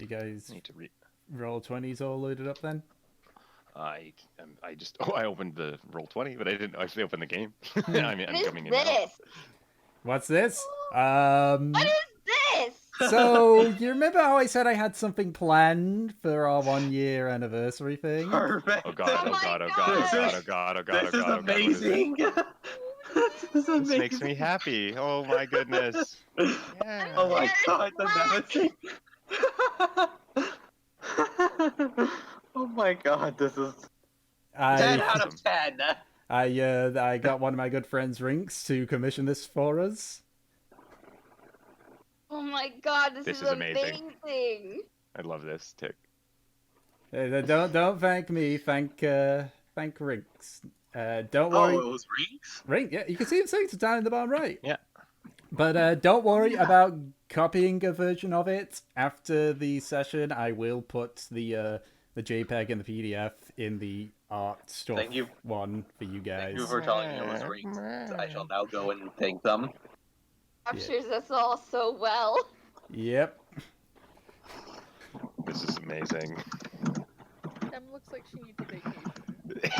You guys I need to read. roll 20s all loaded up then? I opened the roll 20, but I didn't actually open the game. I mean, I'm What is coming in now. this? What's this? What is this? So, you remember how I said I had something planned for our 1-year anniversary thing? Perfect. Oh god! Oh Oh my god! Oh god! Oh god! God. Oh god! Oh god! This Oh is god! Oh god! What is it? amazing. This is amazing. This makes me happy. Oh my goodness. Yeah. Oh my god, the Black. nemesis. Oh my god, this is 10 I out of 10. I got one of my good friends, Rinks, to commission this for us. Oh my God, this This is is amazing. amazing. I love this tick. Don't thank me, thank Rinks. Don't Oh, worry. it was rings? Rink, yeah, you can see him saying it's down in the bottom right. Yeah. But don't worry about copying a version of it. After the session, I will put the JPEG and the PDF in the art stuff Thank you. one for you guys. Thank you for telling me it was rings. I shall now go and thank them. Captures us all so well. Yep. This is amazing. Em looks like she needs a vacation.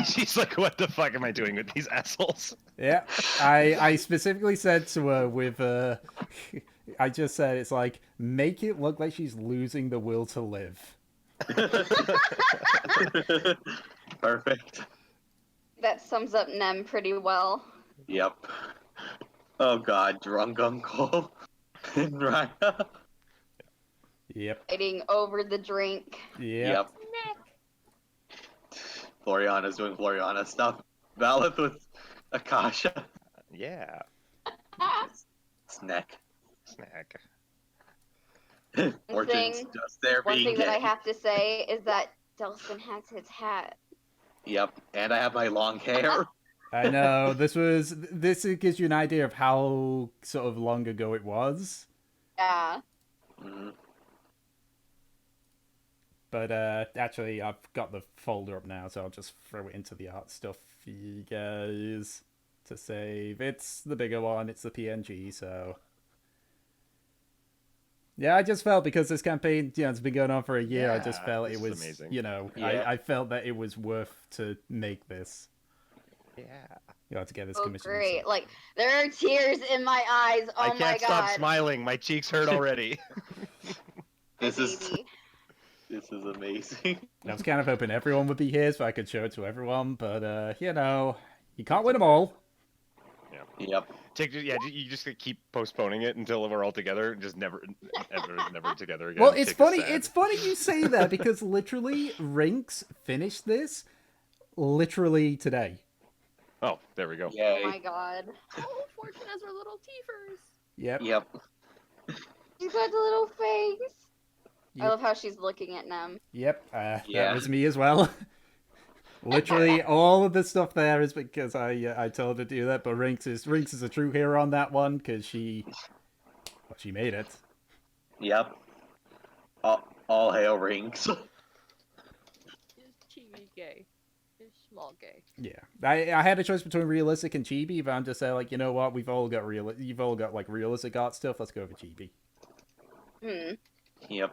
She's like, what the fuck am I doing with these assholes? Yeah. I specifically said to her with I just said it's like make it look like she's losing the will to live. Perfect. That sums up Nem pretty well. Yep. Oh god, drunk uncle. And Raya. Yep. Fighting over the drink. Yep. Floriana's doing Floriana stuff. Valith with Akasha. Yeah. Snack. Snack. Fortune's thing- just there One being thing that I gay. have to say is that Delson has his hat. Yep, and I have my long hair. I know this gives you an idea of how sort of long ago it was. Yeah. Mhm. But actually, I've got the folder up now, so I'll just throw it into the art stuff for you guys to save. It's the bigger one. It's the PNG. So yeah, I just felt because this campaign, it's been going on for a year. I just Yeah, felt this it is was, amazing. Yeah. I felt that it was worth to make this. Yeah. To get this Oh, commission. great. Like, there are tears in my eyes. Oh I my can't God. stop smiling. My cheeks hurt already. This is Baby. this is amazing. I was kind of hoping everyone would be here so I could show it to everyone, but you can't win them all. Yep. You just keep postponing it until we're all together, and just never together again. Well, it's Tick is funny. sad. It's funny you say that because literally, Rinks finished this literally today. Oh, there we go. Yay. Oh my God. Oh, Fortune has her little teethers. Yep. Yep. She's got the little face. I Yep. love how she's looking at Nem. Yep. Yeah. That was me as well. Literally, all of the stuff there is because I told her to do that. But Rinks is a true hero on that one because she made it. Yep. All hail rings. Is chibi gay? Is small gay? Yeah, I had a choice between realistic and chibi, but I'm just saying like you know what, you've all got like realistic art stuff. Let's go for chibi. Yep.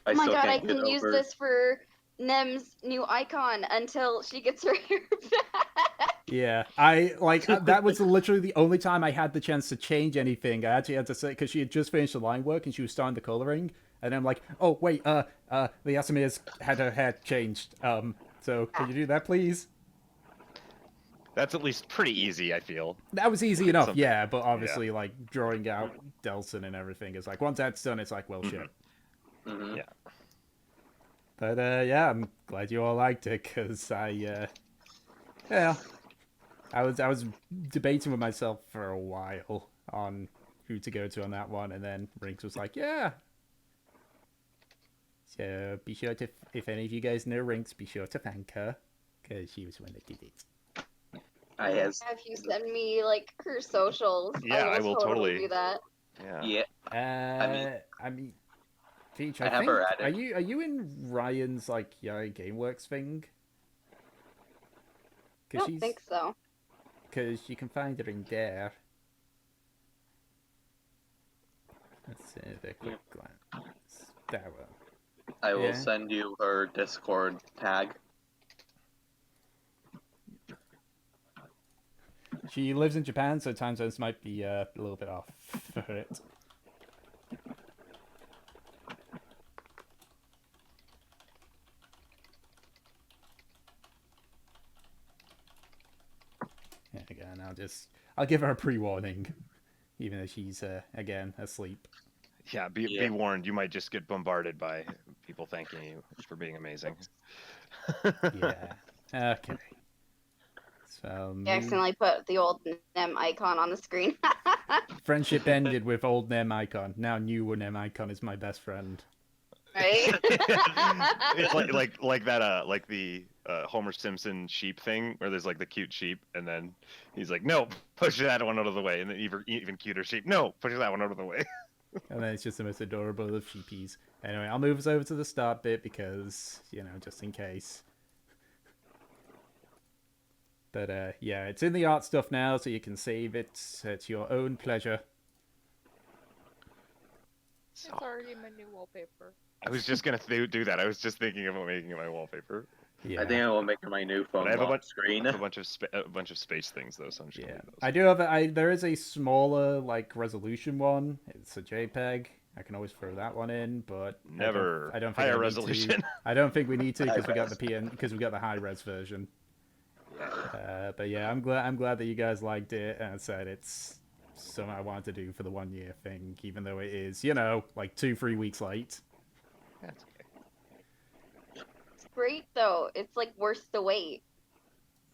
Oh my God, I can't get can use over- this for Nem's new icon until she gets her hair back. Yeah, I like that was literally the only time I had the chance to change anything. I actually had to say because she had just finished the line work and she was starting the coloring, and I'm like, oh wait, the Yasumi's had her hair changed. So can you do that, please? That's at least pretty easy, I feel. That was easy enough, Something. yeah. But obviously, like drawing out Delson and everything is like once that's done, it's like well shit. Mhm. Yeah. But yeah, I'm glad you all liked it because I was debating with myself for a while on who to go to on that one, and then Rinks was like, yeah. So be sure to, if any of you guys know Rinks, be sure to thank her because she was the one that did it. I has. If you send me like her socials, Yeah, I will totally. do that. Yeah. Yeah. I mean, Peach, I I have think, her added. are you in Ryan's like GameWorks thing? I don't think so. Because you can find her in there. Let's see a quick glance. That one. I will Yeah. send you her Discord tag. She lives in Japan, so time zones might be a little bit off for it. Yeah, again, I'll give her a pre-warning, even though she's again asleep. Yeah, be warned. You might just get bombarded by people thanking you for being amazing. Yeah. Okay. So You accidentally put the old Nem icon on the screen. friendship ended with old Nem icon. Now new Nem icon is my best friend. Right? It's like that like the Homer Simpson sheep thing where there's like the cute sheep and then he's like, no, push that one out of the way, and then even cuter sheep, no, push that one out of the way. And then it's just the most adorable of sheepies. Anyway, I'll move us over to the start bit because, you know, just in case. But yeah, it's in the art stuff now, so you can save it at your own pleasure. It's already my new wallpaper. I was just gonna do that. I was just thinking about making it my wallpaper. Yeah. I think I will make her my new phone I have a lock bunch- screen. A bunch of space things though, so I'm just gonna Yeah, leave those. I do have there is a smaller like resolution one. It's a JPEG. I can always throw that one in, but Never I don't think higher I need resolution. To. I don't think we need to because we got High-res. because we got the high res version. But yeah, I'm glad that you guys liked it and said it's something I wanted to do for the 1 year thing, even though it is, you know, like 2-3 weeks late. That's okay. It's great though. It's like worth the wait.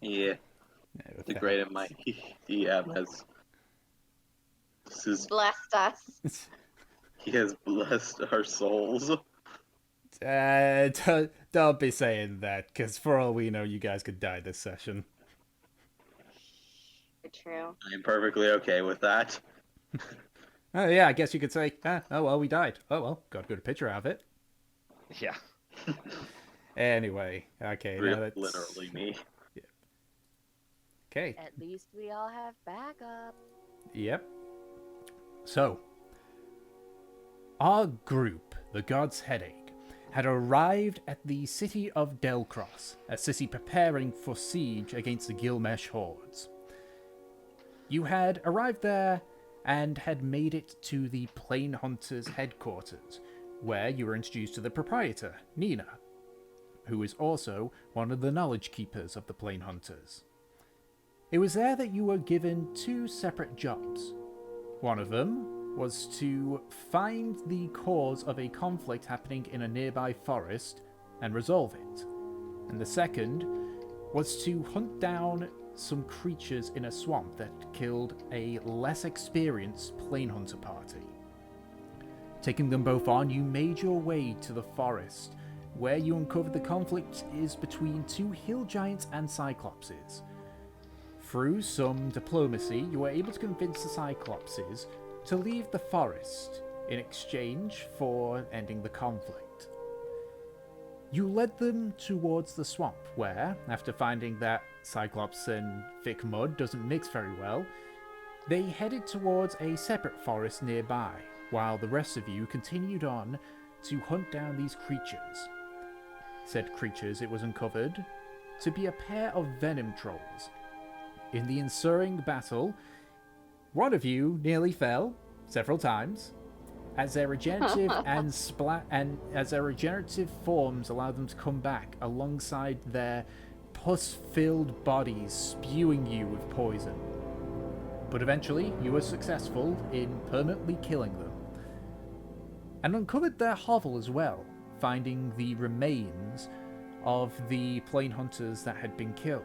Yeah, Yeah, with the that. great and mighty DM Blessed us. he has blessed our souls. Don't be saying that, because for all we know, you guys could die this session. True. I'm perfectly okay with that. Oh yeah, I guess you could say, oh well, we died. Oh well, got a good picture out of it. Yeah. Anyway, okay, now that's... Literally me. Okay, At least we all have backup. yep. So, our group, the God's Headache, had arrived at the city of Delcross, a city preparing for siege against the Gilmesh hordes. You had arrived there and had made it to the Plain Hunters' headquarters, where you were introduced to the proprietor, Nina, who is also one of the knowledge keepers of the Plain Hunters. It was there that you were given 2 separate jobs. One of them was to find the cause of a conflict happening in a nearby forest and resolve it. And the second was to hunt down some creatures in a swamp that killed a less experienced Plain Hunter party. Taking them both on, you made your way to the forest, where you uncovered the conflict is between 2 hill giants and cyclopses. Through some diplomacy, you were able to convince the cyclopses to leave the forest in exchange for ending the conflict. You led them towards the swamp, where, after finding that cyclops and thick mud doesn't mix very well, they headed towards a separate forest nearby, while the rest of you continued on to hunt down these creatures. Said creatures, it was uncovered to be a pair of venom trolls. In the ensuing battle, one of you nearly fell several times, as their regenerative as their regenerative forms allowed them to come back alongside their pus-filled bodies spewing you with poison. But eventually, you were successful in permanently killing them, and uncovered their hovel as well, finding the remains of the Plain Hunters that had been killed.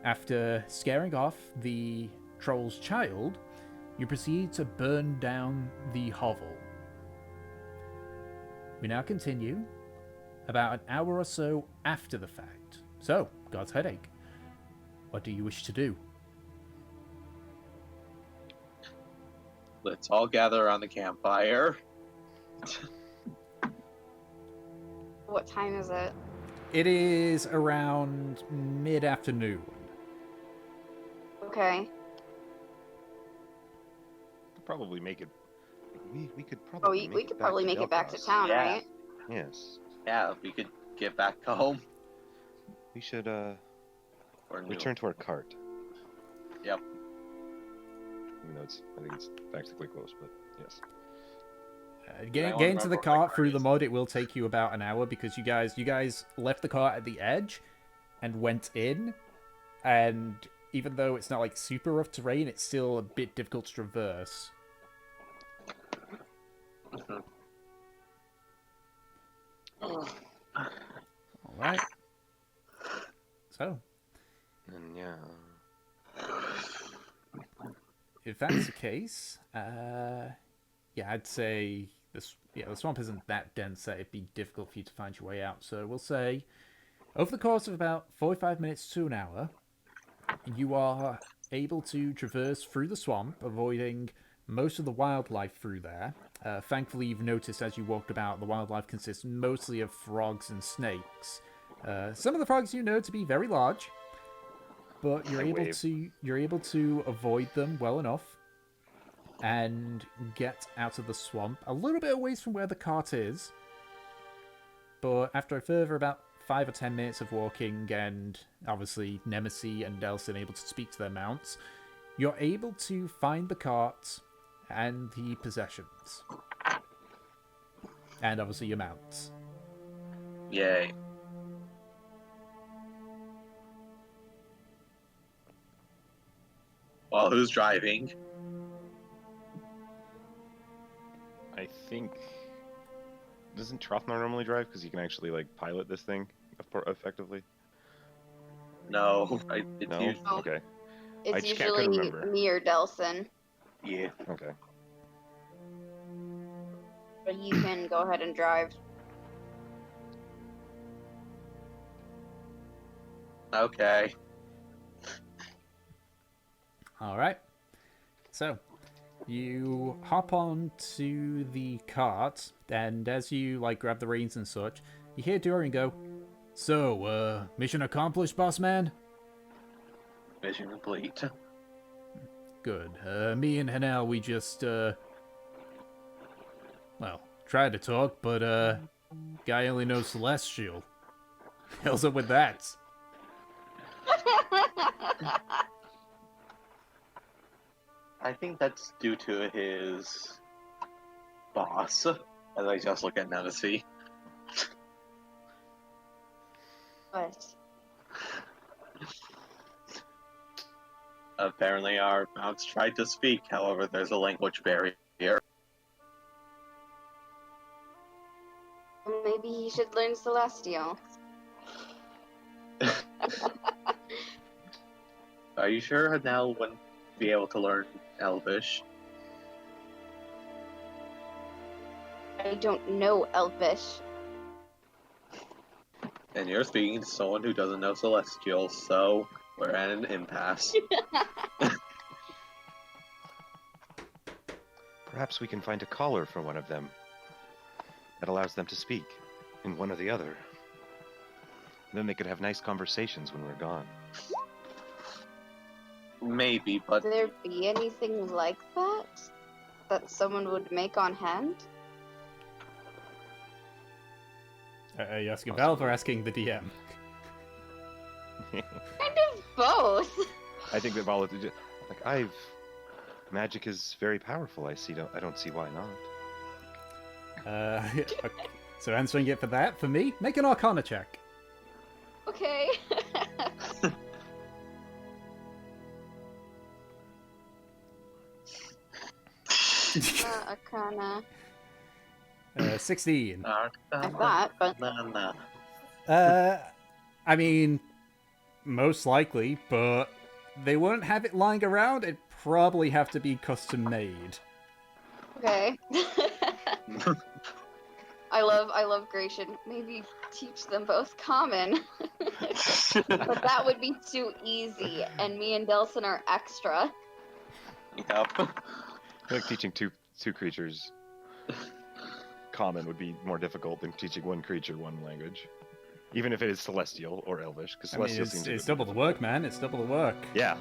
After scaring off the troll's child, you proceed to burn down the hovel. We now continue about an hour or so after the fact. So, God's Headache, what do you wish to do? Let's all gather around the campfire. What time is it? It is around mid-afternoon. Okay. Probably make it We could Oh, probably. we could probably make it back to town, Yeah. right? Yes. Yeah, we could get back home. We should Or return to our cart. Yep. Even though I think it's practically close, but yes. Getting to the cart through the is. mud, it will take you about an hour because you guys left the cart at the edge and went in, and even though it's not like super rough terrain, it's still a bit difficult to traverse. All right. So, And yeah. if that's the case, yeah, I'd say the swamp isn't that dense that it'd be difficult for you to find your way out. So we'll say, over the course of about 45 minutes to an hour, you are able to traverse through the swamp, avoiding most of the wildlife through there. Thankfully, you've noticed as you walked about, the wildlife consists mostly of frogs and snakes. Some of the frogs you know to be very large, but you're able to avoid them well enough and get out of the swamp a little bit away from where the cart is. But after a further about 5 or 10 minutes of walking, and obviously Nemesis and Delson able to speak to their mounts, you're able to find the cart and the possessions. And obviously your mounts. Yay. Well, who's driving? I think. Doesn't Trothmar normally drive? Because he can actually like pilot this thing effectively. No, it's No. usually Okay. I It's just couldn't usually remember. me or Delson, yeah. Okay. but you can go ahead and drive. Okay. All right. So, you hop on to the cart, and as you grab the reins and such, you hear Dorian go, "So, mission accomplished, boss man?" Mission complete. Good. Me and Hanel, we just, tried to talk, but, guy only knows Celestial. Hell's up with that? I think that's due to his boss. As I just look at Nemesis. But Apparently our mounts tried to speak, however there's a language barrier. maybe he should learn Celestial. Are you sure Hanel wouldn't be able to learn Elvish? I don't know Elvish. And you're speaking to someone who doesn't know Celestial, so we're at an impasse. Perhaps we can find a collar for one of them that allows them to speak in one or the other. Then they could have nice conversations when we're gone. Maybe, but Would there be anything like that someone would make on hand? Are you asking Valve or asking the DM? Kind of both. I think that Vala, magic is very powerful. I don't see why not. Okay. So answering it for that, for me, make an Arcana check. Okay. Arcana. 16. I thought, but I mean, most likely, but they won't have it lying around. It'd probably have to be custom made. okay. I love Gratian. Maybe teach them both common. But that would be too easy, and me and Delson are extra. Yep. I think teaching two creatures common would be more difficult than teaching one creature one language, even if it is celestial or elvish. Because I mean, celestial seems it's double the work, man. It's double the work. Yeah.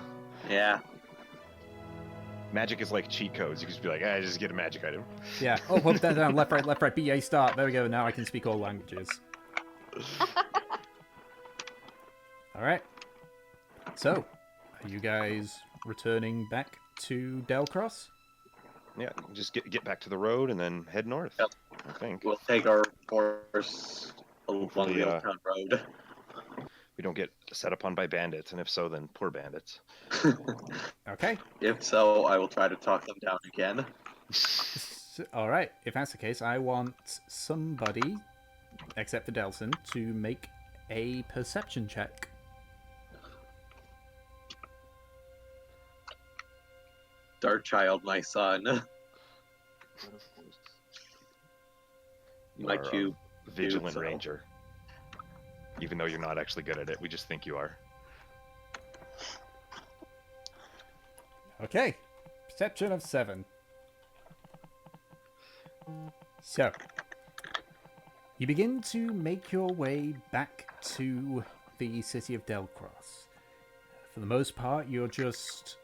Yeah. Magic is like cheat codes. You can just be like, just get a magic item. Yeah. Oh, up, down, down, left, right, BA start. There we go. Now I can speak all languages. All right. So, are you guys returning back to Delcross? Yeah, just get back to the road and then head north. Yep. I think. We'll take our course along Hopefully, the old town road. We don't get set upon by bandits, and if so, then poor bandits. Okay. If so, I will try to talk them down again. All right. If that's the case, I want somebody, except for Delson, to make a perception check. Dark child, my son. You My are a cube. vigilant so. ranger. Even though you're not actually good at it, we just think you are. Okay. Perception of 7. So, you begin to make your way back to the city of Delcross. For the most part, you're just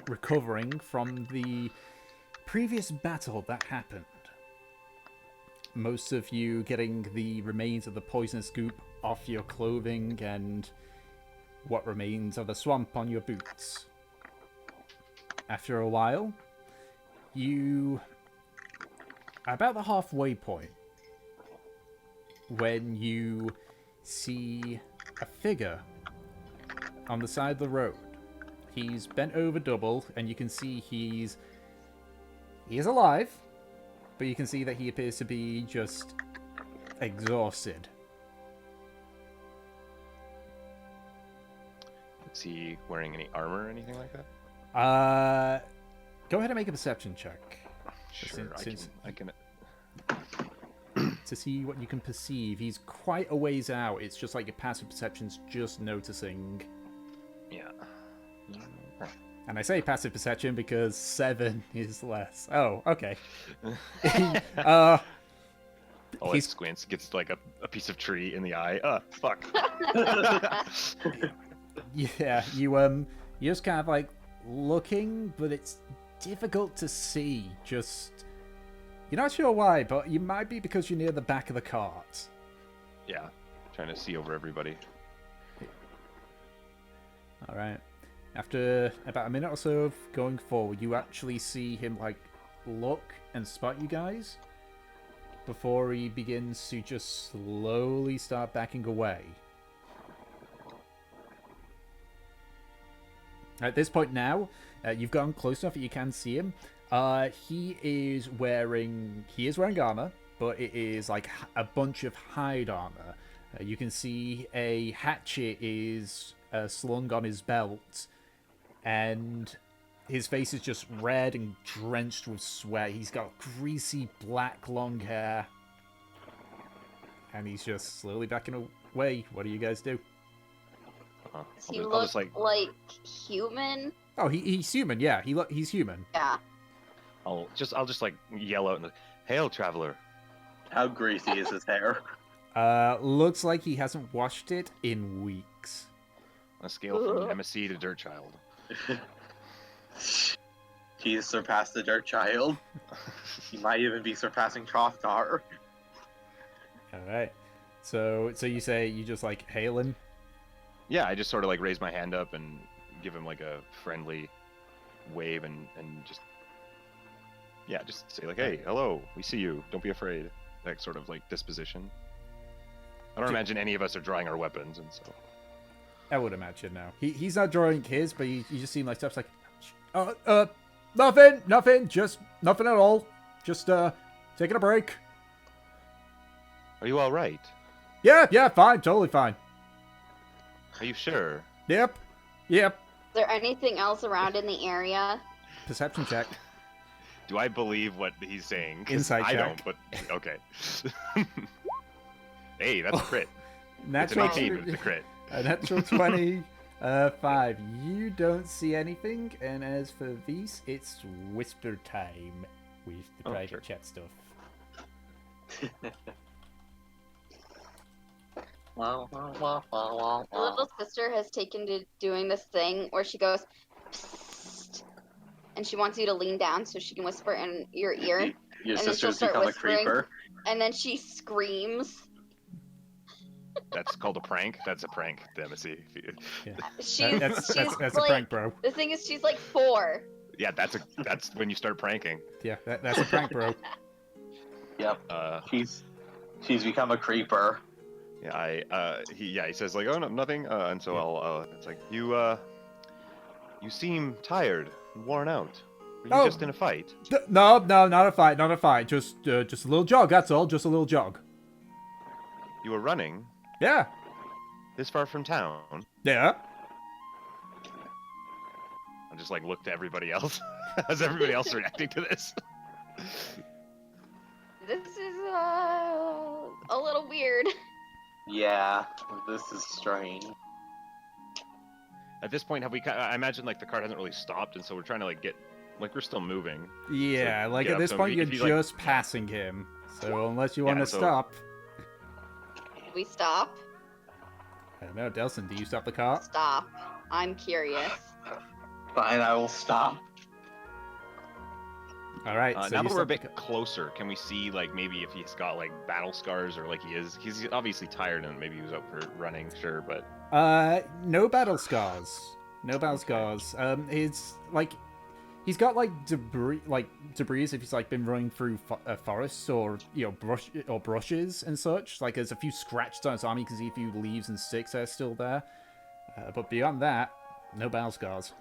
recovering from the previous battle that happened. Most of you getting the remains of the poisonous goop off your clothing and what remains of the swamp on your boots. After a while, you are about the halfway point when you see a figure on the side of the road. He's bent over double, and you can see he is alive, but you can see that he appears to be just exhausted. Is he wearing any armor or anything like that? Go ahead and make a perception check. Sure, I can. To see what you can perceive. He's quite a ways out. It's just like your passive perception's just noticing. Yeah. And I say passive perception because 7 is less. Oh, okay. Oh, it squints, gets like a piece of tree in the eye. Fuck. Yeah, you're just kind of like looking, but it's difficult to see. Just, you're not sure why, but you might be because you're near the back of the cart. Yeah, trying to see over everybody. All right. After about a minute or so of going forward, you actually see him like look and spot you guys before he begins to just slowly start backing away. At this point now, you've gone close enough that you can see him. He is wearing armor, but it is like a bunch of hide armor. You can see a hatchet is slung on his belt, and his face is just red and drenched with sweat. He's got greasy black long hair, and he's just slowly backing away. What do you guys do? Does he look like human? Oh, he's human. Yeah, he's human. Yeah. I'll just like yell out, "Hail, traveler!" How greasy is his hair? Looks like he hasn't washed it in weeks. On a scale from Nemesis to Dirt Child. He's surpassed the Dirt Child. He might even be surpassing Trothgar. All right. So you say you just like hail him? Yeah, I just sort of like raise my hand up and give him like a friendly wave and just say like, "Hey, hello, we see you. Don't be afraid." That sort of like disposition. I don't imagine any of us are drawing our weapons, and so. I would imagine now. He's not drawing his, but you just seem like stuff's like, nothing, just nothing at all. Just taking a break. Are you all right? Yeah, fine, totally fine. Are you sure? Yep. Is there anything else around in the area? Perception check. Do I believe what he's saying? 'Cause Insight I check. don't, but okay. Hey, that's a crit. Natural It's an 18, but it's a crit. A natural 20. 5. You don't see anything, and as for Vise, it's whisper time with the private sure. chat stuff. My little sister has taken to doing this thing where she goes, psst, and she wants you to lean down so she can whisper in your ear. Your And then she'll sister's start become a whispering. creeper. And then she screams. That's called a prank. That's a prank, Demacy. She's That's like, a prank, bro. The thing is, she's like 4. Yeah, that's when you start pranking. Yeah, that's a prank, bro. Yep. She's become a creeper. Yeah, he says like, oh no, nothing. And so it's like you seem tired, and worn out. Were you just in a fight? No, not a fight, not a fight. Just a little jog. That's all. Just a little jog. You were running Yeah. this far from town. Yeah. I just like looked to everybody else. How's everybody else reacting to this? This is a little weird. Yeah, this is strange. At this point, I imagine like the cart hasn't really stopped, and so we're trying to like we're still moving. Yeah, So, like get at up this to him. point, you're If you, like- just passing him. So unless you want to so- stop, We stop. I don't know, Delson, do you stop the cart? Stop. I'm curious. Fine, I will stop. All right. So now you that we're a stop the bit closer, can we see like maybe if he's got like battle scars or like he's obviously tired and maybe he was out for running, sure, but no battle scars. No battle scars. It's like he's got like debris if he's like been running through forests or brushes and such. Like there's a few scratches on his arm. You can see a few leaves and sticks that are still there. But beyond that, no battle scars.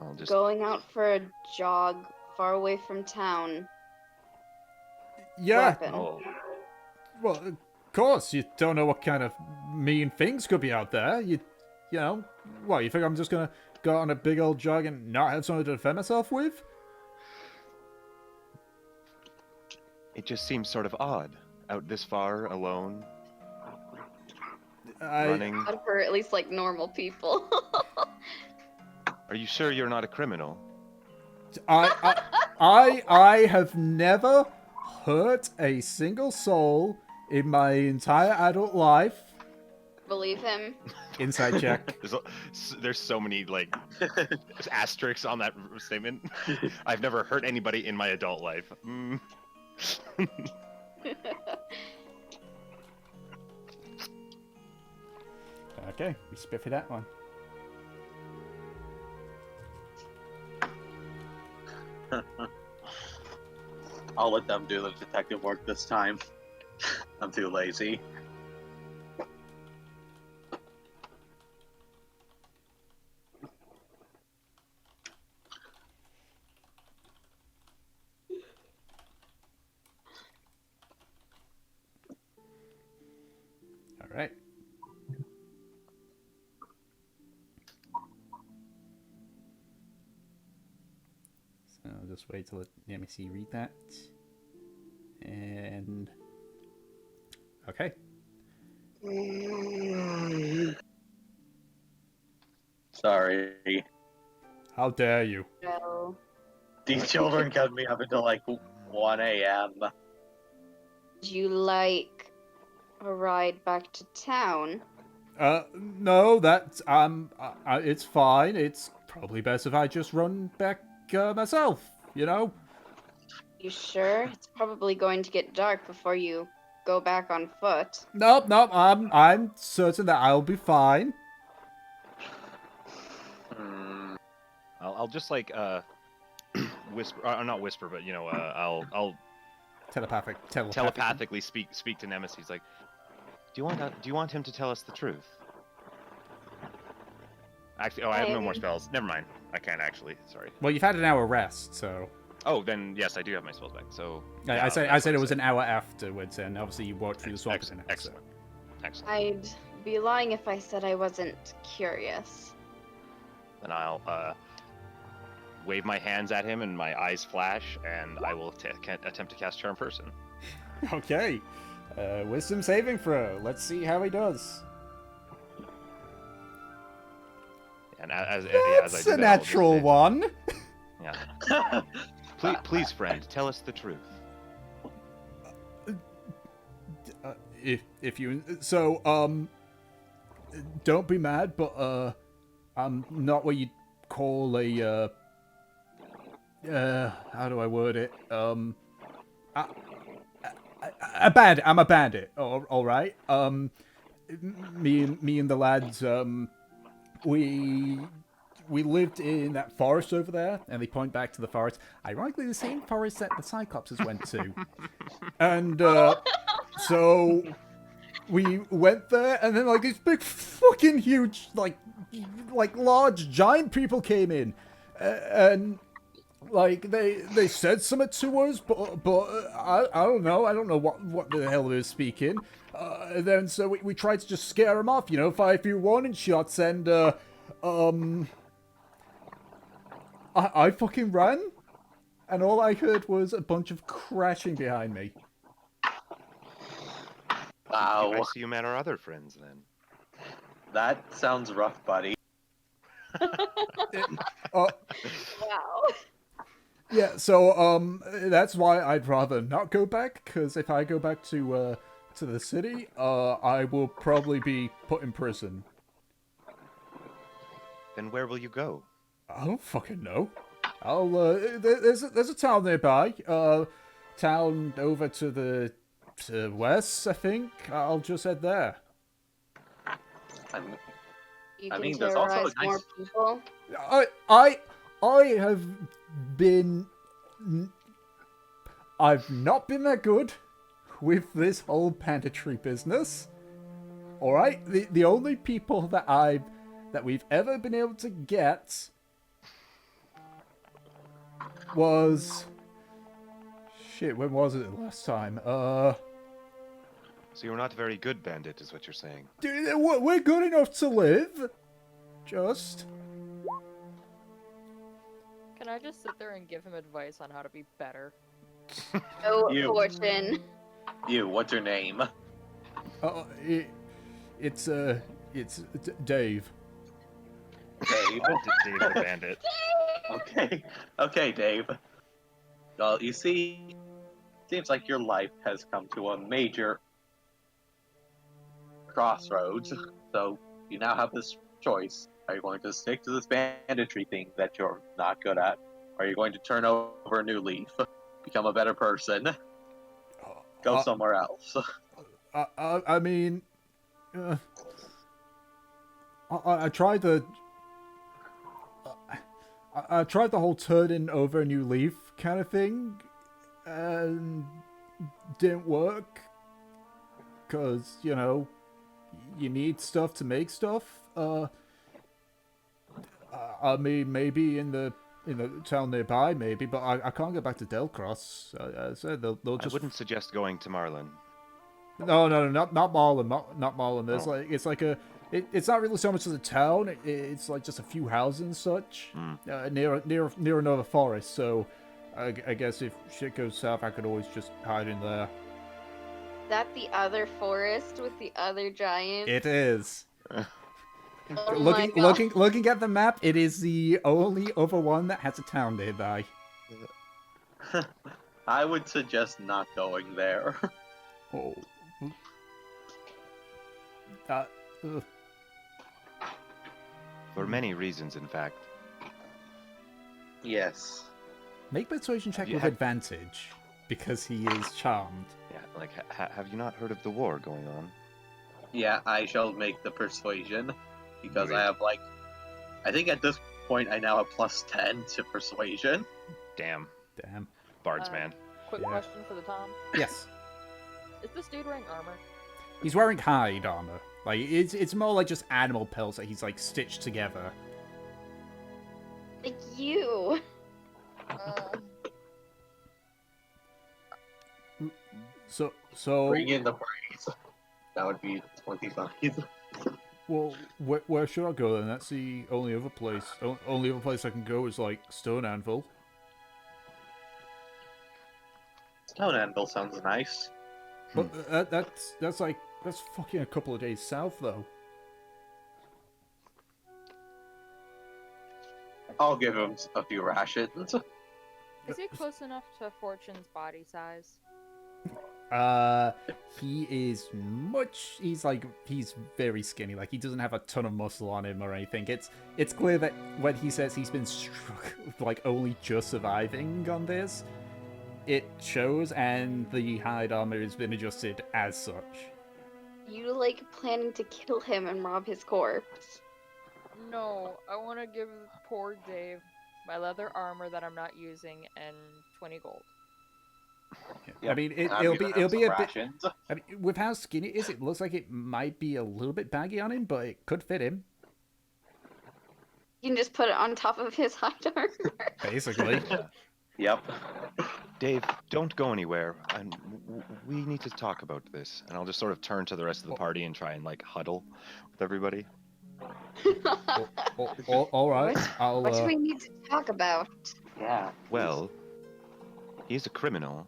I'll just Going out for a jog far away from town. Yeah. Weapon. oh, Well, of course, you don't know what kind of mean things could be out there. You know, what, you think I'm just gonna go on a big old jog and not have something to defend myself with? it just seems sort of odd out this far alone, running. Out for at least like normal people. Are you sure you're not a criminal? I have never hurt a single soul in my entire adult life. Believe him. Inside check. There's so many like asterisks on that statement. I've never hurt anybody in my adult life. Okay, we spiffy that one. I'll let them do the detective work this time. I'm too lazy. All right. So I'll just wait till let me see, read that. And okay. Sorry. How dare you? No. These children kept me up until like 1 a.m. Would you like a ride back to town? No, that's it's fine. It's probably best if I just run back myself. You know. You sure? It's probably going to get dark before you go back on foot. Nope. I'm certain that I'll be fine. I'll just like whisper, or not whisper, but you know, I'll telepathically speak to Nemesis. He's like, do you want him to tell us the truth? Actually, I have no more spells. Never mind. I can't actually. Sorry. Well, you've had an hour rest, so. Oh, then yes, I do have my spells back. So. I said it was an hour afterwards, and obviously you walked through the swamp. Excellent. Excellent. I'd be lying if I said I wasn't curious. Then I'll wave my hands at him, and my eyes flash, and I will attempt to cast Charm Person. Okay. Wisdom saving throw. Let's see how he does. And as I That's do a that, I'll just natural say, one. Yeah. Please, friend, tell us the truth. If you so don't be mad, but I'm not what you'd call a how do I word it? I'm a bandit. All right. Me and the lads, we lived in that forest over there, and they point back to the forest. Ironically, the same forest that the Cyclopses went to. And so we went there, and then like these big fucking huge, like large giant people came in, and like they said something to us, but I don't know. I don't know what the hell they were speaking. And then so we tried to just scare them off, fire a few warning shots, and I fucking ran, and all I heard was a bunch of crashing behind me. Wow, I see you met our other friends then. that sounds rough, buddy. Wow. Yeah, so that's why I'd rather not go back, because if I go back to the city, I will probably be put in prison. Then where will you go? I don't fucking know. I'll there's a town nearby. Town over to the west, I think. I'll just head there. I'm- You I can mean, there's also terrorize a nice- more people. I have been. I've not been that good with this whole banditry business. All right, the only people that we've ever been able to get was shit. When was it last time? So you're not a very good bandit, is what you're saying. Dude, we're good enough to live. Just. Can I just sit there and give him advice on how to be better? No You. fortune. You, what's your name? It's Dave. Dave. Dave the bandit. Okay, Dave. Well, you see, seems like your life has come to a major crossroads. So you now have this choice. Are you going to stick to this banditry thing that you're not good at? Or are you going to turn over a new leaf, become a better person, go somewhere else? I mean, I tried the. I tried the whole turning over a new leaf kind of thing, and didn't work. Cause you need stuff to make stuff. I mean, maybe in the town nearby, maybe, but I can't get back to Delcross. I said they'll I just. wouldn't suggest going to Marlin. No, not Marlin, not Marlin. There's Oh. it's like a. It's not really so much as a town. It's like just a few houses and such near another forest. So, I guess if shit goes south, I could always just hide in there. Is that the other forest with the other giant? It is. Oh my God. Looking at the map, it is the only other one that has a town nearby. I would suggest not going there. Oh. Ugh. For many reasons, in fact. Yes. Make persuasion check You with have- advantage because he is charmed. Yeah, like, have you not heard of the war going on? Yeah, I shall make the persuasion because Great. I have I think at this point I now have plus 10 to persuasion. Damn. Damn. Bards, man. Quick Yeah. question for the Tom. Yes. Is this dude wearing armor? He's wearing hide armor. Like it's more like just animal pelts that he's like stitched together. Like you. So Bring in the praise. That would be 25. well, where should I go then? That's the only other place. Only other place I can go is like Stone Anvil. Stone Anvil sounds nice. But that's fucking a couple of days south though. I'll give him a few rations. Is he close enough to Fortune's body size? He is he's very skinny. Like, he doesn't have a ton of muscle on him or anything. It's clear that when he says he's been struck, like, only just surviving on this, it shows, and the hide armor has been adjusted as such. You like planning to kill him and rob his corpse? No, I want to give poor Dave my leather armor that I'm not using and 20 gold. I mean, it'll be a bit. I mean, with how skinny it is, it looks like it might be a little bit baggy on him, but it could fit him. You can just put it on top of his hide armor. Basically. Yep. Dave, don't go anywhere. And we need to talk about this. And I'll just sort of turn to the rest of the party and try and like huddle with everybody. All right. I'll. What do we need to talk about? Yeah. Well, he's a criminal.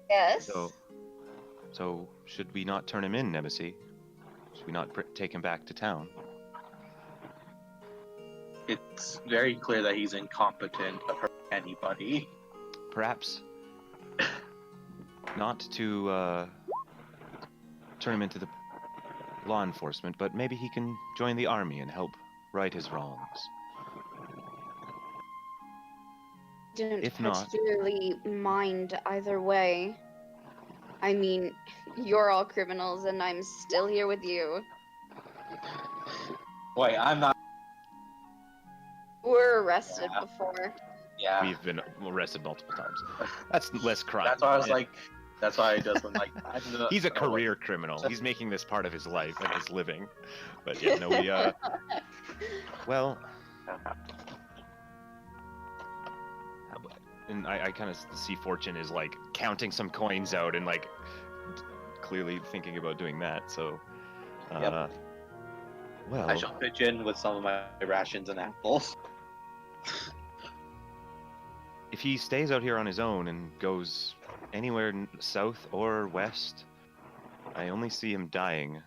Yes. So should we not turn him in, Nemesis? Should we not take him back to town? It's very clear that he's incompetent to hurt anybody. Perhaps not to turn him into the law enforcement, but maybe he can join the army and help right his wrongs. Didn't If not- particularly mind either way. I mean, you're all criminals and I'm still here with you. Wait, I'm not. We're arrested before. Yeah. We've been arrested multiple times. That's less crime. That's why I was like. That's why he doesn't like. He's a career criminal. He's making this part of his life and his living. But yeah, no, we well, and I kind of see Fortune is like counting some coins out and like clearly thinking about doing that. So, Yep. well, I shall pitch in with some of my rations and apples. if he stays out here on his own and goes anywhere south or west, I only see him dying.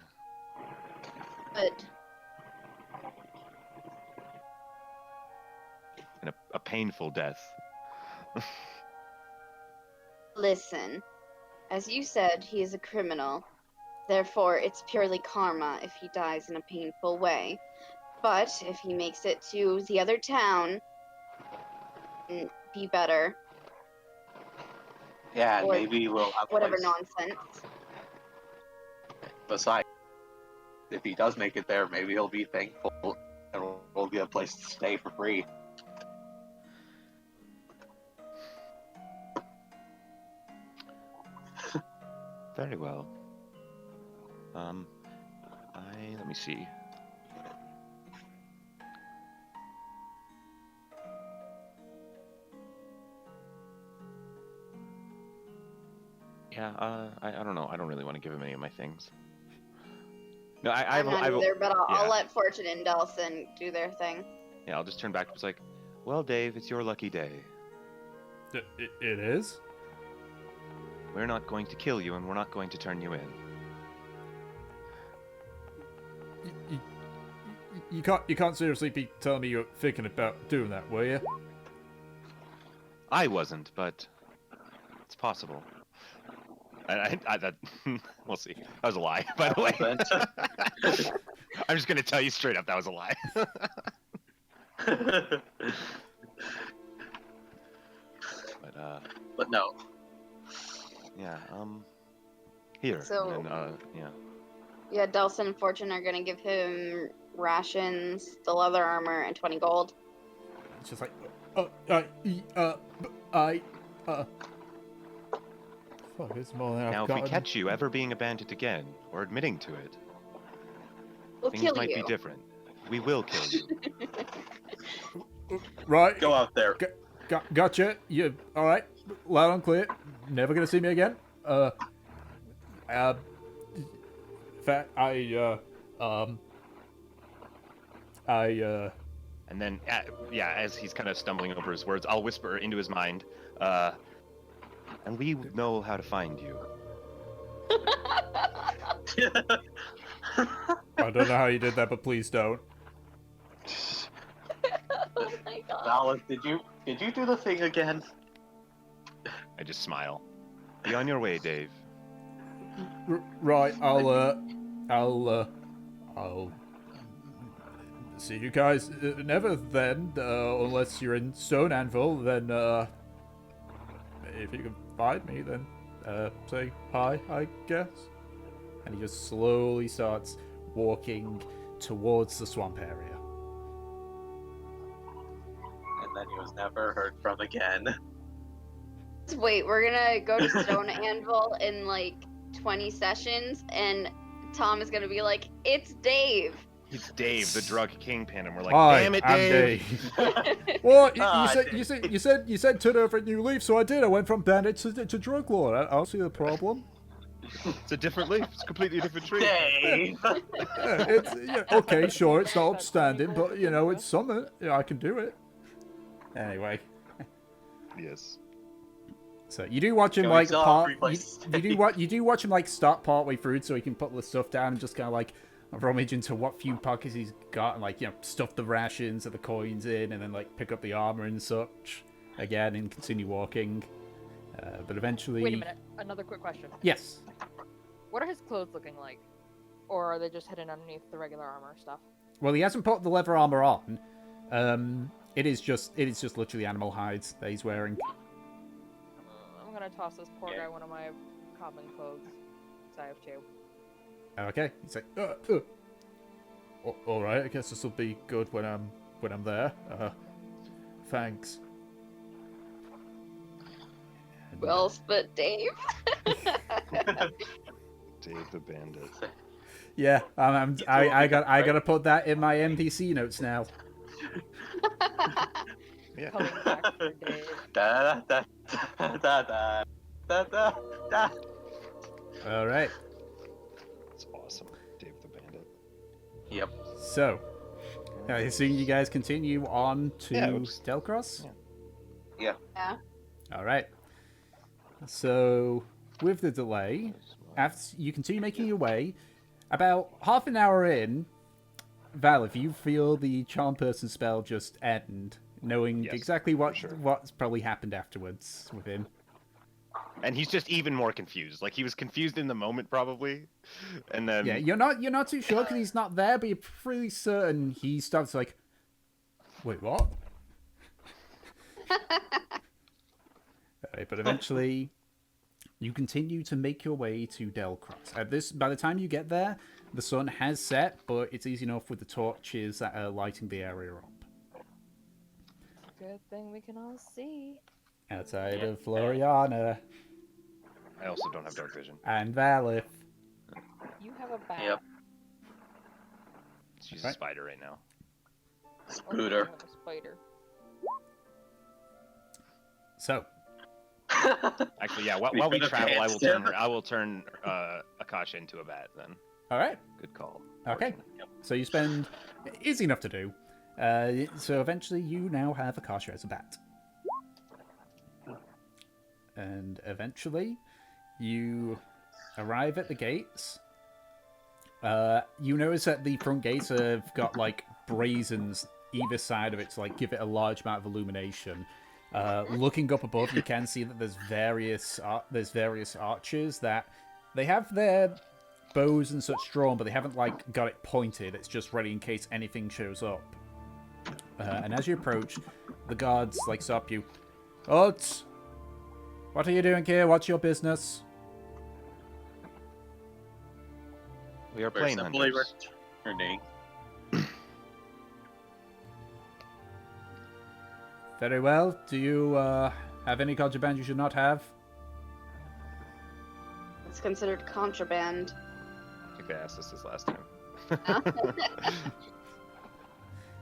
But And a painful death. listen, as you said, he is a criminal. Therefore, it's purely karma if he dies in a painful way. But if he makes it to the other town, be better. Yeah, and Or maybe we'll have a Whatever place. nonsense. Besides, if he does make it there, maybe he'll be thankful and we'll get a place to stay for free. Very well. Let me see. Yeah, I don't know. I don't really want to give him any of my things. No, I'm not either, but I'll yeah. let Fortune and Delson do their thing. Yeah, I'll just turn back. It's like, well, Dave, it's your lucky day. It is? We're not going to kill you, and we're not going to turn you in. You can't seriously be telling me you're thinking about doing that, were you? I wasn't, but it's possible. That we'll see. That was a lie, by the way. I'm just gonna tell you straight up that was a lie. But no. Yeah. Here. So- and then, yeah. Yeah, Delson and Fortune are gonna give him rations, the leather armor, and 20 gold. It's just like, fuck, it's more than Now, I've if we gotten. catch you ever being a bandit again, or admitting to it, We'll things kill might you. be different. We will kill you. Right, Go out there. gotcha. You all right? Loud and clear. Never gonna see me again. And then, yeah, as he's kind of stumbling over his words, I'll whisper into his mind, and we know how to find you. I don't know how you did that, but please don't. Oh my god. Alice, did you do the thing again? I just smile. Be on your way, Dave. Right, I'll see you guys never then, unless you're in Stone Anvil, then, if you can find me, then, say hi, I guess. And he just slowly starts walking towards the swamp area. And then he was never heard from again. Wait, we're gonna go to Stone Anvil in like 20 sessions, and Tom is gonna be like, "It's Dave." It's Dave, the drug kingpin, and we're like, Hi, damn it, I'm Dave. Well, Ah, you said turn over a new leaf, so I did. I went from bandit to drug lord. I don't see the problem. It's a different leaf. It's a completely different tree. Dave! Okay, sure, it's not upstanding, but you know, it's something. I can do it. Anyway, Yes. so you do watch him Can we like sell part. every place? You do watch him like start part way through, so he can put the stuff down and just kind of like rummage into what few pockets he's got, and like stuff the rations and the coins in, and then like pick up the armor and such again, and continue walking. But eventually. Wait a minute. Another quick question. Yes. What are his clothes looking like? Or are they just hidden underneath the regular armor stuff? Well, he hasn't put the leather armor on. It is just literally animal hides that he's wearing. I'm gonna toss this poor guy one of my common clothes. So I have two. Okay, he's like, all right. I guess this will be good when I'm there. Thanks. Well, but Dave. Dave the Bandit. Yeah, I gotta put that in my NPC notes now. Yeah. Coming back for Dave. Da, da, da, da, da, da, da, da. All right. It's awesome. Dave the Bandit. Yep. So, I assume you guys continue on to Yeah, it's- Delcross? Yeah. Yeah. All right. So, with the delay, after you continue making your way, about half an hour in, Val, if you feel the charm person spell just end, knowing Yes, exactly for sure. what's probably happened afterwards with him. And he's just even more confused. Like, he was confused in the moment, probably. And then... Yeah, you're not too sure because he's not there, but you're pretty certain he starts like, wait, what? Alright, but eventually, you continue to make your way to Delcross. By the time you get there, the sun has set, but it's easy enough with the torches that are lighting the area up. Good thing we can all see. Outside of Floriana I also don't have dark vision. and Valith. You have a bat. Yep. She's Right. a spider right now. Oh, you Scooter. have a spider. So, Actually, yeah. While We we could've travel, danced. I will turn Akasha into a bat. Then, alright. good call. Okay. So you spend... Easy enough to do. So eventually you now have Akasha as a bat. And eventually you arrive at the gates. You notice that the front gates have got like brazens either side of it to like give it a large amount of illumination. Looking up above, you can see that there's various archers that they have their bows and such drawn, but they haven't like got it pointed. It's just ready in case anything shows up. And as you approach, the guards like stop you. Odds, what are you doing here? What's your business? We are We're plane simply hunters. returning. Very well. Do you have any contraband you should not have? It's considered contraband. I think they asked us this last time. Huh?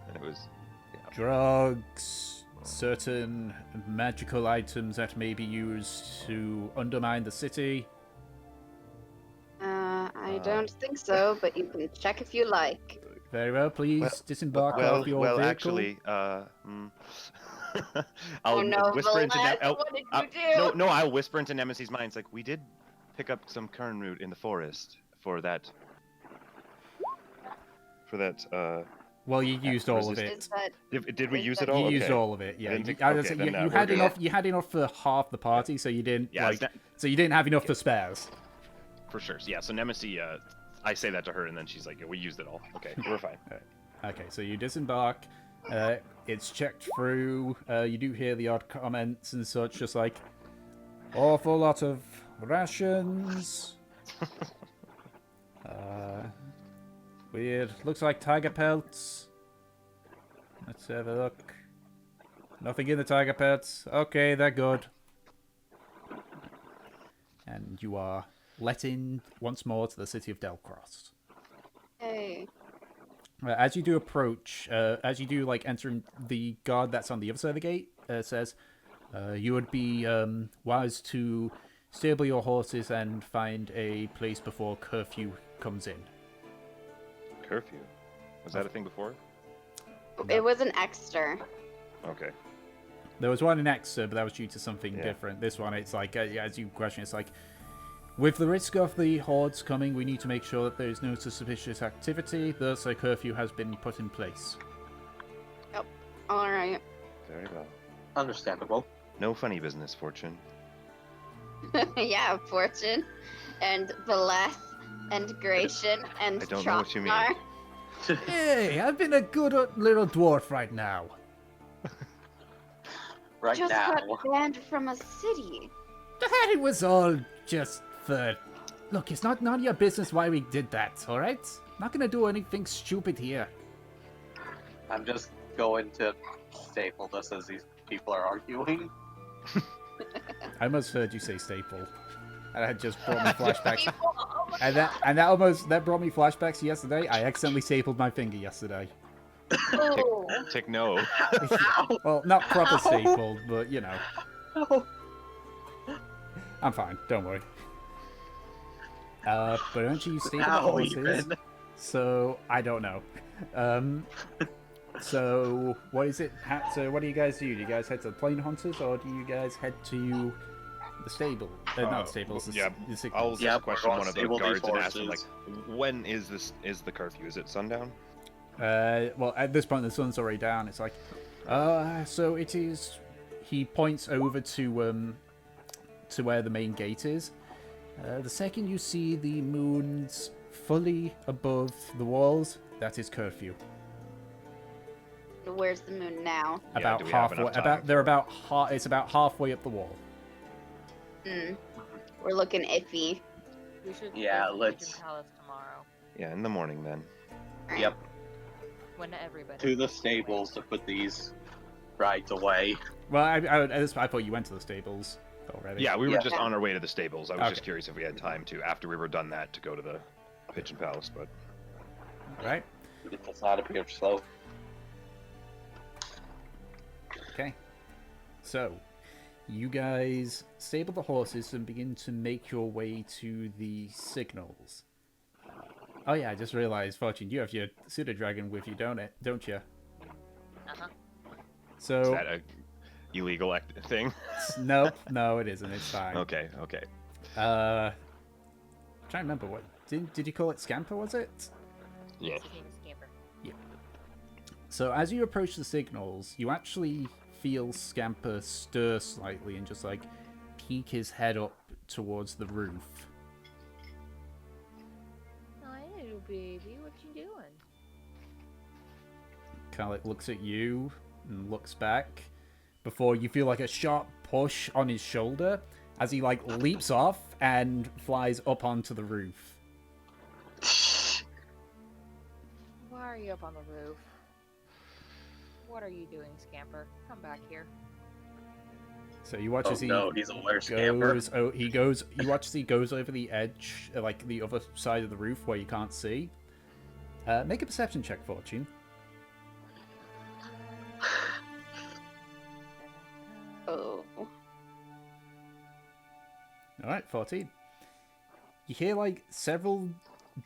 And it was, yeah. Drugs, certain magical items that may be used to undermine the city. I don't think so, but you can check if you like. Very well. Please Well- disembark Well, off your well, vehicle. actually, I'll Oh no, whisper into Velaz, oh, what did you do? no, I'll whisper into Nemesis's mind. It's like, we did pick up some kern root in the forest for that Well, you used all of resist- Is it. that Did we Is use that- it all? You used Okay. all of it. Yeah, didn't you, think- I was- okay, you, then, you we're had good. enough. You had enough for half the party, so you didn't Yeah, like. So you didn't have enough for spares. For sure. Yeah, so Nemesis, I say that to her, and then she's like, yeah, we used it all. Okay, we're fine. Okay, so you disembark. It's checked through. You do hear the odd comments and such, just like awful lot of rations. Weird. Looks like tiger pelts. Let's have a look. Nothing in the tiger pelts. Okay, they're good. And you are let in once more to the city of Delcross. Hey. As you do approach, as you do like entering, the guard that's on the other side of the gate says, you would be wise to stable your horses and find a place before curfew comes in. Curfew. Was that a thing before? It was an extra. Okay. There was one in Exeter, but that was due to something Yeah. different. This one, it's like, as you question, it's like, with the risk of the hordes coming, we need to make sure that there is no suspicious activity, thus a curfew has been put in place. Alright. Very well. Understandable. No funny business, Fortune. Yeah, Fortune. And Bless. And Gration. And I don't know what you mean. Trotnar. Hey, I've been a good little dwarf right now. Right Just now. got banned from a city. It was all just for... Look, it's not none of your business why we did that, alright? Not gonna do anything stupid here. I'm just going to staple this as these people are arguing. I almost heard you say staple. And that just brought me flashbacks. that brought me flashbacks to yesterday. I accidentally stapled my finger yesterday. Oh. Tick no. Well, not proper stapled, but you know. Ow. I'm fine, don't worry. But don't you staple the Ow, horses? even. So, I don't know. So, what is it? So, what do you guys do? Do you guys head to the Plain Hunters, or do you guys head to the stable? Not the stables, the, yeah, the sick I'll ones. just Yeah, question we're one of the stable guards and ask him, like, horses. when is the curfew? Is it sundown? Well, at this point, the sun's already down. It's like, so it is. He points over to where the main gate is. The second you see the moons fully above the walls, that is curfew. Where's the moon now? Yeah, About do we have halfway. enough time About they're about it's about halfway up the wall. Hmm. We're looking iffy. We should Yeah, visit let's- Pigeon Palace tomorrow. Yeah, in the morning then. Yep, When everybody. to the stables to put these rides away. Well, I thought you went to the stables already. Yeah, we were Yeah. just on our way to the stables. I was just Okay. curious if we had time to, after we were done that, to go to the Pigeon Palace, but Right. It does not appear slow. Okay. So, you guys stable the horses and begin to make your way to the signals. Oh yeah, I just realized, Fortune, you have your pseudo dragon with you, don't you? Uh-huh. is So, that a illegal thing? nope, no, it isn't. It's fine. Okay, okay. I'm trying to remember what did you call it? Scamper, was it? Yeah. His name is Scamper. So as you approach the signals, you actually feel Scamper stir slightly and just like peek his head up towards the roof. Hi, little baby. What you doing? Kind of like looks at you and looks back before you feel like a sharp push on his shoulder as he like leaps off and flies up onto the roof. Why are you up on the roof? What are you doing, Scamper? Come back here. So you watch Oh as he no, he's a worse scamper. you watch as he goes over the edge, like the other side of the roof where you can't see. Make a perception check, Fortune. Oh. Alright, 14. You hear like several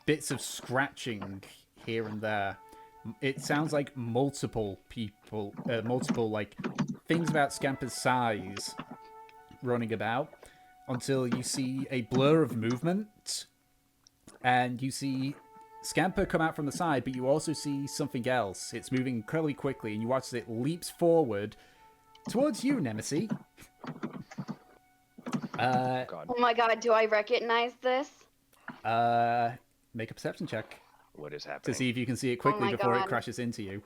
bits of scratching here and there. It sounds like multiple people, multiple like things about Scamper's size running about until you see a blur of movement and you see Scamper come out from the side, but you also see something else. It's moving incredibly quickly, and you watch as it leaps forward towards you, Nemesis. God, Oh my god, do I recognize this? Make a perception check what is to happening? see if you can see it quickly my before it God. crashes into you.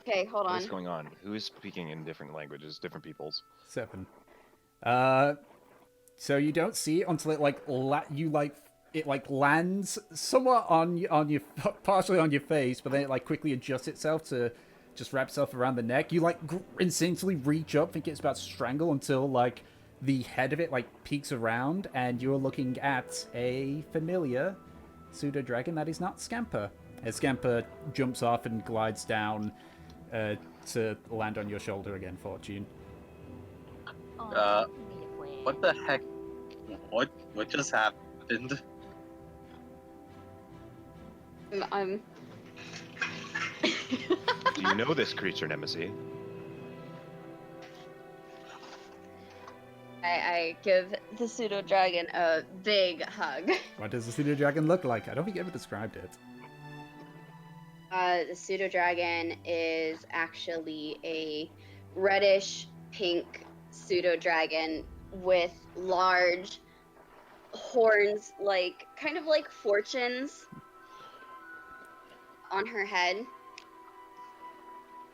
Okay, hold What on. is going on? Who is speaking in different languages, different peoples? 7. So you don't see it until it it lands somewhat on your partially on your face, but then it like quickly adjusts itself to just wrap itself around the neck. You like instinctively reach up, think it's about to strangle until like the head of it like peeks around, and you're looking at a familiar pseudo dragon that is not Scamper. As Scamper jumps off and glides down to land on your shoulder again, Fortune. What the heck? What just happened? I'm. Do you know this creature, Nemesis? I give the pseudo dragon a big hug. What does the pseudo dragon look like? I don't think you ever described it. The pseudo dragon is actually a reddish pink pseudo dragon with large horns, like kind of like fortunes on her head.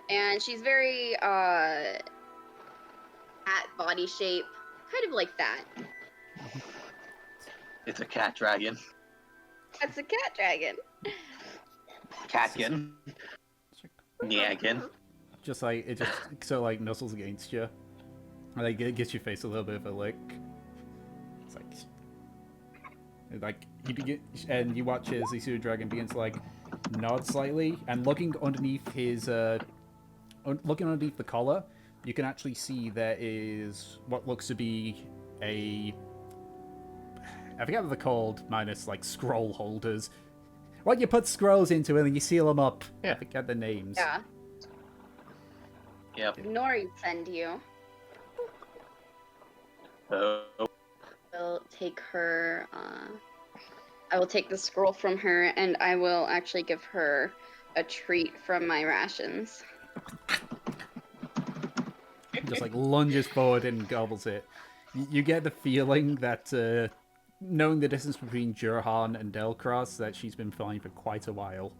And she's very at body shape, kind of like that. It's a cat dragon. That's a cat dragon. Catkin. Nyagin. Just like it just so like nuzzles against you. And like it gives your face a little bit of a lick. It's like he begin and you watch as the pseudo dragon begins to like nod slightly, and looking underneath his looking underneath the collar, you can actually see there is what looks to be I forget what they're called, minus like scroll holders. What you put scrolls into and then you seal them up. Yeah. I forget the names. Yeah. Yep. Nori send you. Oh. Will take her. I will take the scroll from her, and I will actually give her a treat from my rations. Just like lunges forward and gobbles it. You get the feeling that, knowing the distance between Jurhan and Delcross, that she's been flying for quite a while.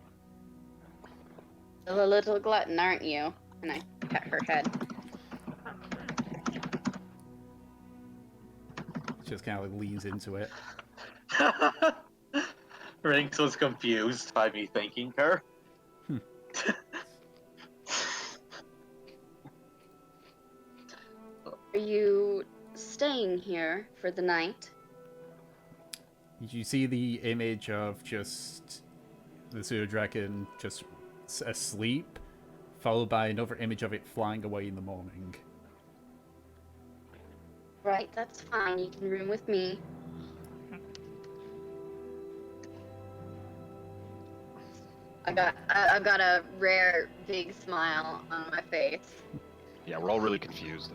Still a little glutton, aren't you? And I pet her head. She just kind of like leans into it. Rinks was confused by me thanking her. Are you staying here for the night? You see the image of just the pseudo dragon just asleep, followed by another image of it flying away in the morning. Right, that's fine. You can room with me. I've got a rare big smile on my face. Yeah, we're all really confused.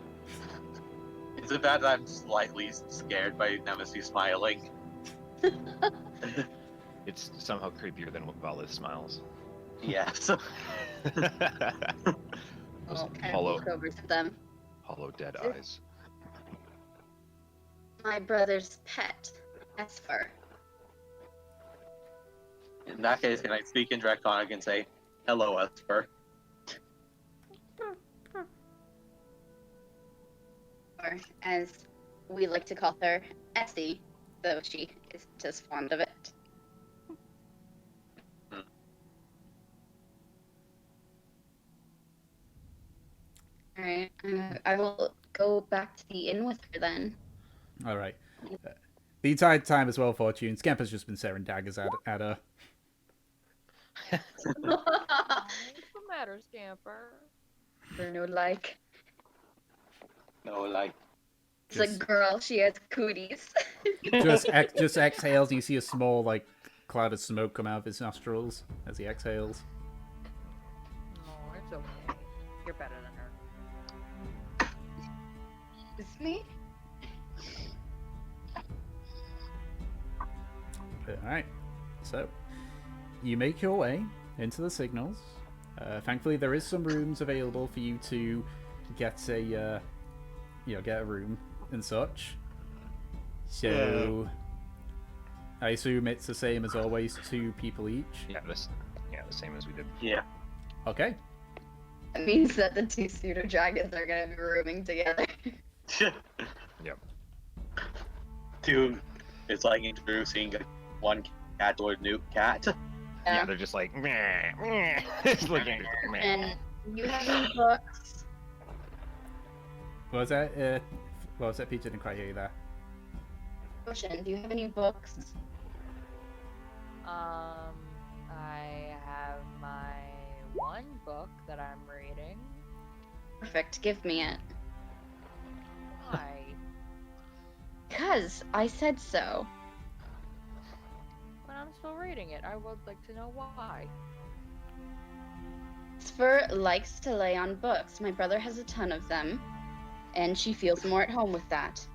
Is it bad that I'm slightly scared by Nemesis smiling? It's somehow creepier than Valis smiles. Yes. I'll Those kind of hollow, look over to them. hollow dead Is it- eyes. My brother's pet, Esper. In that case, can I speak in Draconic and say, hello, Esper? Or as we like to call her, Essie, though she is just fond of it. Alright, I will go back to the inn with her then. All right. The entire time as well, Fortune, Scamper's just been staring daggers at her. What's the matter, Scamper? For no like. No, like, It's a girl, she has cooties. Just exhales, and you see a small like cloud of smoke come out of his nostrils as he exhales. No, it's okay. You're better than her. It's me? All right. So, you make your way into the signals. Thankfully, there is some rooms available for you to get a, get a room and such. So, I assume it's the same as always, 2 people each. Yeah, the same as we did. Yeah. Okay. That means that the 2 pseudo dragons are gonna be rooming together. Yep. Dude, it's like introducing one cat to a new cat. Yeah, they're just like, meh, meh. Just looking. Meh. And you have any books? What was that? What was that, Peach? I didn't quite hear you there. Ocean, do you have any books? I have my one book that I'm reading. Perfect, give me it. Why? Because I said so. When I'm still reading it, I would like to know why. Spur likes to lay on books. My brother has a ton of them, and she feels more at home with that.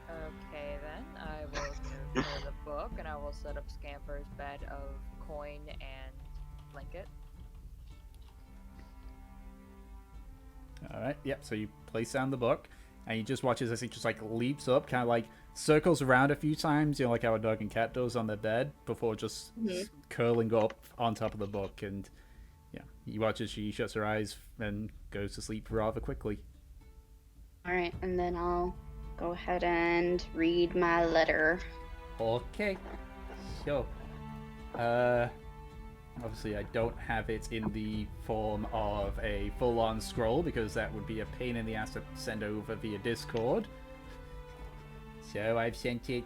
Okay then, I will move to the book and I will set up Scamper's bed of coin and blanket. Alright, yep, so you place down the book, and you just watch as it just like leaps up, kind of like circles around a few times, like how a dog and cat does on their bed, before just curling up on top of the book, and yeah, you watch as she shuts her eyes and goes to sleep rather quickly. Alright, and then I'll go ahead and read my letter. Okay, so, obviously I don't have it in the form of a full-on scroll, because that would be a pain in the ass to send over via Discord. So I've sent it,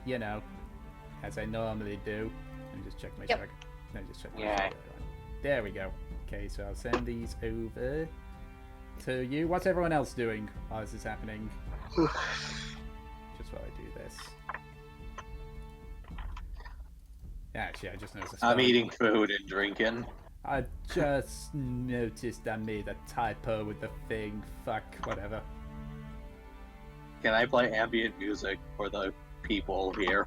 as I normally do. Let me just check my Yep. Let me just check my Yeah. There we go. Okay, so I'll send these over to you. What's everyone else doing while this is happening? Just while I do this. Actually, I just noticed. I'm eating food and drinking. I just noticed I made a typo with the thing. Fuck, whatever. Can I play ambient music for the people here?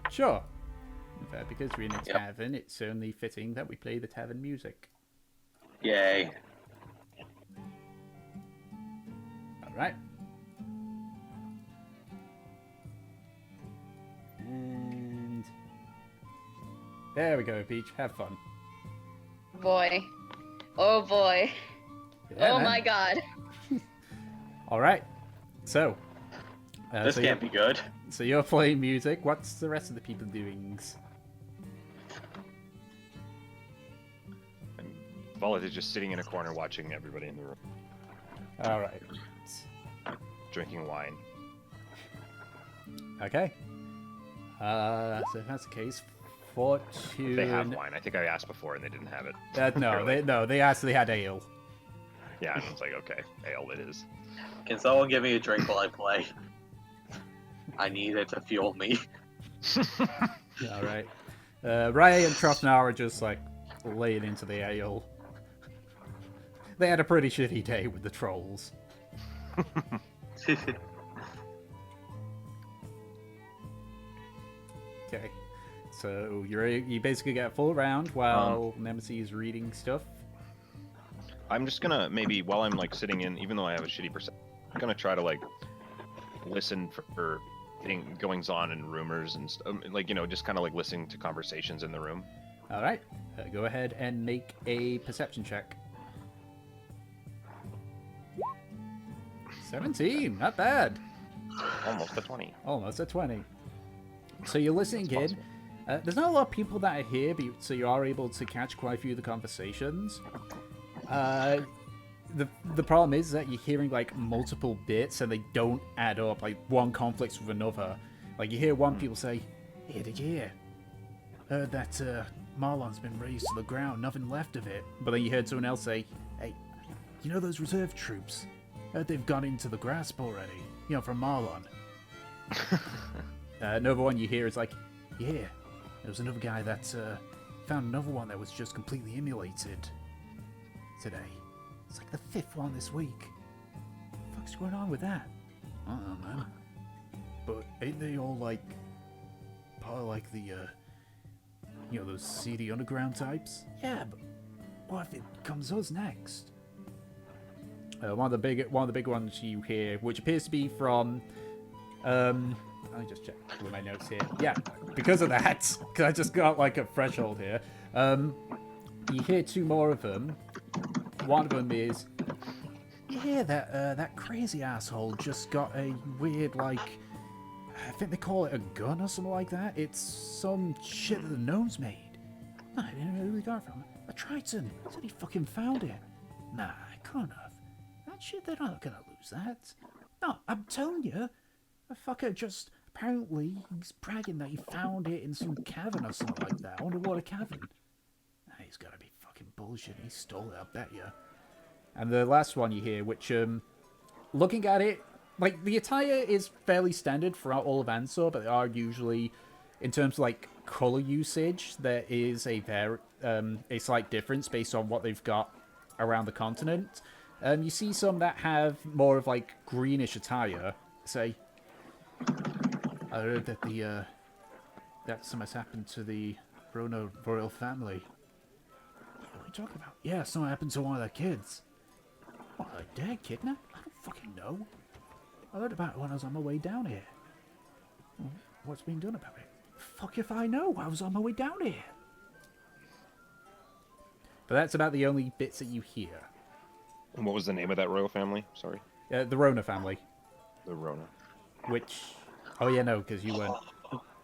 Sure. In fact, because we're in a Yep. tavern, it's only fitting that we play the tavern music. Yay. Alright. And there we go, Peach. Have fun. Boy. Oh boy. Yeah, Oh man. my god. Alright. So. This so can't be good. So you're playing music. What's the rest of the people doing? And Violet is just sitting in a corner watching everybody in the room, Alright. drinking wine. Okay. So if that's the case, Fortune. They have wine. I think I asked before and they didn't have it. They actually had ale. Yeah, and I was like, okay, ale it is. Can someone give me a drink while I play? I need it to fuel me. Alright. Ray and Trofnar are just like laying into the ale. They had a pretty shitty day with the trolls. Okay. So you basically get a full round while Nemesis is reading stuff. I'm just gonna maybe while I'm like sitting in, even though I have a shitty perception, I'm gonna try to like listen for goings on and rumors and just kind of like listening to conversations in the room. Alright. Go ahead and make a perception check. 17, not bad. Almost a 20. Almost a 20. So you're listening That's in. There's not a lot of people that are here, but so you are able to catch quite a few of the conversations. The problem is that you're hearing like multiple bits and they don't add up. Like one conflicts with another. Like you hear one people say, "Hey, did you hear? Heard that Marlon's been razed to the ground, nothing left of it." But then you heard someone else say, "Hey, you know those reserve troops? Heard they've gone into the grasp already. From Marlon." Another one you hear is like, "Yeah, there was another guy that found another one that was just completely immolated today. It's like the 5th one this week. What the fuck's going on with that? I don't know, man. But ain't they all like part of like the, those seedy underground types? Yeah, but what if it comes us next? One of the big ones you hear, which appears to be from, let me just check with my notes here. Yeah, because of that, because I just got like a threshold here. You hear two more of them. One of them is, yeah, that crazy asshole just got a weird, like, I think they call it a gun or something like that. It's some shit that the gnomes made. I didn't know who they got it from. A Triton said he fucking found it. Nah, I couldn't have. That shit, they're not gonna lose that. No, I'm telling you. The fucker just, apparently, he's bragging that he found it in some cavern or something like that. Underwater cavern. Nah, he's gotta be fucking bullshit. He stole it, I bet you. And the last one you hear, which, looking at it, like, the attire is fairly standard throughout all of Ansor, but there are usually, in terms of, like, color usage, there is a slight difference based on what they've got around the continent. You see some that have more of, like, greenish attire. Say, I heard that that something's happened to the Rona royal family. What are you talking about? Yeah, something happened to one of their kids. What, are they dead, kidnapped? I don't fucking know. I heard about it when I was on my way down here. What's been done about it? Fuck if I know. I was on my way down here. But that's about the only bits that you hear. And what was the name of that royal family? Sorry. The Rona family. The Rona. Which... Oh yeah, no, because you weren't...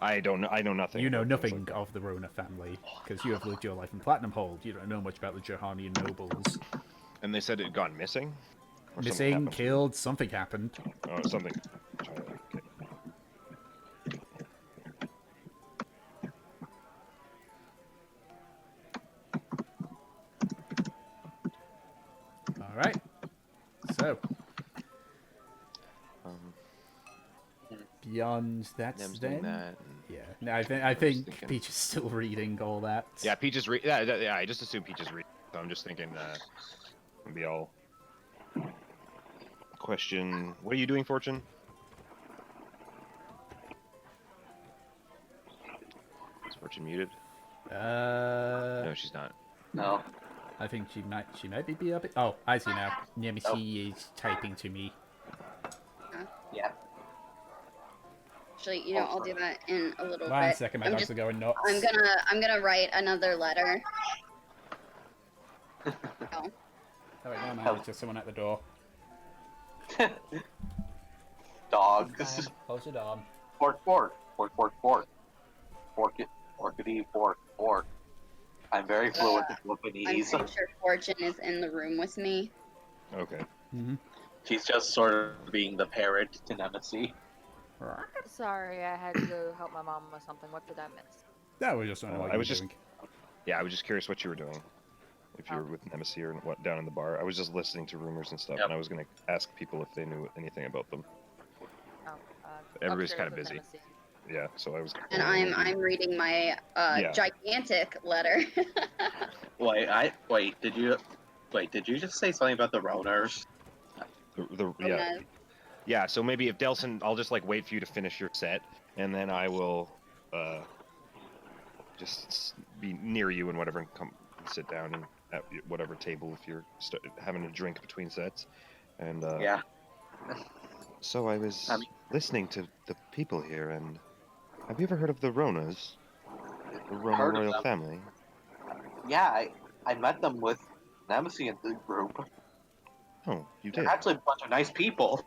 I don't know. I know nothing. You know about things nothing like of the Rona family, because you have lived your life in Platinum Hold. You don't know much about the Johanian nobles. that. And they said it had gone missing? Or something Missing, happened to killed, something happened. it? Oh, something. Okay. Alright. So... Beyond that's Nem's then. doing that. And... Yeah, no, I think Peach is still reading all that. Yeah, Peach is yeah, I just assume Peach is reading. So I'm just thinking, maybe I'll question. What are you doing, Fortune? Is Fortune muted? No, she's not. No. I think she might be up. Oh, I see now. Nemesis is typing to me. Yeah. Actually, I'll do that in a little One bit. second, my dogs are going nuts. I'm gonna write another letter. Oh. Oh wait, no, man, it's just someone at the door. Dogs. Close the door. Fork, fork. Fork, fork, fork. Fork it. Forkity, fork, fork. I'm very fluent with I'm Japanese. pretty sure Fortune is in the room with me. Okay. Mm-hmm. She's just sort of being the parrot to Nemesis. Sorry, I had to help my mom with something. What did I miss? That was just what I was just. Yeah, I was just curious what you were doing. If you were with Nemesis or what down in the bar. I was just listening to rumors and stuff, Yep. and I was gonna ask people if they knew anything about them. Oh, Everybody's upstairs kinda with busy. Nemesis. Yeah, so I was. And I'm reading my Yeah. gigantic letter. Wait, did you just say something about the Roners? Yeah. Yeah, so maybe if Delson, I'll just like wait for you to finish your set, and then I will just be near you and whatever, and come sit down and at whatever table if you're having a drink between sets. And Yeah. So I was listening to the people here, and have you ever heard of the Ronas? The Rona Heard of royal them. family? Yeah, I met them with Nemesis in the group. Oh, you They're did. actually a bunch of nice people.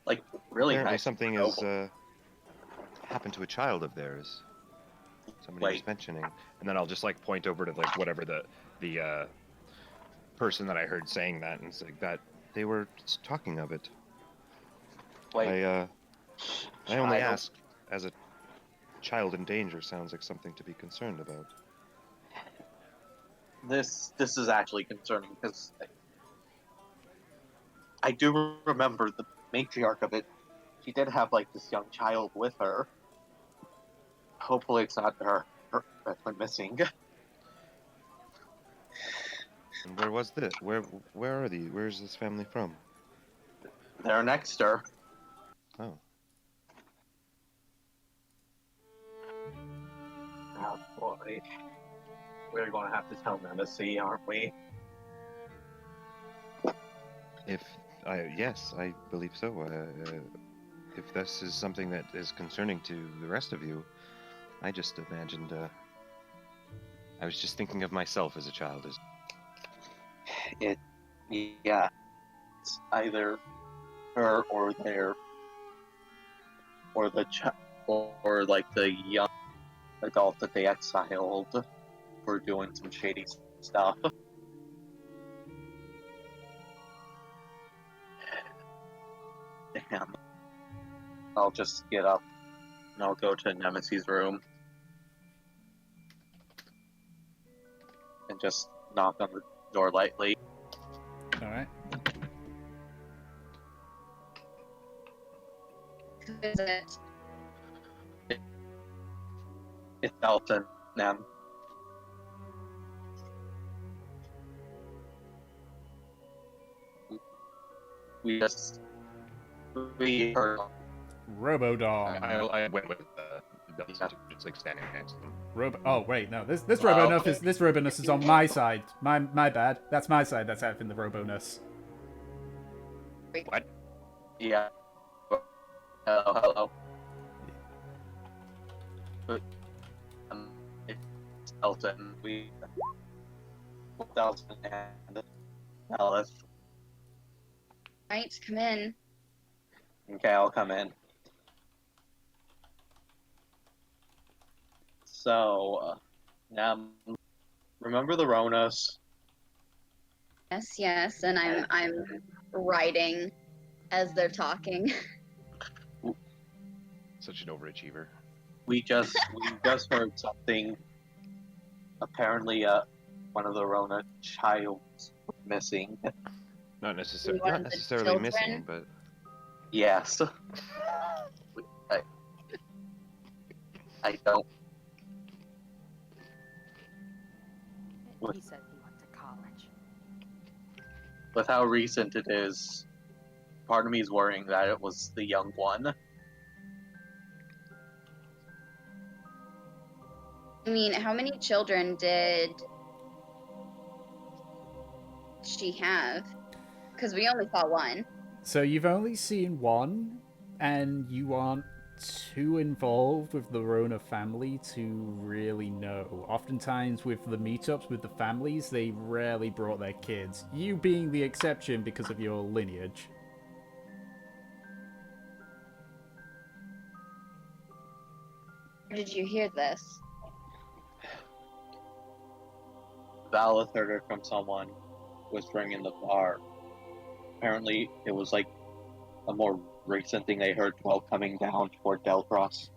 Like, really Apparently nice. something people. has happened to a child of theirs. Somebody was mentioning, and then I'll just like point over to like whatever the person that I heard saying that, and it's like that they were talking of it. Wait, I only child? asked, as a child in danger sounds like something to be concerned about. This is actually concerning because I do remember the matriarch of it. She did have like this young child with her. Hopefully, it's not her that's been missing. And where was this? Where are these? Where's this family from? They're next to her. Oh. Oh boy. We're going to have to tell Nemesis, aren't we? Yes, I believe so. If this is something that is concerning to the rest of you, I just imagined. I was just thinking of myself as a child. Yeah. It's either her or or like the young adult that they exiled for doing some shady stuff. Damn. I'll just get up and I'll go to Nemesis' room and just knock on the door lightly. All right. Who is it? It's Elton. Nem. We heard. Robodom. I went with just like standing next to him. Oh wait, no. This Robonus is on my side. My bad. That's my side. That's having the Robonus. What? Yeah. Hello. But, it's Elton. Elton and Alice. Right, come in. Okay, I'll come in. So, now, remember the Ronas? Yes, and I'm writing as they're talking. Such an overachiever. We just heard something. Apparently, one of the Rona childs missing. Not One necessarily of the missing, children? but Yes. I don't. He said he went to college. With how recent it is, part of me is worrying that it was the young one. I mean, how many children did she have? Because we only saw one. So you've only seen one, and you aren't too involved with the Rona family to really know. Oftentimes with the meetups with the families, they rarely brought their kids. You being the exception because of your lineage. Where did you hear this? Valith heard it from someone whispering in the bar. Apparently, it was like a more recent thing they heard while coming down toward Delcross.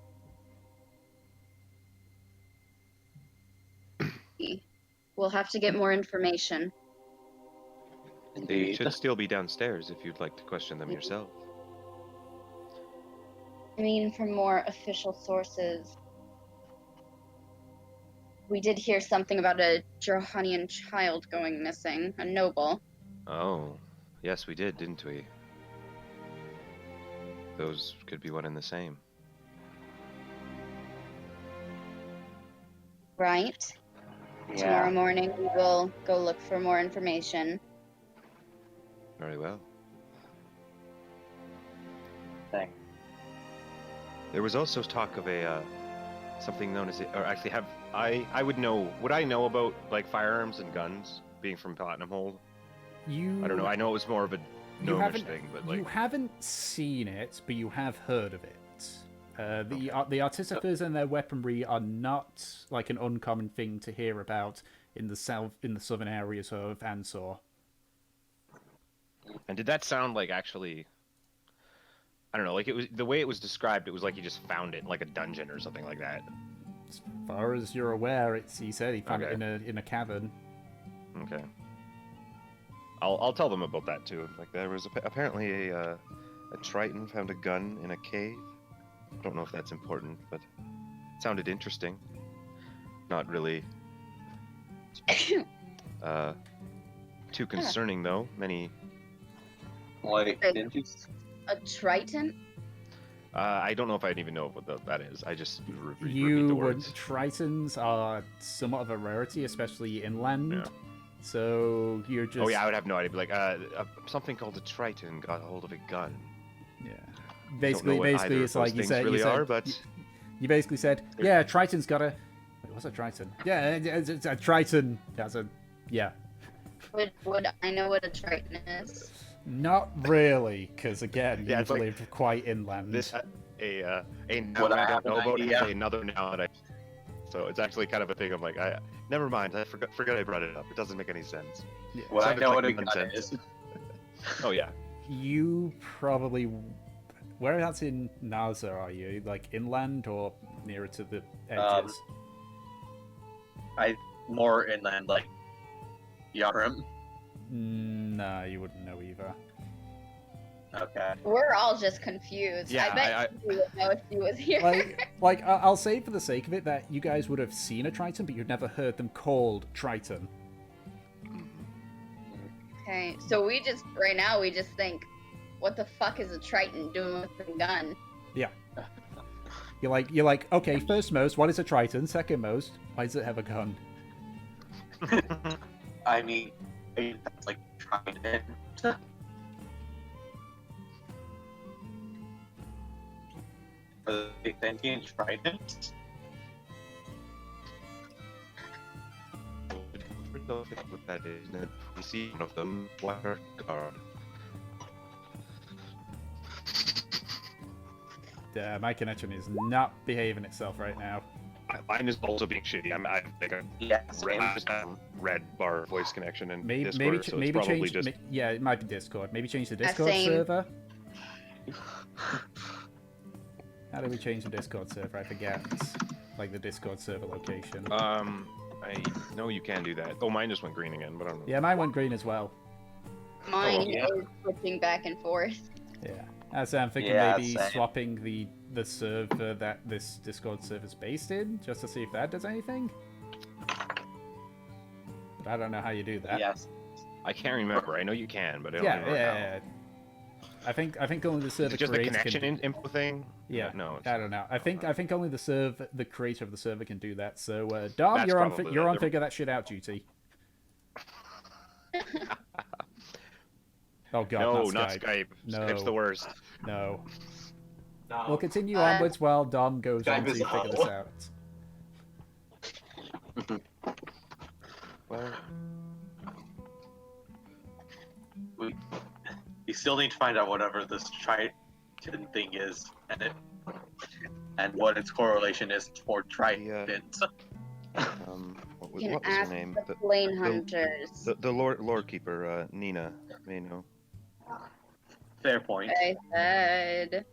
We'll have to get more information. they Indeed. should still be downstairs if you'd like to question them yourself. I mean, from more official sources, we did hear something about a Johanian child going missing, a noble. Oh, yes, we did, didn't we? Those could be one and the same. Right? Tomorrow morning we will go look for more information. Very well. Thing. There was also talk of a something known as, or actually, I would know? Would I know about like firearms and guns, being from Platinum Hold? You. I don't know. I know it was more of a gnomish thing, but like you haven't seen it, but you have heard of it. The artificers and their weaponry are not like an uncommon thing to hear about in the southern areas of Ansor. And did that sound like actually? I don't know. Like it was the way it was described. It was like he just found it in like a dungeon or something like that. As far as you're aware, he said he found Okay. it in a cavern. Okay. I'll tell them about that too. Like there was apparently a Triton found a gun in a cave. Don't know if that's important, but it sounded interesting. Not really too concerning though. Many Wait, didn't you? A Triton? I don't know if I'd even know what that is. I just repeat the You would. words. Tritons are somewhat of a rarity, especially inland. Yeah. So you're just. Oh yeah, I would have no idea. Be like, something called a Triton got a hold of a gun. Yeah. Don't know Basically, what either basically, of it's those like you things said. really you said are, but you basically said, yeah, Triton's got a. Wait, what's a Triton? Yeah, it's a Triton has a. Yeah. Would I know what a Triton is? Not really, because again, Yeah, you've it's like- lived quite inland. this a now What I I don't have know an about idea. has another now that I. So it's actually kind of a thing. I'm like, never mind. I forgot I brought it up. It doesn't make any sense. Yeah. What I Sounded know like what a gun nonsense. is. Oh yeah. You probably. Whereabouts in Naza are you? Like inland or nearer to the edges? More inland, like Yavrim. Nah, you wouldn't know either. Okay. We're all just confused. Yeah, I bet you would know if she was here. I'll say for the sake of it that you guys would have seen a Triton, but you'd never heard them called Triton. Okay, so right now we just think, what the fuck is a Triton doing with a gun? You're like, okay, first most, what is a Triton? Second most, why does it have a gun? I mean, that's like Trident. A sentient Trident? What that is? We see one of them. Water guard. My connection is not behaving itself right now. Mine is also being shitty. I think Yeah, I same. just have red bar voice connection and Maybe Discord, maybe so maybe it's probably change. just Yeah, it might be Discord. Maybe change the Discord same. server. How do we change the Discord server? I forget. Like the Discord server location. I know you can do that. Oh, mine just went green again, but I don't know. Yeah, mine went green as well. Mine yeah. is switching back and forth. Yeah. I'm thinking Yeah, maybe same. swapping the server that this Discord server's based in, just to see if that does anything. But I don't know how you do that. Yes. I can't remember. I know you can, but I don't Yeah, remember how. yeah. I think only the Is server it just the creator connection can. info thing? Yeah. No. I don't know. I think only the creator of the server can do that. So Dom, That's you're on probably you're on the- figure that shit out duty. Oh god, No, not not Skype. Skype. No. Skype's the worst. No. No. We'll continue Uh, onwards while Dom goes Skype on to is figure this awful. out. Well, We still need to find out whatever this Triton thing is, and what its correlation is for Tritons. what was, You can what was her ask name? the Flame Hunters. The lord keeper, Nina, may know. Fair point. I said.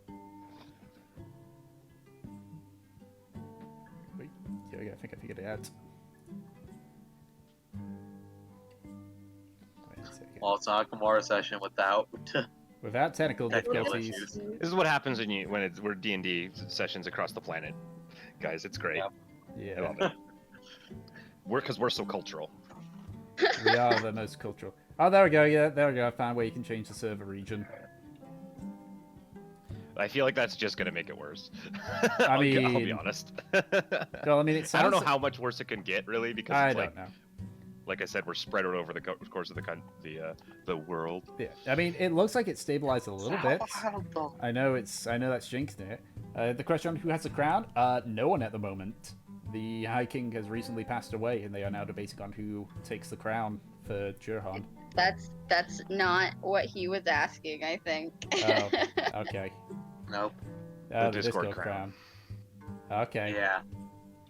Wait, yeah, I think I figured it out. Wait a second. Well, it's not a Karmora session without. Without technical Technical difficulties. issues. This is what happens when we're D&D sessions across the planet, guys. It's great. Yeah. I Yeah, love it. Because we're so cultural. we are the most cultural. Oh, there we go. Yeah, there we go. I found where you can change the server region. I feel like that's just gonna make it worse. I I'll be mean- honest. Well, I mean, it sounds. I don't know how much worse it can get, really, because I it's don't like, know. like I said, we're spread out over the course of the world. Yeah, I mean, it looks like it stabilized a little bit. I know that's jinxing it. The question on who has the crown? No one at the moment. The High King has recently passed away, and they are now debating on who takes the crown for Jurhan. That's not what he was asking, I think. Oh, okay. Nope. The Discord Discord crown. crown. Okay. Yeah.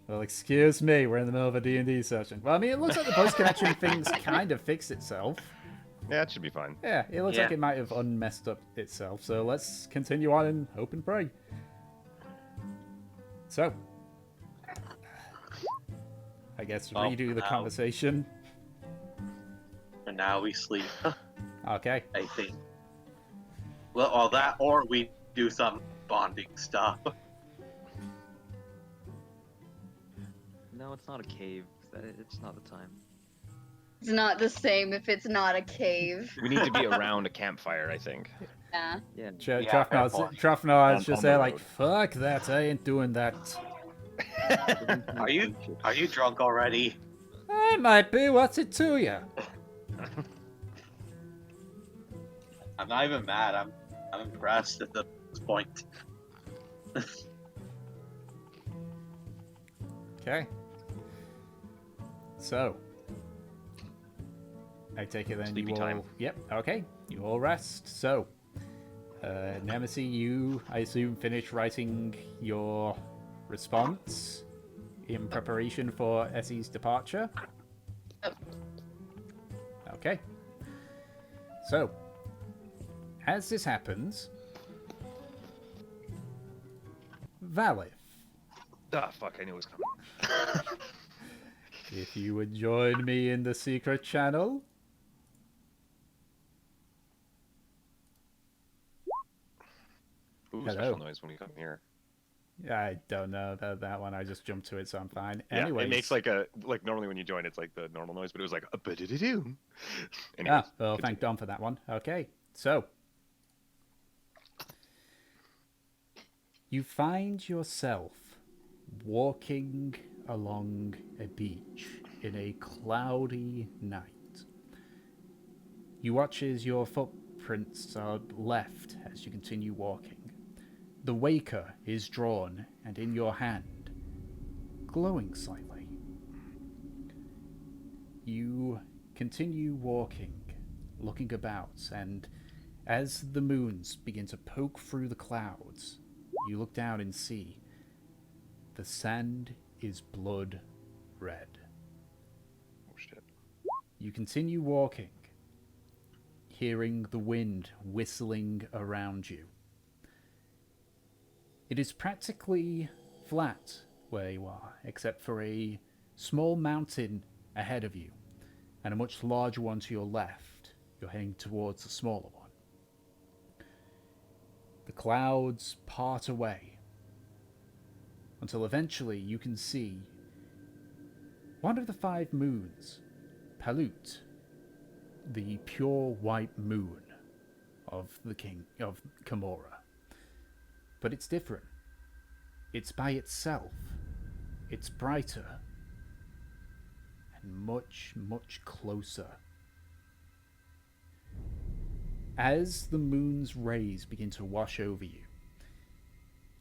Well, excuse me, we're in the middle of a D&D session. Well, I mean, it looks like the voice connection thing's kind of fixed itself. Yeah, it should be fine. Yeah, it looks Yeah. like it might have unmessed up itself. So let's continue on and hope and pray. So, I guess Well, redo the now- conversation. And now we sleep, Okay. I think. Well, all that, or we do some bonding stuff. No, it's not a cave. It's not the time. It's not the same if it's not a cave. We need to be around a campfire, I think. Yeah. Yeah. Yeah, fair point. Truffnod's On just the there like, road. fuck that, I ain't doing that. Are you drunk already? I might be, what's it to you? I'm not even mad. I'm impressed at this point. Okay. So, I take it then Sleepy you all... time. Yep, okay. You all rest. So, Nemesis, you, I assume, finish writing your response in preparation for Essie's departure? Okay. So, as this happens, Valif, Ah, fuck, I knew it was coming. if you would join me in the secret channel. Ooh, Hello. special noise when we come here. I don't know that one. I just jumped to it, so I'm fine. Yeah, Anyways. it makes like normally when you join, it's like the normal noise, but it was like a ba-da-da-doo. Ah, Anyways, well, continue. thank Don for that one. Okay, so you find yourself walking along a beach in a cloudy night. You watch as your footprints are left as you continue walking. The waker is drawn and in your hand, glowing slightly. You continue walking, looking about, and as the moons begin to poke through the clouds, you look down and see the sand is blood red. Oh shit. You continue walking, hearing the wind whistling around you. It is practically flat where you are, except for a small mountain ahead of you and a much larger one to your left. You're heading towards the smaller one. The clouds part away until eventually you can see one of the 5 moons, Palut, the pure white moon of the king of Karmora. But it's different. It's by itself. It's brighter and much, much closer. As the moon's rays begin to wash over you,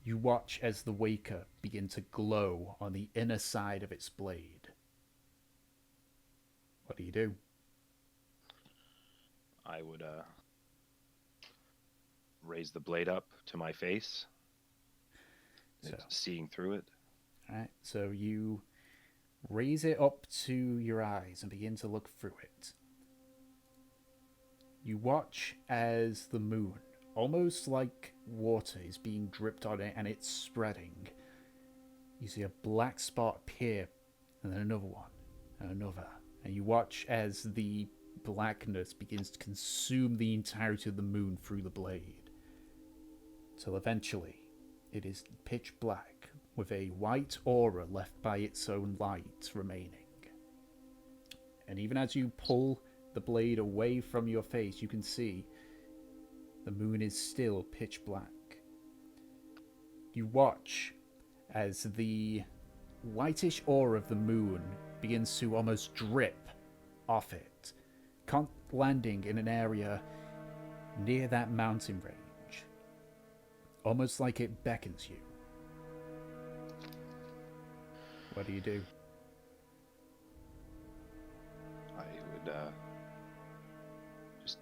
you watch as the waker begin to glow on the inner side of its blade. What do? I would raise the blade up to my face, So, seeing through it. alright, so you raise it up to your eyes and begin to look through it. You watch as the moon, almost like water, is being dripped on it and it's spreading. You see a black spot appear, and then another one, and another. And you watch as the blackness begins to consume the entirety of the moon through the blade. Till eventually, it is pitch black, with a white aura left by its own light remaining. And even as you pull the blade away from your face, you can see the moon is still pitch black. You watch as the whitish aura of the moon begins to almost drip off it, landing in an area near that mountain range, almost like it beckons you. What do? I would just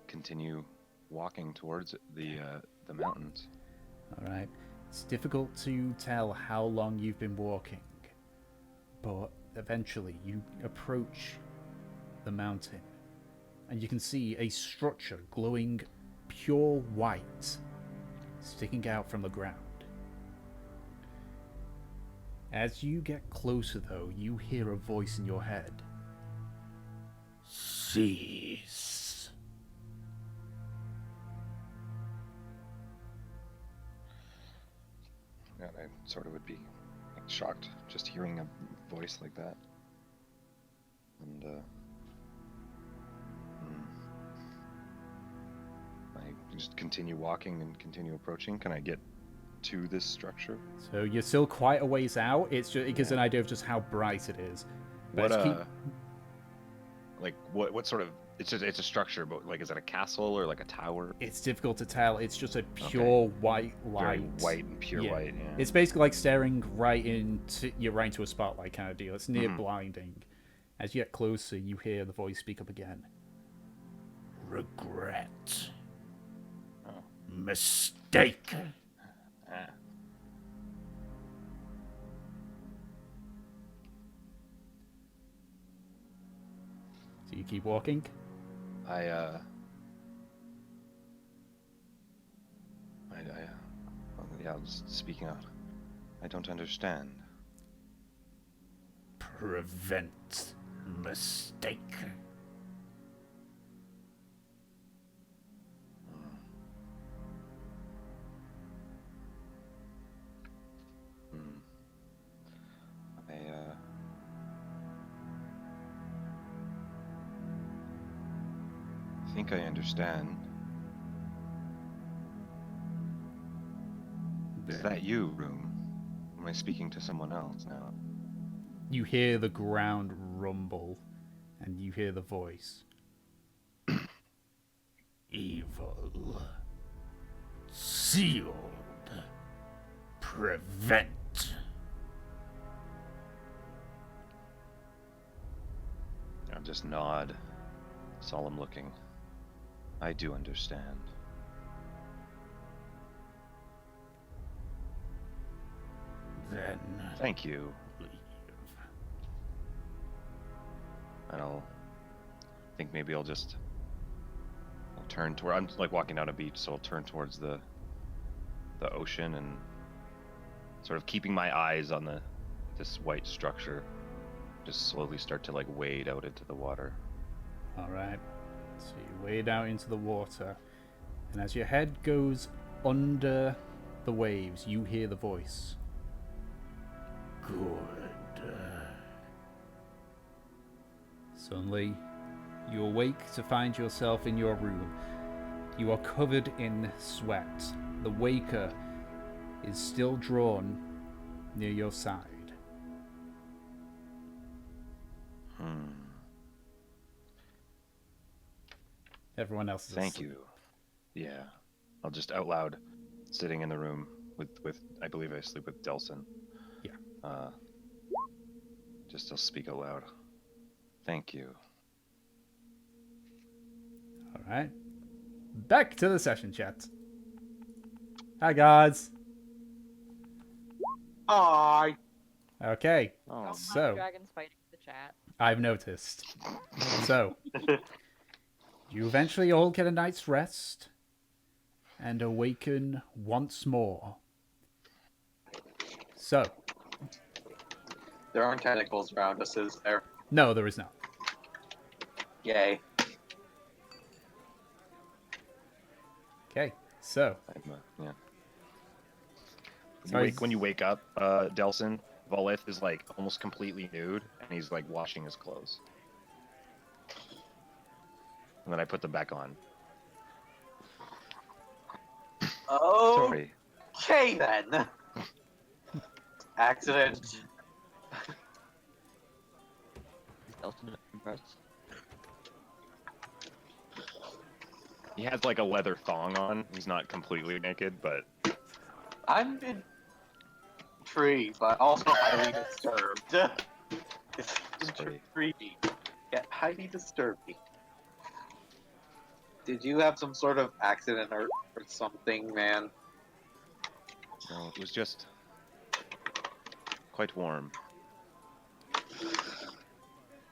continue walking towards the mountains. Alright, it's difficult to tell how long you've been walking, but eventually you approach the mountain and you can see a structure glowing pure white sticking out from the ground. As you get closer though, you hear a voice in your head. Cease. And I sort of would be shocked just hearing a voice like that. And I just continue walking and continue approaching? Can I get to this structure? So you're still quite a ways out. It's just it gives an idea of just how bright it is. But What it's like what sort of? It's a structure, but like, is it a castle or like a tower? it's difficult to tell. It's just a pure white Very light. white and pure Yeah. white. Yeah. It's basically like staring right into a spotlight kind of deal. It's near blinding. As you get closer, you hear the voice speak up again. Regret. Oh. Mistake. Ah. So you keep walking. Yeah, just speaking out. I don't understand. Prevent mistake. Hmm. I think I understand. Is that you, Room? Am I speaking to someone else now? You hear the ground rumble, and you hear the voice. Evil. Sealed. Prevent. I'll just nod, solemn looking. I do understand. Then Thank you. leave. And I think maybe I'll turn toward. I'm like walking down a beach, so I'll turn towards the ocean and sort of keeping my eyes on this white structure. Just slowly start to like wade out into the water. All right. So you wade out into the water, and as your head goes under the waves, you hear the voice. Good. Suddenly, you awake to find yourself in your room. You are covered in sweat. The waker is still drawn near your side. Everyone else is Thank asleep. you. Yeah. I'll just out loud, sitting in the room with I believe I sleep with Delson. Yeah. I'll speak out loud. Thank you. All right. Back to the session, chat. Hi, guys. Hi. Okay. Oh, Don't So- mind dragons fighting the chat. I've noticed. So, you eventually all get a night's rest and awaken once more. So, There aren't tentacles around us, is there? no, there is not. Yay. Okay, so, Yeah. Sorry. When you wake up, Delson, Volith is like almost completely nude, and he's like washing his clothes. And then I put them back on. Oh. Sorry. Okay then. Accident. is Delton impressed? He has like a leather thong on. He's not completely naked, but I'm intrigued, but also highly disturbed. It's Sorry. intriguing, yet highly disturbing. Did you have some sort of accident or something, man? no, it was just quite warm.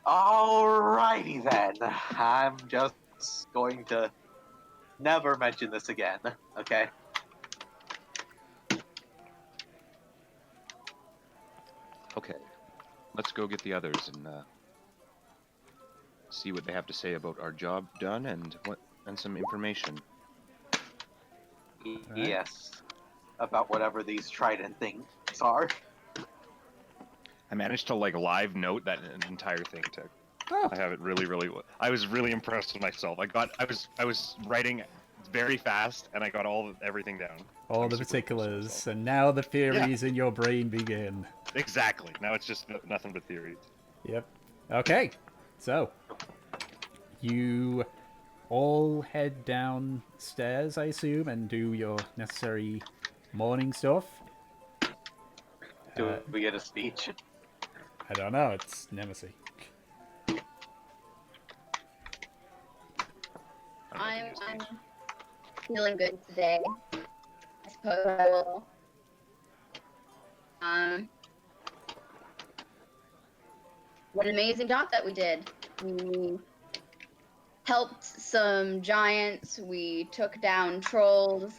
Alrighty then. I'm just going to never mention this again, okay? Okay, let's go get the others and see what they have to say about our job done and some information. Alright. Yes. About whatever these trident things are. I managed to like live note that entire thing too. Oh. I have it really. I was really impressed with myself. I was writing very fast, and I got everything down. All I'm the super impressed with particulars, myself. and now the theories in your brain begin. Exactly. Now it's just nothing but theories. Yep. Okay. So, you all head downstairs, I assume, and do your necessary morning stuff. Do we get a speech? I don't know. It's Nemesis. I don't know if I'm you use feeling good today. I suppose I will. What an amazing job that we did. We helped some giants. We took down trolls.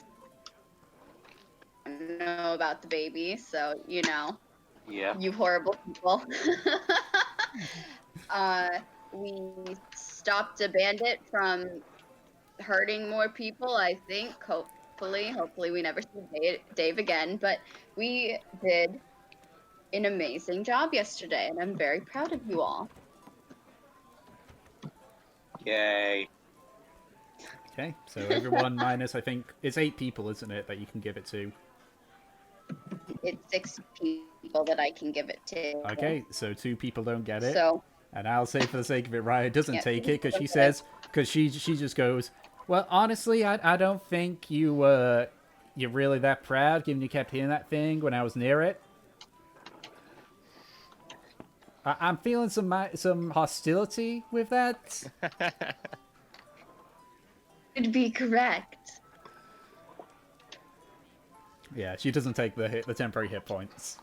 I don't know about the baby, so you know. Yeah. You horrible people. We stopped a bandit from hurting more people, I think. Hopefully we never see Dave again. But we did an amazing job yesterday, and I'm very proud of you all. Yay. Okay, so everyone minus, I think, it's 8 people, isn't it, that you can give it to? It's 6 people that I can give it to. Okay, so 2 people don't get it. So, And I'll say for the sake of it, Raya doesn't Yeah, take two it because she people says, because she just goes, well, honestly, I don't think you're really that proud, given you kept hitting that thing when I was near it. I'm feeling some hostility with that. would be correct. Yeah, she doesn't take the temporary hit points.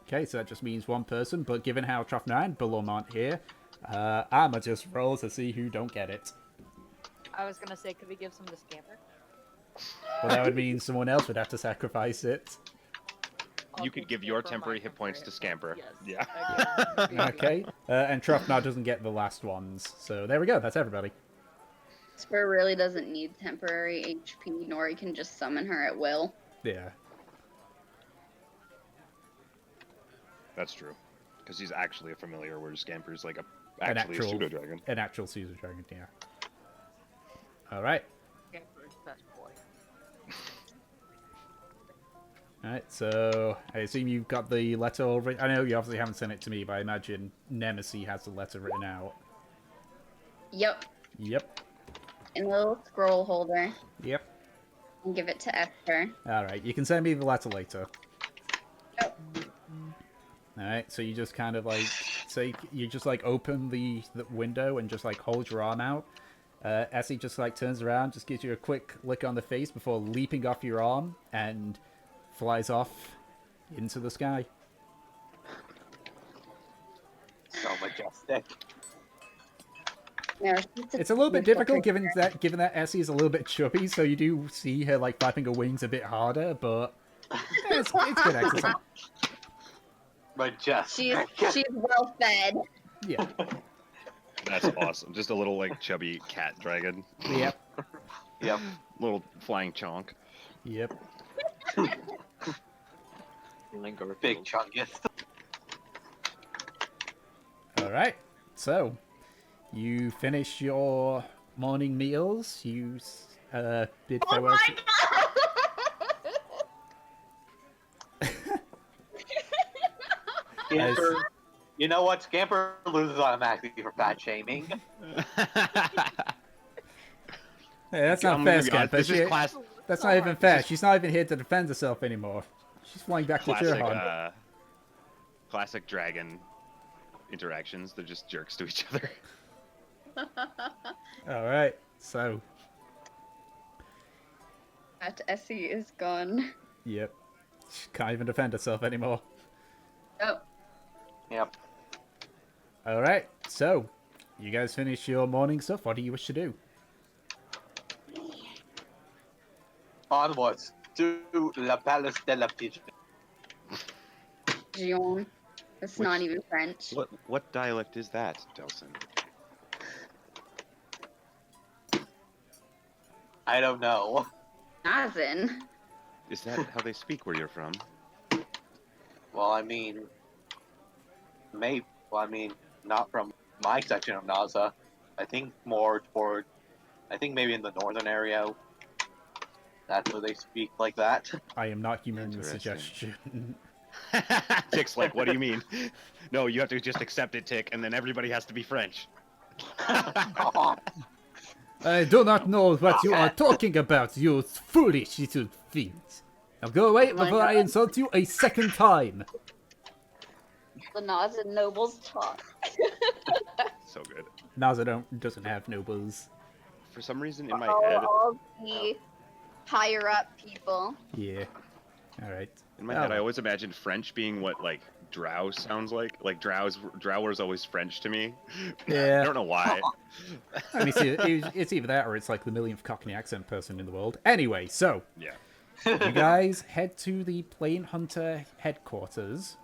Okay, so that just means 1 person, but given how Trofna and Bulum aren't here, I'ma just roll to see who don't get it. I was gonna say, could we give some to Scamper? Well, that would mean someone else would have to sacrifice it. I'll You could give your temporary hit points to Scamper. Yes. Yeah. Again. Okay, and Trofna doesn't get the last ones, so there we go, that's everybody. Spur really doesn't need temporary HP, nor he can just summon her at will. Yeah. That's true. Because he's actually a familiar, whereas Scamper's like An actually a pseudo dragon. An actual Caesar Dragon, yeah. Alright. Scamper's best boy. Alright, so I assume you've got the letter already. I know you obviously haven't sent it to me, but I imagine Nemesis has the letter written out. Yep, Yep. in the little scroll holder. Yep. And give it to Esther. Alright, you can send me the letter later. Yep. Alright, so you just kind of like you just like open the window and just like hold your arm out. Essie just like turns around, just gives you a quick lick on the face before leaping off your arm and flies off into the sky. So majestic. No, It's a little bit difficult given that Essie is a little bit chubby, so you do see her like flapping her wings a bit harder, but it's good exercise. Majestic. she's well fed. Yeah. That's awesome. Just a little like chubby cat dragon. Yep. Yep. Little flying chonk. Yep. Big chungus. Alright. So you finish your morning meals, you bid farewell to... Scamper. You know what? Scamper loses automatically for fat shaming. Hey, that's not I'm fair, gonna be honest, Scamper. this is class- That's not even fair. She's not even here to defend herself anymore. She's flying back to classic, Churhan. classic dragon interactions. They're just jerks to each other. Alright, so, That Essie is gone. yep. She can't even defend herself anymore. Oh, Yep. Alright, so, you guys finish your morning stuff. What do you wish to do? Onwards to La Palace de la Pigeon. Gion. That's not even French. What dialect is that, Delson? I don't know. As in. Is that how they speak where you're from? Well, I mean, maybe. Well, I mean, not from my section of Naza. I think more toward, I think maybe in the northern area. That's where they speak like that. I am not humouring the Interesting. suggestion. Tick's like, what do you mean? No, you have to just accept it, Tick, and then everybody has to be French. Aw. I do not know what you are talking about, you foolish little fiends. Now go away Oh my before I God. insult you a second time. The Naza nobles talk. So good. Naza doesn't have nobles. For some reason in my head, All the higher up people. Yeah. Alright. in my head, I always imagined French being what like drow sounds like. Like drow is always French to me. Yeah. I don't know why. I mean, it's either that or it's like the millionth Cockney accent person in the world. Anyway, so Yeah. you guys head to the Plane Hunter headquarters.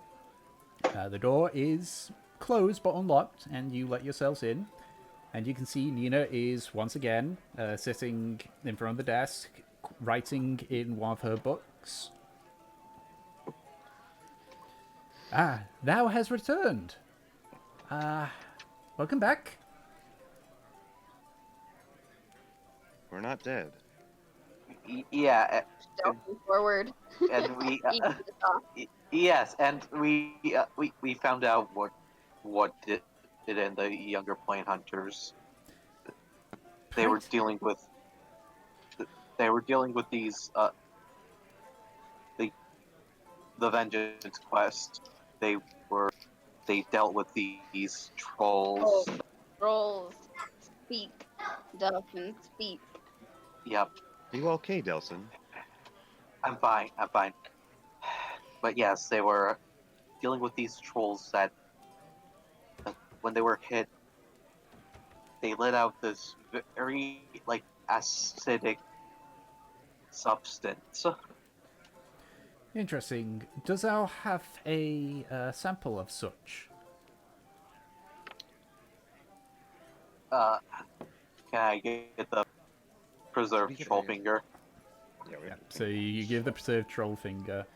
The door is closed but unlocked, and you let yourselves in. And you can see Nina is once again sitting in front of the desk, writing in one of her books. Ah, thou has returned. Welcome back. We're not dead. Yeah, Stealthing forward. and we Eating the talk. yes, and we found out what did in the younger plane hunters. They were Right. dealing with these the vengeance quest. They dealt with these trolls. Oh, trolls. Speak. Dolphin, speak. Yep, Are you okay, Delson? I'm fine. But yes, they were dealing with these trolls that when they were hit, they let out this very like acidic substance. Interesting. Does thou have a sample of such? Can I get the preserved get troll a- finger? Yeah. Yeah. So you give the preserved troll finger,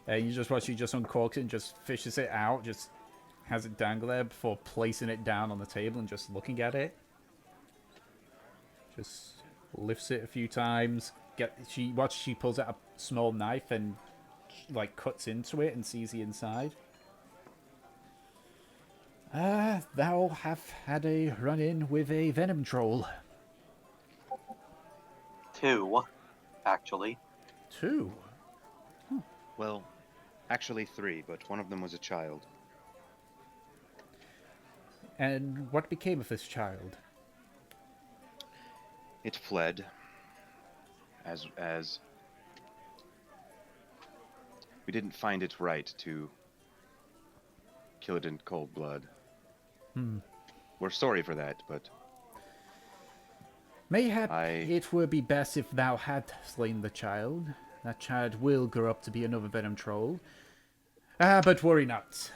and you just watch. He just uncorks it and just fishes it out. Just has it dangle there before placing it down on the table and just looking at it. Just lifts it a few times. She pulls out a small knife and like cuts into it and sees the inside. Thou have had a run-in with a venom troll. 2, actually. 2. Well, actually 3, but one of them was a child. And what became of this child? It fled. As we didn't find it right to kill it in cold blood. We're sorry for that, but Mayhap I- it would be best if thou had slain the child. That child will grow up to be another venom troll. But worry not,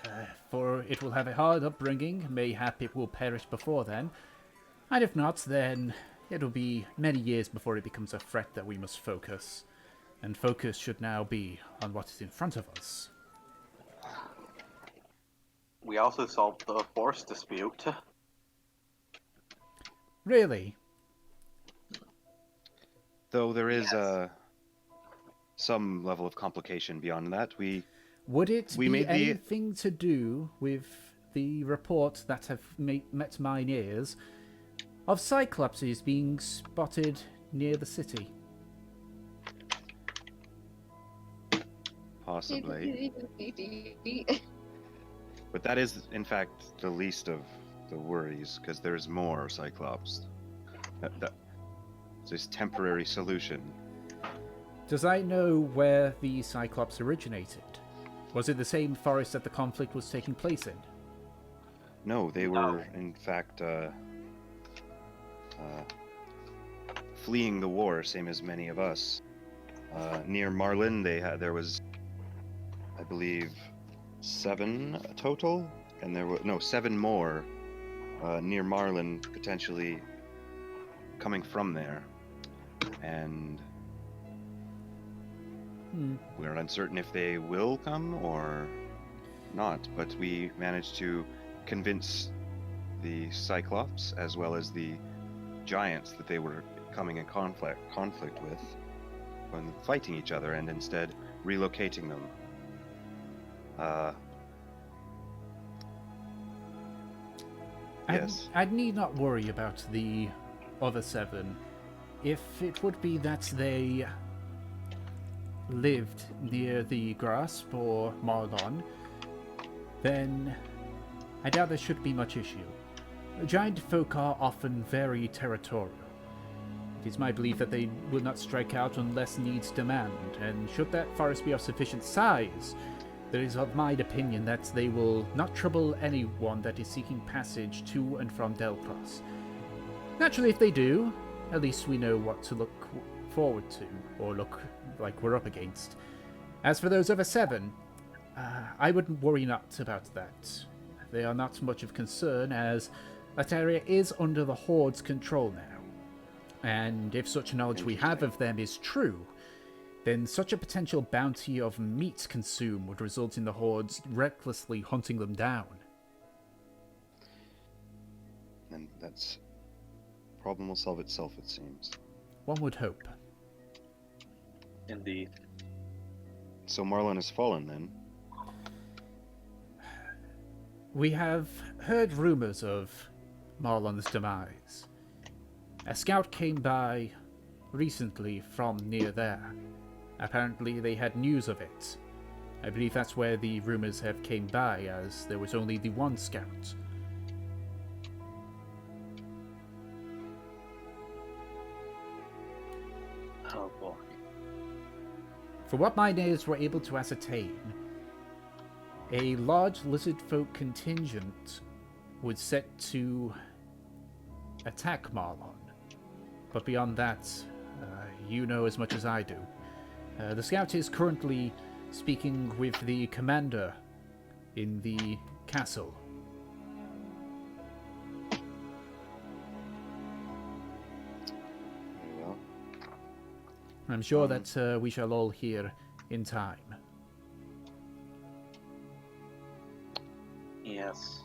for it will have a hard upbringing. Mayhap it will perish before then. And if not, then it will be many years before it becomes a threat that we must focus. And focus should now be on what is in front of us. We also solved the force dispute. Really? though there is Yes. some level of complication beyond that, Would it We be made the- anything to do with the reports that have met mine ears of cyclopses being spotted near the city? possibly. But that is, in fact, the least of the worries, because there's more Cyclops. This temporary solution. Does I know where the cyclops originated? Was it the same forest that the conflict was taking place in? No, they No. were, in fact, fleeing the war, same as many of us. Near Marlin, there was, I believe, 7 total, and there were 7 more near Marlin, potentially coming from there, and we're uncertain if they will come or not. But we managed to convince the Cyclops as well as the giants that they were coming in conflict with when fighting each other, and instead relocating them. Yes. I need not worry about the other 7. If it would be that they lived near the Grasp or Marlon, then I doubt there should be much issue. Giant folk are often very territorial. It is my belief that they will not strike out unless needs demand, and should that forest be of sufficient size, there is of my opinion that they will not trouble anyone that is seeking passage to and from Delcross. Naturally, if they do, at least we know what to look forward to, or look like we're up against. As for those other 7, I wouldn't worry not about that. They are not much of concern, as that area is under the Horde's control now. And if such knowledge we have of them is true, then such a potential bounty of meat consumed would result in the Hordes recklessly hunting them down. And that's problem will solve itself, it seems. One would hope. Indeed. So Marlon has fallen, then? We have heard rumors of Marlon's demise. A scout came by recently from near there. Apparently they had news of it. I believe that's where the rumors have came by, as there was only the one scout. Oh boy. For what my neighbors were able to ascertain, a large lizard folk contingent was set to attack Marlon. But beyond that, you know as much as I do. The scout is currently speaking with the commander in the castle. Very well. I'm sure that we shall all hear in time. Yes.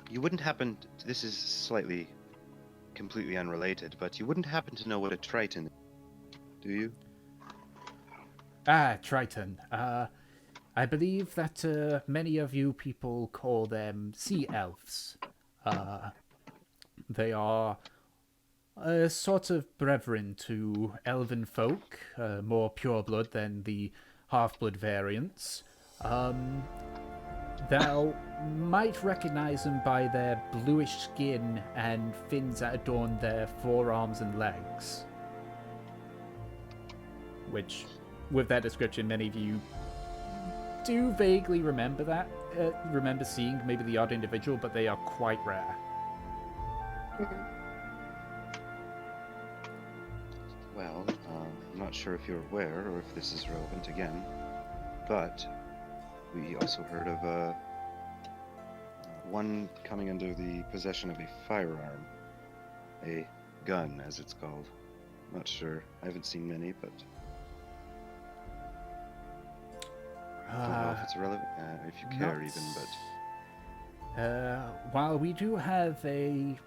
You wouldn't happen this is slightly completely unrelated, but you wouldn't happen to know what a Triton is, do you? Ah, Triton. I believe that many of you people call them sea elves. They are a sort of brethren to elven folk, more pure blood than the half-blood variants. Thou might recognize them by their bluish skin and fins that adorn their forearms and legs. Which, with that description, many of you do vaguely remember that. Remember seeing maybe the odd individual, but they are quite rare. Well, I'm not sure if you're aware or if this is relevant again, but we also heard of one coming under the possession of a firearm. A gun, as it's called. Not sure. I haven't seen many, but I don't know if it's relevant, if you care even, but... While we do have a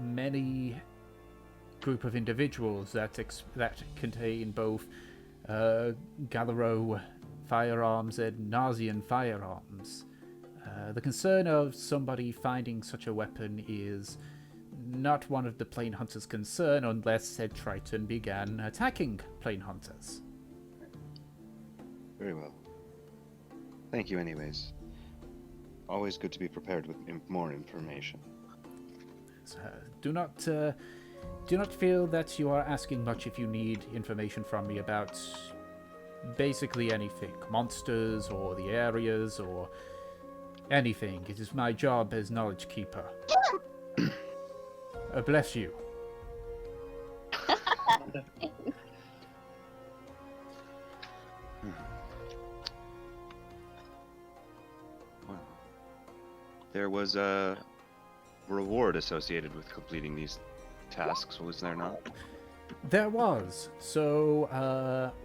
many group of individuals that contain both Galero firearms and Nazian firearms, the concern of somebody finding such a weapon is not one of the plane hunters' concern unless said Triton began attacking plane hunters. Very well. Thank you anyways. Always good to be prepared with more information. So, do not feel that you are asking much if you need information from me about basically anything. Monsters or the areas or anything. It is my job as knowledge keeper. Bless you. Well, there was a reward associated with completing these tasks, was there not? There was. So,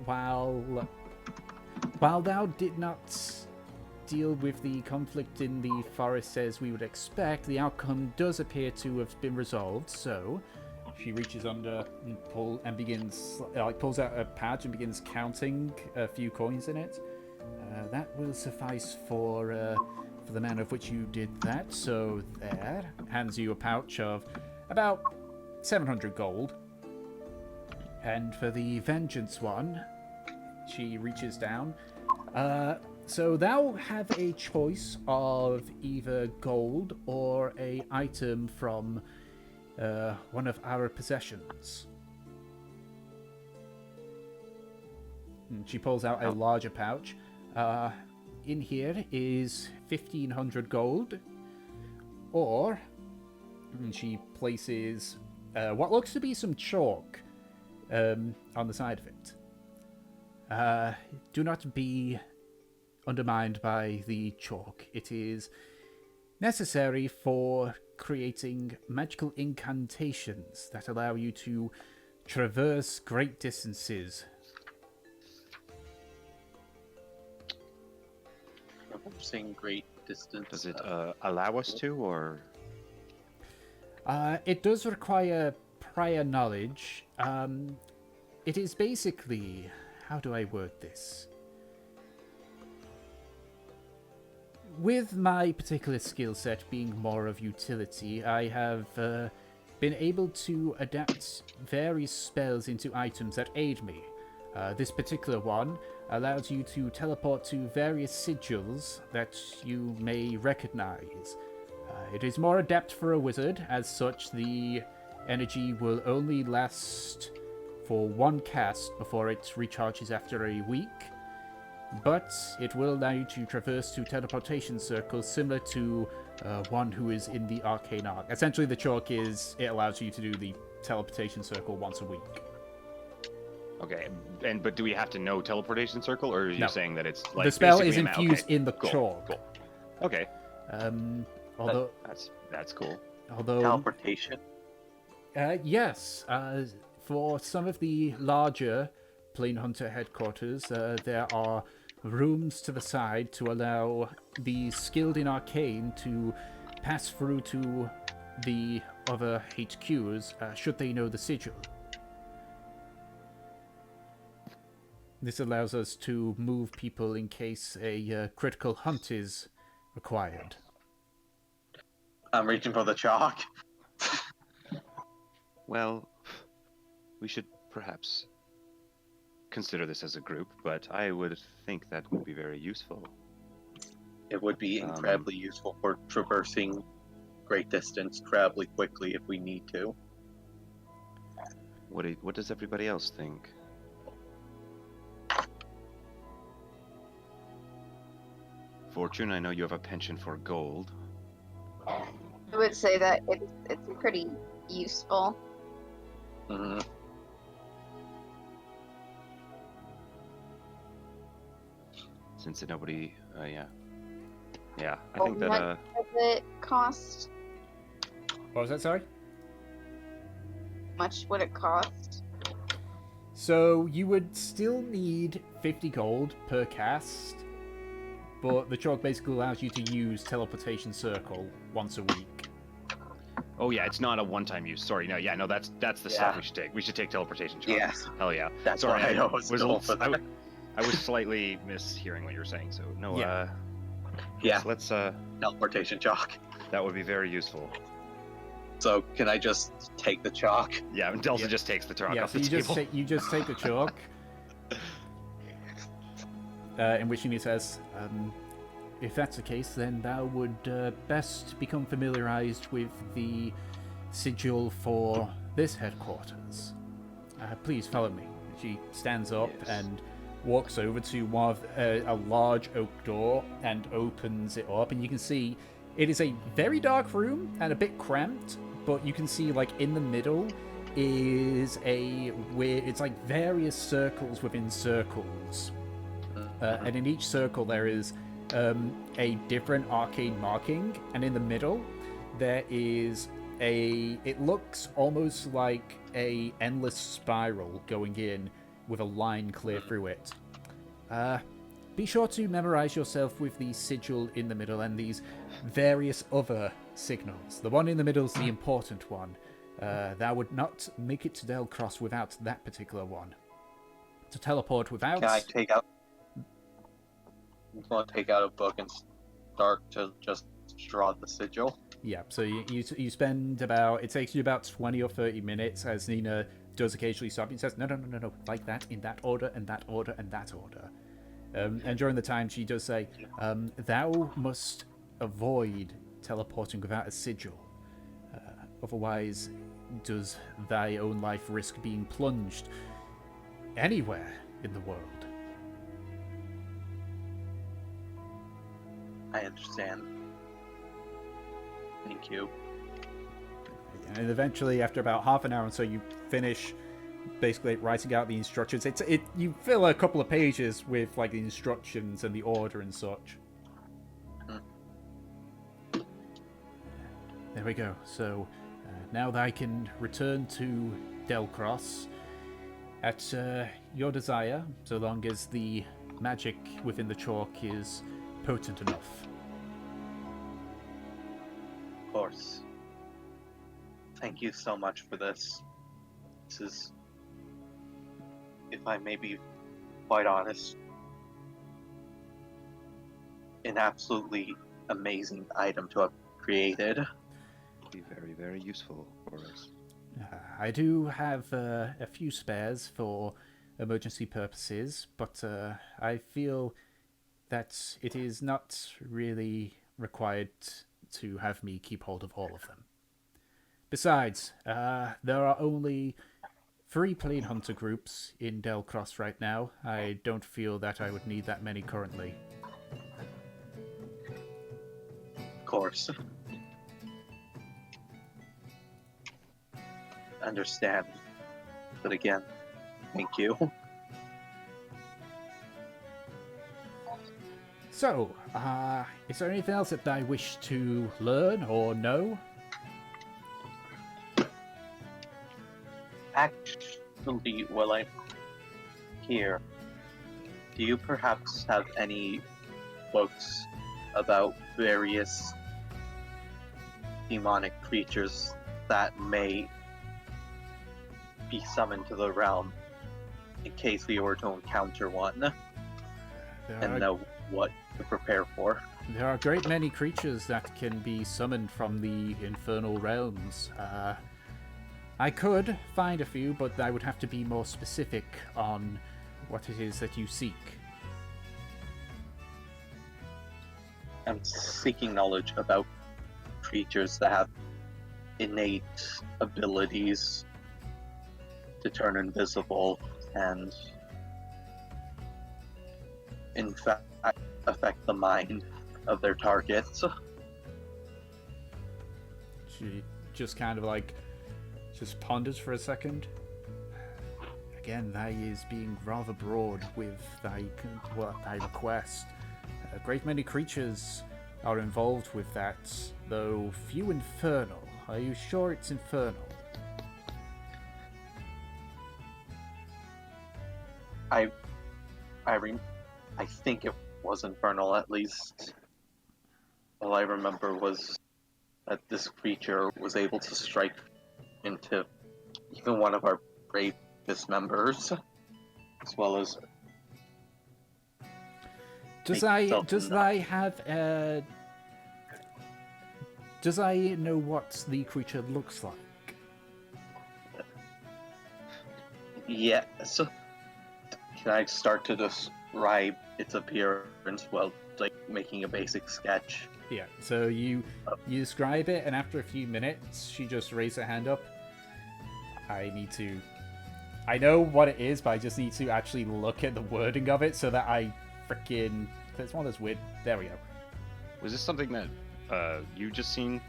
while thou did not deal with the conflict in the forest as we would expect, the outcome does appear to have been resolved. So, she reaches under and begins pulls out a pouch and begins counting a few coins in it. That will suffice for the man of which you did that. So there, hands you a pouch of about 700 gold. And for the vengeance one, she reaches down. So thou have a choice of either gold or a item from one of our possessions. And she pulls out a larger pouch. In here is 1,500 gold, or and she places what looks to be some chalk on the side of it. Do not be undermined by the chalk. It is necessary for creating magical incantations that allow you to traverse great distances. Traversing great distance. Does it allow us to, or? It does require prior knowledge. It is basically... How do I word this? With my particular skill set being more of utility, I have been able to adapt various spells into items that aid me. This particular one allows you to teleport to various sigils that you may recognize. It is more adept for a wizard. As such, the energy will only last for one cast before it recharges after a week. But it will allow you to traverse to teleportation circles similar to one who is in the arcane arc. Essentially, the chalk is it allows you to do the teleportation circle once a week. Okay, but do we have to know teleportation circle, or are you saying that it's like the spell is basically infused in the cool, chalk? Cool. Okay. Although that's cool. Although Teleportation? yes, for some of the larger Plane Hunter headquarters, there are rooms to the side to allow the skilled in arcane to pass through to the other HQs should they know the sigil. This allows us to move people in case a critical hunt is required. I'm reaching for the chalk. Well, we should perhaps consider this as a group, but I would think that would be very useful. It would be incredibly useful for traversing great distance, incredibly quickly if we need to. What does everybody else think? Fortune, I know you have a penchant for gold. I would say that it's pretty useful. Mm-hmm. Since nobody, yeah, I think that What does it cost? What was that, sorry? Much would it cost? So you would still need 50 gold per cast, but the chalk basically allows you to use teleportation circle once a week. Oh yeah, it's not a one-time use. Sorry, no, that's the stuff we should take. We should take teleportation charge. Yes. Hell yeah. That's Sorry, why I was going for that. I was slightly mishearing what you were saying. So no, Yeah. let's Teleportation chalk. that would be very useful. So can I just take the chalk? Yeah, and Delta just takes the chalk Yeah, off so the you table. just take the chalk. In which he says, if that's the case, then thou would best become familiarized with the sigil for this headquarters. Please follow me. She stands up Yes. and walks over to one of a large oak door and opens it up, and you can see it is a very dark room and a bit cramped, but you can see like in the middle is a weird, it's like various circles within circles, and in each circle there is a different arcane marking, and in the middle there is it looks almost like a endless spiral going in with a line clear through it. be sure to memorize yourself with the sigil in the middle and these various other signals. The one in the middle is the important one. Thou would not make it to Delcross without that particular one. To teleport without... Can I take out? I'm going to take out a book and start to just draw the sigil. Yeah, so you spend about... It takes you about 20 or 30 minutes as Nina does occasionally stop and says, no, like that, in that order, and that order, and that order. And during the time, she does say, thou must avoid teleporting without a sigil. Otherwise, does thy own life risk being plunged anywhere in the world? I understand. Thank you. And eventually, after about half an hour or so, you finish basically writing out the instructions. You fill a couple of pages with like the instructions and the order and such. There we go. So now that I can return to Delcross at your desire, so long as the magic within the chalk is potent enough. Of course. Thank you so much for this. This is, if I may be quite honest, an absolutely amazing item to have created. Be very, very useful for us. I do have a few spares for emergency purposes, but I feel that it is not really required to have me keep hold of all of them. Besides, there are only 3 plane hunter groups in Delcross right now. I don't feel that I would need that many currently. Of course. Understand. But again, thank you. So, is there anything else that I wish to learn or know? Actually, while I'm here, do you perhaps have any books about various demonic creatures that may be summoned to the realm in case we were to encounter one and know what to prepare for? There are a great many creatures that can be summoned from the infernal realms. I could find a few, but I would have to be more specific on what it is that you seek. I'm seeking knowledge about creatures that have innate abilities to turn invisible and, in fact, affect the mind of their targets. She just kind of like just ponders for a second. Again, thy is being rather broad with thy request. A great many creatures are involved with that, though few infernal. Are you sure it's infernal? I think it was infernal, at least. All I remember was that this creature was able to strike into even one of our bravest members, as well as... Does I know what the creature looks like? Yes. Can I start to describe its appearance while, like, making a basic sketch? Yeah, so you describe it, and after a few minutes, she just raised her hand up. I know what it is, but I just need to actually look at the wording of it so that I freaking... It's one of those weird... There we go. Was this something that you just seen?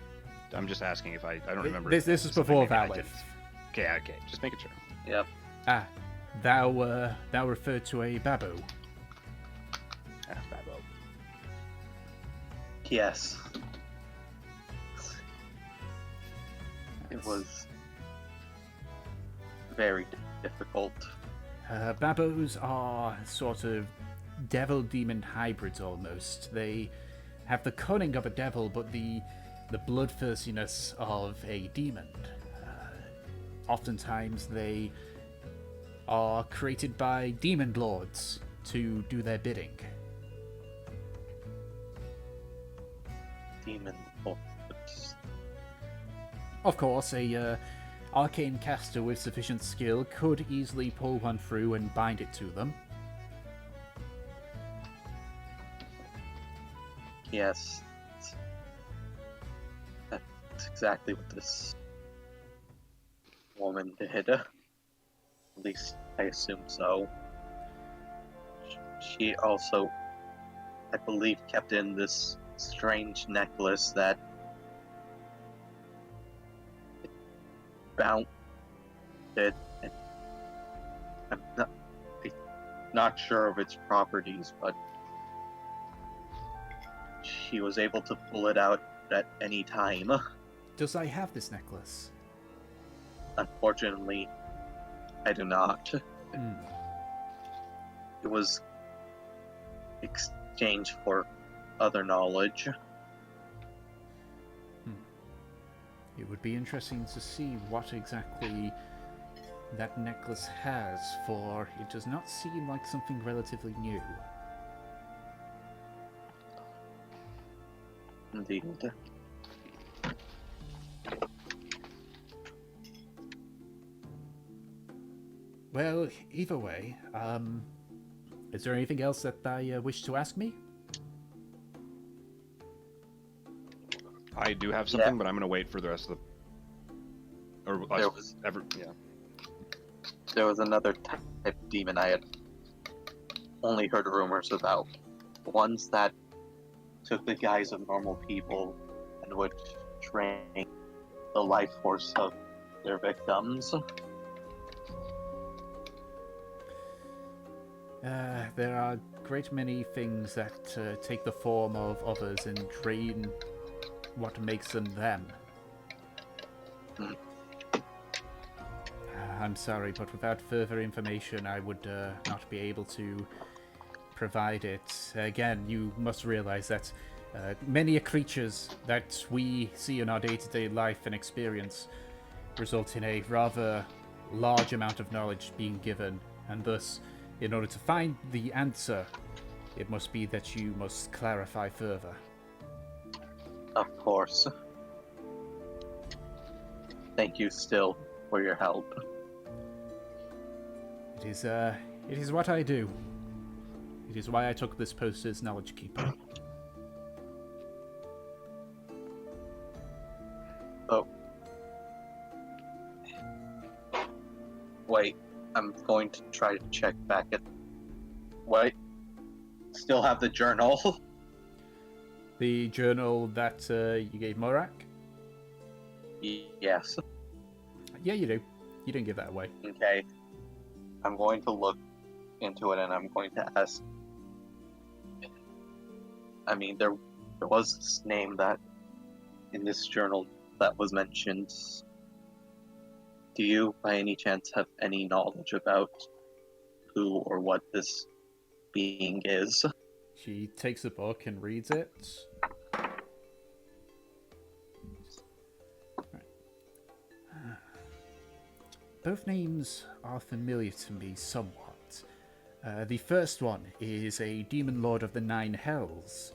I'm just asking if I don't remember. This is before Valif. Okay, just making sure. Yep. Ah, thou referred to a Babu. Babo. Yes. It was very difficult. Babos are sort of devil-demon hybrids almost. They have the cunning of a devil, but the bloodthirstiness of a demon. Oftentimes they are created by demon lords to do their bidding. Demon lords. Of course, a arcane caster with sufficient skill could easily pull one through and bind it to them. Yes. That's exactly what this woman did. At least I assume so. She also, I believe, kept in this strange necklace that bound it. I'm not sure of its properties, but she was able to pull it out at any time. Does I have this necklace? Unfortunately, I do not. It was exchanged for other knowledge. It would be interesting to see what exactly that necklace has, for it does not seem like something relatively new. Indeed. Well, either way, is there anything else that I wish to ask me? I do have something, but I'm gonna wait for the rest of the. Or There us, was- yeah. There was another type of demon I had only heard rumors about. Ones that took the guise of normal people and would drain the life force of their victims. There are a great many things that take the form of others and drain what makes them them. I'm sorry, but without further information, I would not be able to provide it. Again, you must realize that many creatures that we see in our day-to-day life and experience result in a rather large amount of knowledge being given, and thus, in order to find the answer, it must be that you must clarify further. Of course. Thank you still for your help. It is what I do. It is why I took this post as Knowledge Keeper. Oh. Wait, I'm going to try to check back at... Wait. Still have the journal. The journal that you gave Morak? Yes. Yeah, you do. You didn't give that away. Okay. I'm going to look into it and I'm going to ask. I mean, there was this name that in this journal that was mentioned. Do you, by any chance, have any knowledge about who or what this being is? She takes the book and reads it. Both names are familiar to me somewhat. The first one is a demon lord of the Nine Hells.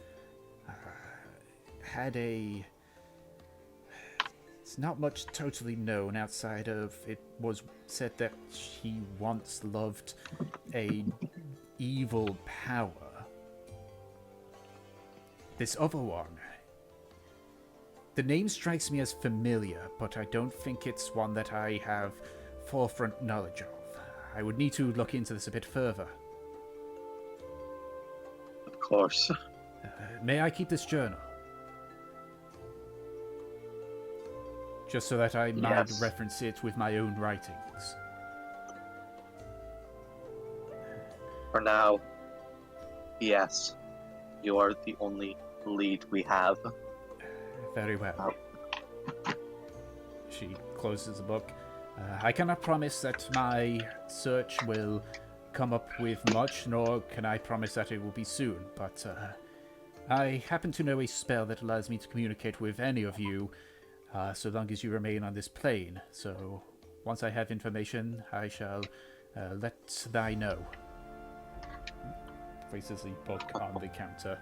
It's not much totally known outside of it was said that he once loved a evil power. This other one, the name strikes me as familiar, but I don't think it's one that I have forefront knowledge of. I would need to look into this a bit further. Of course. May I keep this journal? Just so that I might Yes. reference it with my own writings. For now, yes. You are the only lead we have. Very well. She closes the book. I cannot promise that my search will come up with much, nor can I promise that it will be soon, but I happen to know a spell that allows me to communicate with any of you, so long as you remain on this plane. So, once I have information, I shall let thy know. Places the book on the counter.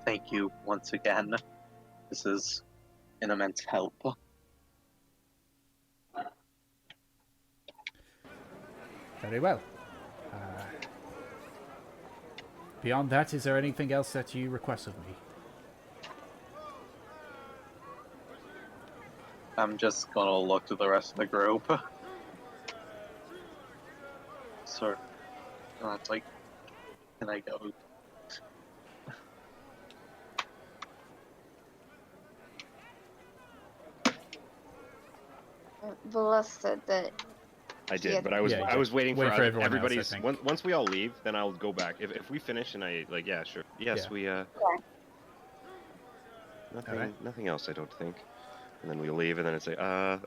Thank you once again. This is an immense help. Very well. Beyond that, is there anything else that you request of me? I'm just gonna look to the rest of the group. Sir, it's like, can I go? Velas said that. I did, Yeah. but I was Yeah, I was waiting waiting for, for everyone else, I everybody's. think. Once we all leave, then I'll go back. If we finish and I like, yeah, sure. Yes, Yeah. we. Nothing. Alright. Nothing else, I don't think. And then we leave, and then it's like, I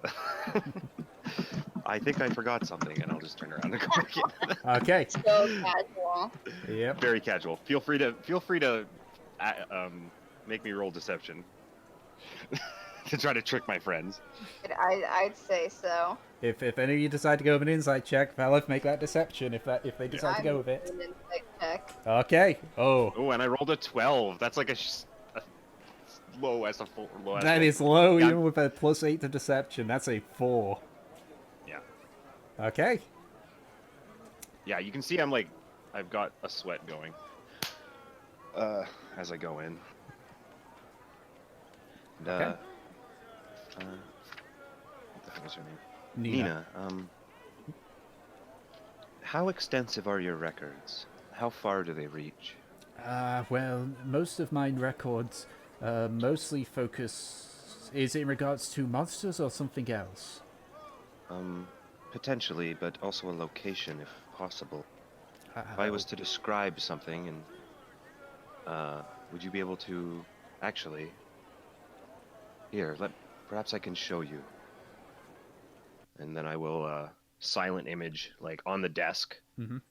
think I forgot something, and I'll just turn around and go back in. Okay. So casual. Yep. Very casual. Feel free to make me roll deception to try to trick my friends. I'd say so. If any of you decide to go with an insight check, Valif, make that deception if they decide to go with it. An insight check. Okay. Oh, Oh, and I rolled a 12. That's like a low as a full. Low as that full. is low Yeah. even with a +8 to deception. That's a 4. Yeah. Okay. Yeah, you can see I've got a sweat going. As I go in. And, Okay. what the fuck is her name? Nina. How extensive are your records? How far do they reach? Well, most of mine records mostly focus... Is it in regards to monsters or something else? Potentially, but also a location if possible. If I was to describe something, and would you be able to actually? Here, perhaps I can show you. And then I will silent image on the desk. Mhm.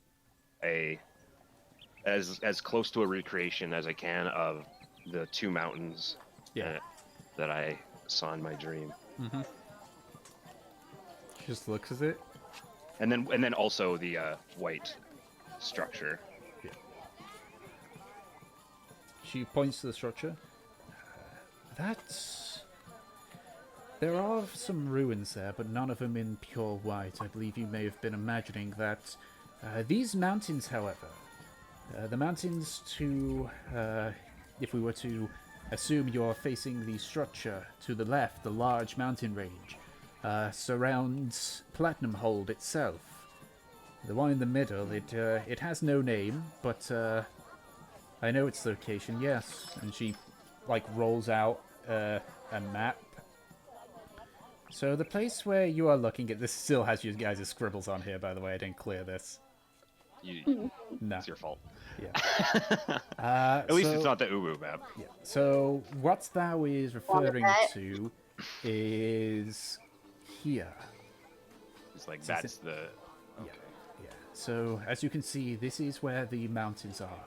As close to a recreation as I can of the 2 mountains. Yeah. That I saw in my dream. Mm-hmm. Just looks at it. And then also the white structure. Yeah. She points to the structure. That's... There are some ruins there, but none of them in pure white. I believe you may have been imagining that. These mountains, however, the mountains to... if we were to assume you're facing the structure to the left, the large mountain range, surrounds Platinum Hold itself. The one in the middle, it has no name, but I know its location, yes. And she, rolls out a map. So the place where you are looking at, this still has you guys' scribbles on here, by the way, I didn't clear this. No. It's your fault. Yeah. At least it's not the Ubu map. Yeah. So what thou is referring to is here. It's that's the. Okay. Yeah. So as you can see, this is where the mountains are.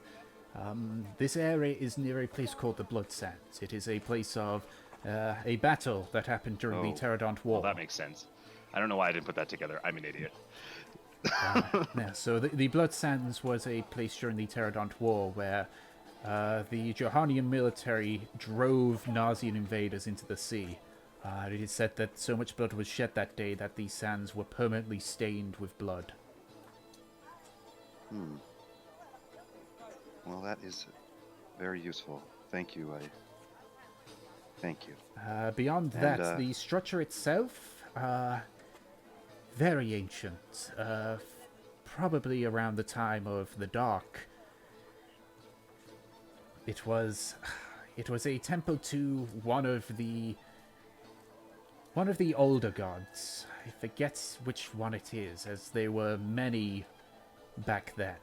This area is near a place called the Blood Sands. It is a place of a battle that happened during the Pterodont War. Well, that makes sense. I don't know why I didn't put that together. I'm an idiot. Yeah, so the Blood Sands was a place during the Pterodont War where the Johanian military drove Nazian invaders into the sea. It is said that so much blood was shed that day that the sands were permanently stained with blood. Well, that is very useful. Thank you. Thank you. Beyond that, the structure itself, very ancient. Probably around the time of the Dark. It was a temple to one of the older gods. I forget which one it is, as there were many back then.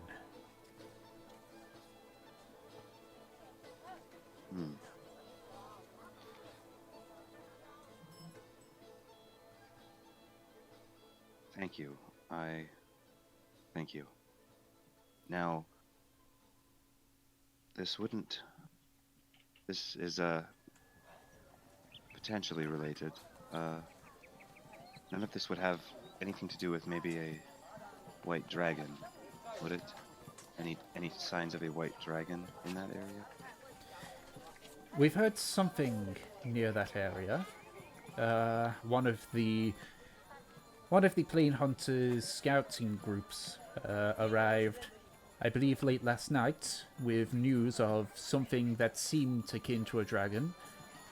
Thank you. Thank you. Now, this is, potentially related. None of this would have anything to do with maybe a white dragon, would it? Any signs of a white dragon in that area? We've heard something near that area. One of the Plane Hunters scouting groups arrived, I believe, late last night with news of something that seemed akin to a dragon.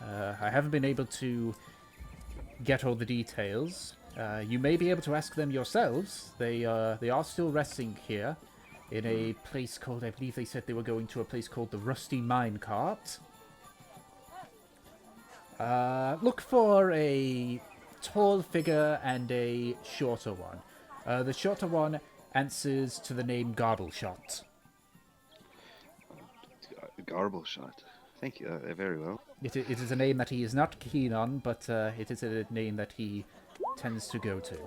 I haven't been able to get all the details. You may be able to ask them yourselves. They are still resting here in a place called, I believe they said they were going to a place called the Rusty Minecart. Look for a tall figure and a shorter one. The shorter one answers to the name Garbleshot. Garbleshot. Thank you. Very well. It is a name that he is not keen on, but it is a name that he tends to go to.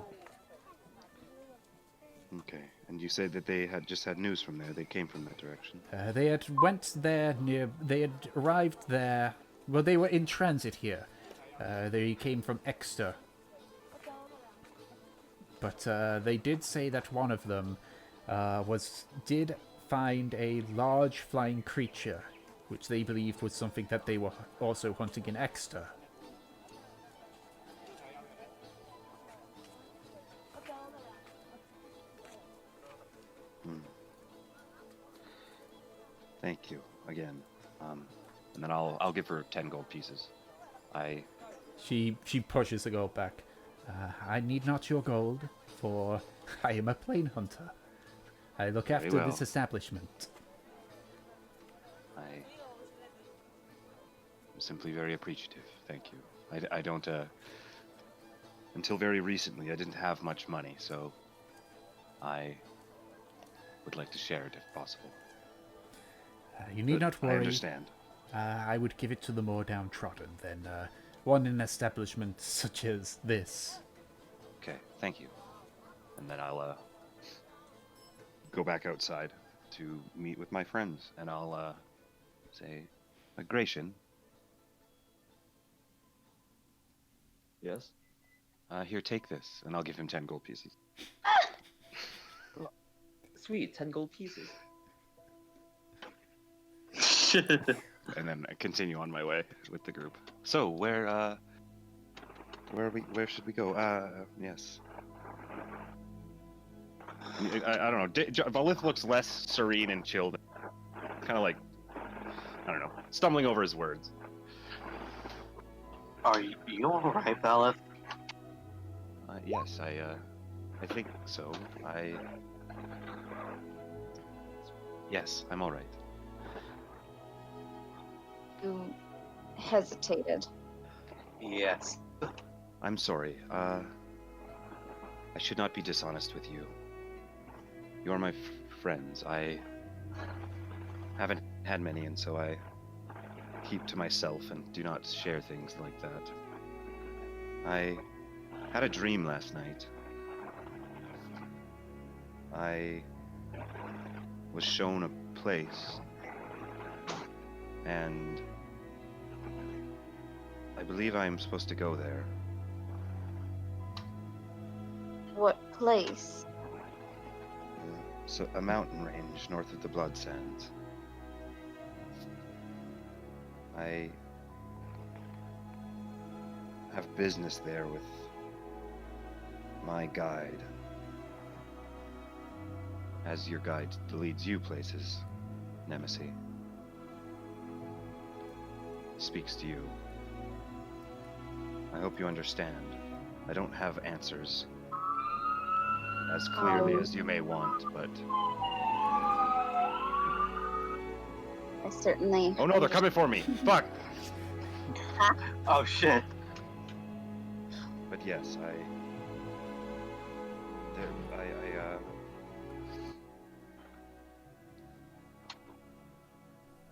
Okay. And you said that they had just had news from there. They came from that direction. They had went there near. They had arrived there. Well, they were in transit here. They came from Exeter. But they did say that one of them did find a large flying creature, which they believed was something that they were also hunting in Exeter. Thank you again. And then I'll give her 10 gold pieces. She pushes the gold back. I need not your gold, for I am a plane hunter. I look after this establishment. I'm simply very appreciative. Thank you. I don't, until very recently, I didn't have much money, so I would like to share it if possible. You need not worry. I understand. I would give it to the more downtrodden than one in an establishment such as this. Okay, thank you. And then I'll go back outside to meet with my friends, and I'll say, Gratian. Yes? Here, take this, and I'll give him 10 gold pieces. Sweet, 10 gold pieces. And then I continue on my way with the group. So, where should we go? Yes. I don't know. Valith looks less serene and chilled. Kind of like, I don't know, stumbling over his words. Are you alright, Valith? Yes, I think so. Yes, I'm all right. You hesitated. Yes. I'm sorry. I should not be dishonest with you. You're my friends. I haven't had many, and so I keep to myself and do not share things like that. I had a dream last night. I was shown a place, and I believe I am supposed to go there. What place? So a mountain range north of the Blood Sands. I have business there with my guide. As your guide leads you places, Nemesis. Speaks to you. I hope you understand. I don't have answers as clearly as you may want, but... I certainly... Oh no, they're coming for me! Fuck! Oh shit. But yes,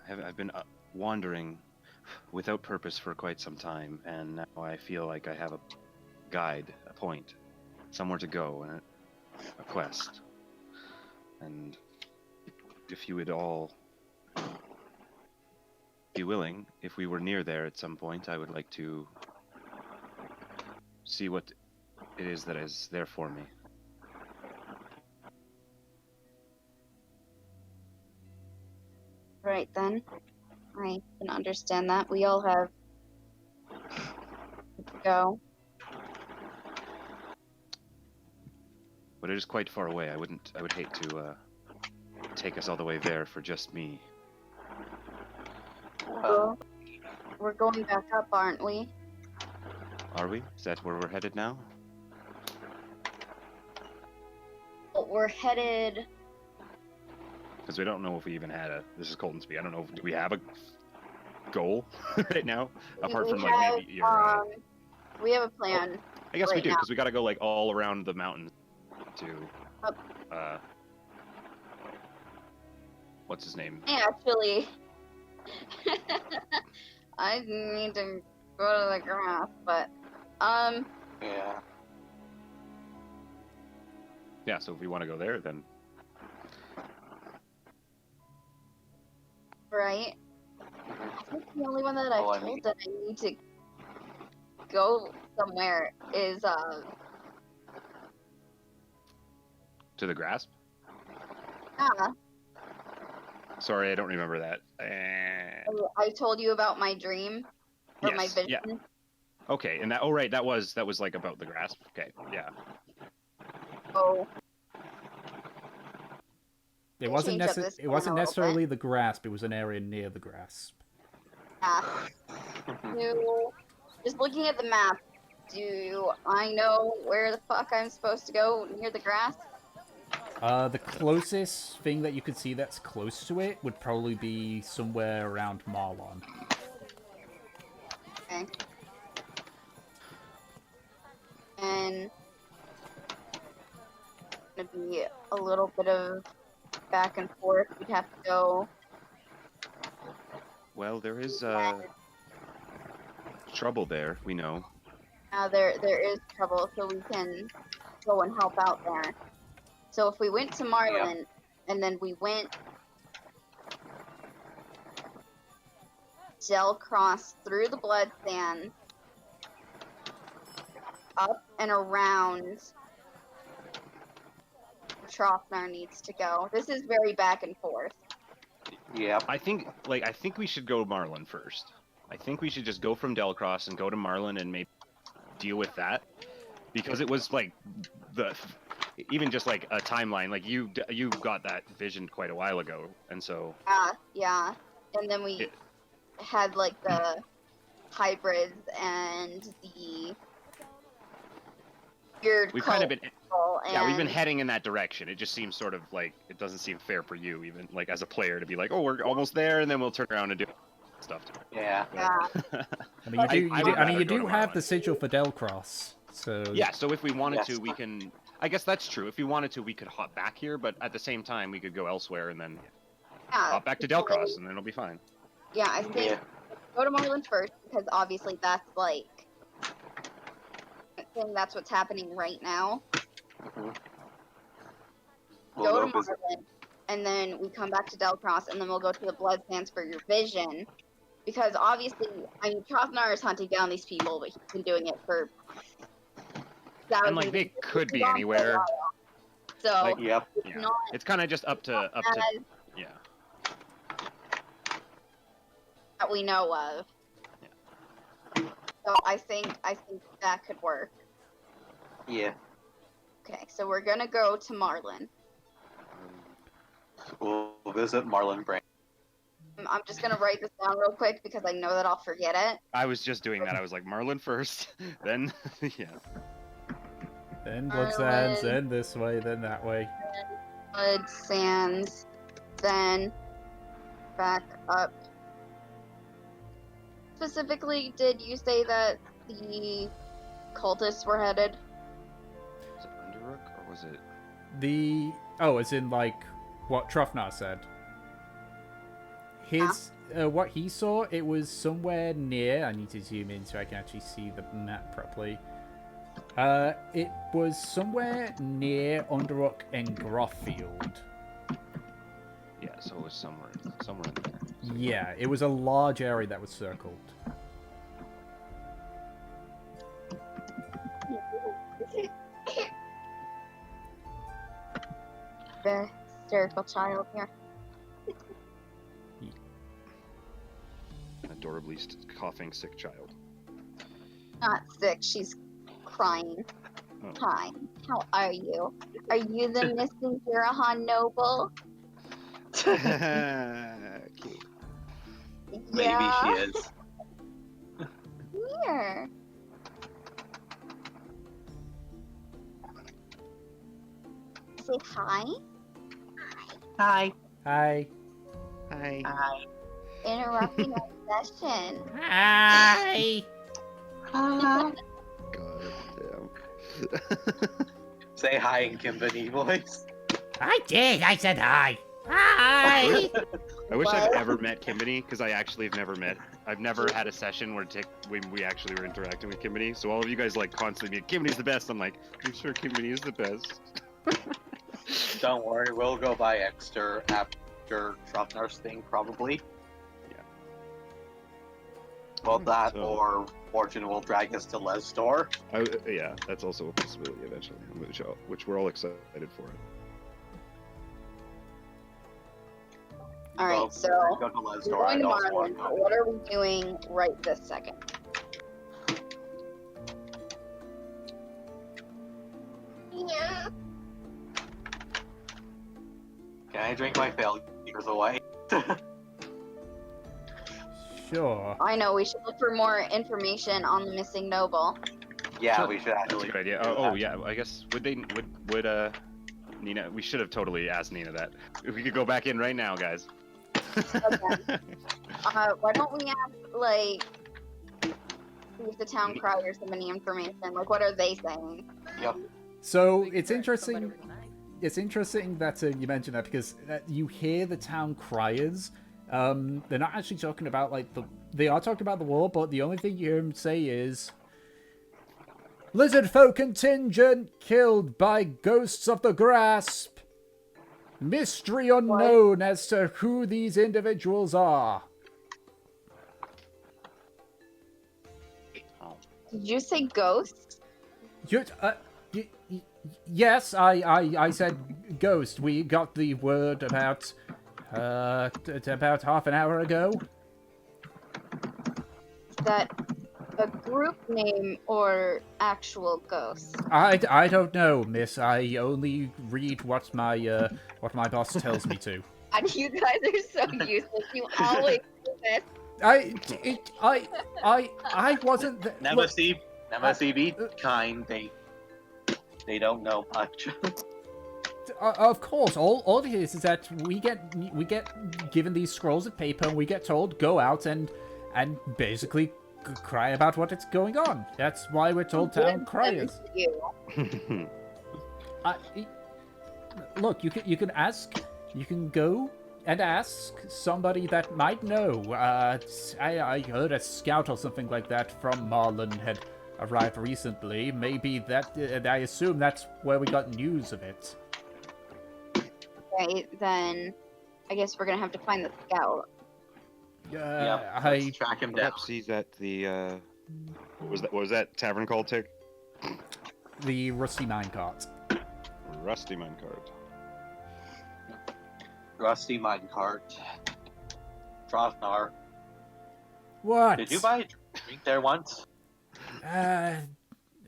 I've been wandering without purpose for quite some time, and now I feel like I have a guide, a point, somewhere to go and a quest. And if you would all be willing, if we were near there at some point, I would like to see what it is that is there for me. Right then. I can understand that. We all have to go. But it is quite far away. I would hate to take us all the way there for just me. Well, we're going back up, aren't we? Are we? Is that where we're headed now? Well, we're headed. Because we don't know if we even had a. This is Coltonsby. I don't know. Do we have a goal right now? Apart we from have, like maybe your. We have a plan. I guess we right do now. because we got to go like all around the mountains to. What's his name? Actually, I need to go to the grass, but Yeah. Yeah. So if we want to go there, then right. I think the only one that I've Oh, I told mean- that I need to go somewhere is to the grasp. yeah. Sorry, I don't remember that. I told you about my dream or my Yes, vision. yeah. Okay, and that. Oh, right. That was like about the grasp. Okay. Yeah. Oh, It wasn't, change up this it wasn't plan a little necessarily the grasp, it was an area near the grasp. yeah. Just looking at the map, do I know where the fuck I'm supposed to go near the grass? The closest thing that you could see that's close to it would probably be somewhere around Marlon. Okay. And gonna be a little bit of back and forth. We'd have to go. Well, there is trouble there. We know. There is trouble, so we can go and help out there. So if we went to Marlin, and then we went Delcross through the blood sand, up and around Trofnar needs to go. This is very back and forth. Yep. I think we should go Marlin first. I think we should just go from Delcross and go to Marlin and maybe deal with that, because it was like even just like a timeline. Like you got that vision quite a while ago, and so Yeah. And then we had like the hybrids and the weird we've kind of been and we've been heading in that direction. It just seems sort of like it doesn't seem fair for you, even like as a player, to be like, oh, we're almost there, and then we'll turn around and do stuff to it. Yeah. I mean, you I would rather go do to have Marlin. the sigil for Delcross, so Yeah, so if we wanted Yes. to, we can. I guess that's true. If we wanted to, we could hop back here, but at the same time, we could go elsewhere and then hop back to Delcross, and then it'll be fine. Yeah, I think Yeah. go to Marlin first because obviously that's like I think that's what's happening right now. We'll Go to go visit. Marlin, and then we come back to Delcross, and then we'll go to the blood sands for your vision. Because obviously, I mean, Trofnar is hunting down these people, but he's been doing it for And like they could be anywhere. So Like, Yep. it's Yeah, not it's kind of just up to as yeah. that we know of. So I think that could work. Yeah. Okay, so we're gonna go to Marlin. We'll visit Marlin Brain. I'm just gonna write this down real quick because I know that I'll forget it. I was just doing that. I was like Marlin first, then yeah. then blood sands, Marlin. then this way, then that way. Blood sands, then back up. Specifically, did you say that the cultists were headed? Was it Underrook or was it? As in like what Trofnar said. His what he saw, it was somewhere near. I need to zoom in so I can actually see the map properly. It was somewhere near Underrock and Groffield. Yeah, so it was somewhere in there. So, Yeah, it was a large area that was circled. The hysterical child here. An adorably coughing sick child. Not sick, she's crying. Oh. Hi, how are you? Are you the missing Jirahan noble? Cute. Maybe Yeah. she is. Here. Say hi. Hi. Hi. Hi. Hi. Interrupting our session. Hi. Hi. God damn. Say hi in Kimbini voice. I did. I said hi. Hi. I wish I'd What? ever met Kimbini, because I actually have never met. I've never had a session where when we actually were interacting with Kimbini. So all of you guys like constantly being, Kimbini's the best. I'm like, I'm sure Kimbini is the best. Don't worry, we'll go by Exeter after Shrapnar's thing, probably. Yeah. Well, that So- or Fortune will drag us to Lesdor. Yeah, that's also a possibility eventually, which we're all excited for. All right, Well, so go to we're Lesdor. going I'd to also Marlin, want but to what are we doing right this second? Yeah. Can I drink my failures away? Sure. I know we should look for more information on the missing noble. Yeah, Sure. we should That's a actually. good idea. do Oh that. yeah, I guess would Nina? We should have totally asked Nina that. If we could go back in right now, guys. Why don't we ask, like, see if the town criers have any information? Like, what are they saying? So We can it's try interesting. somebody with a knife. It's interesting that you mentioned that because you hear the town criers. They're not actually talking about like they are talking about the war, but the only thing you hear them say is Lizard folk contingent killed by ghosts of the grasp. Mystery unknown as to who these individuals are. Did you say ghosts? Yes, I said ghost. We got the word about about half an hour ago. Is that a group name or actual ghosts? I don't know, miss. I only read what my boss tells me to. And you guys are so useless. You always do this. I wasn't. Look, Nemesis, be kind. They don't know much. of course, all it is that we get given these scrolls of paper and we get told go out and basically cry about what is going on. That's why we're told town criers. You. Look, you can ask. You can go and ask somebody that might know. I heard a scout or something like that from Marlin had arrived recently. Maybe that. I assume that's where we got news of it. Okay, then I guess we're gonna have to find the scout. Yeah, I let's track him down. Perhaps he's at the. What was that tavern called, Tick? the rusty minecart. Rusty minecart. Rusty minecart. Trotnar. What? Did you buy a drink there once?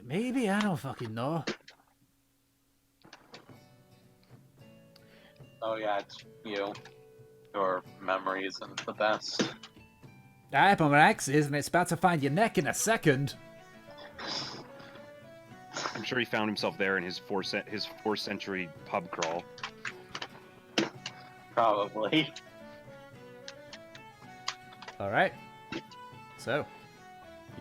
Maybe, I don't fucking know. Oh yeah, it's you. Your memory isn't the best. I have my axe is, and it's about to find your neck in a second. I'm sure he found himself there in his 4th century pub crawl. Probably. Alright. So,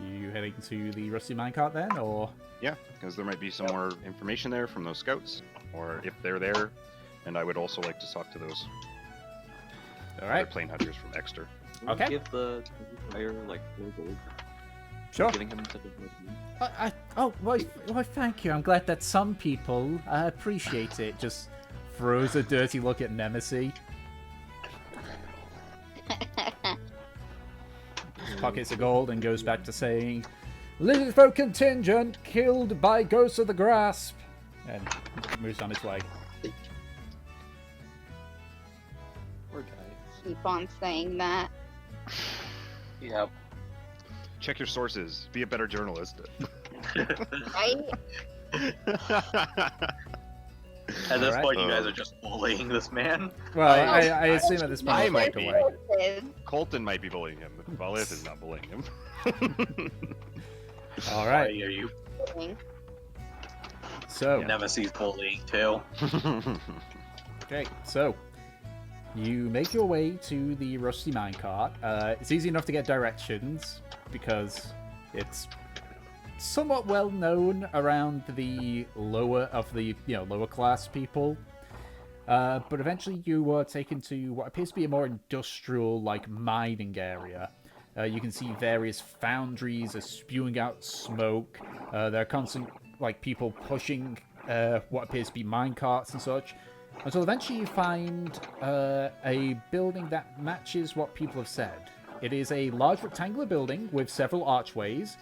you heading to the rusty minecart then, or? Yeah, because there might be some more information there from those scouts, or if they're there, and I would also like to talk to those other Alright. plane hunters from Exeter. Can we Okay. Give the fire like 4 gold. Sure. Giving him to the wood. Oh, why, thank you. I'm glad that some people appreciate it. Just throws a dirty look at Nemesis. Pockets of gold and goes back to saying, Lithfolk contingent killed by ghosts of the grasp. And moves on his way. Poor guy. Keep on saying that. Yep. Check your sources. Be a better journalist. Right? At this Alright. point, you guys are just bullying this man. Well, I assume at this point I he's might walked be. away. Colton might be bullying him. Valith is not bullying him. All Why right. are you So, Nemesis bullying too? okay, so you make your way to the rusty minecart. It's easy enough to get directions because it's somewhat well known around the lower of the lower class people. But eventually you are taken to what appears to be a more industrial, like mining area. You can see various foundries are spewing out smoke. There are constant people pushing what appears to be minecarts and such. Until eventually you find a building that matches what people have said. It is a large rectangular building with several archways.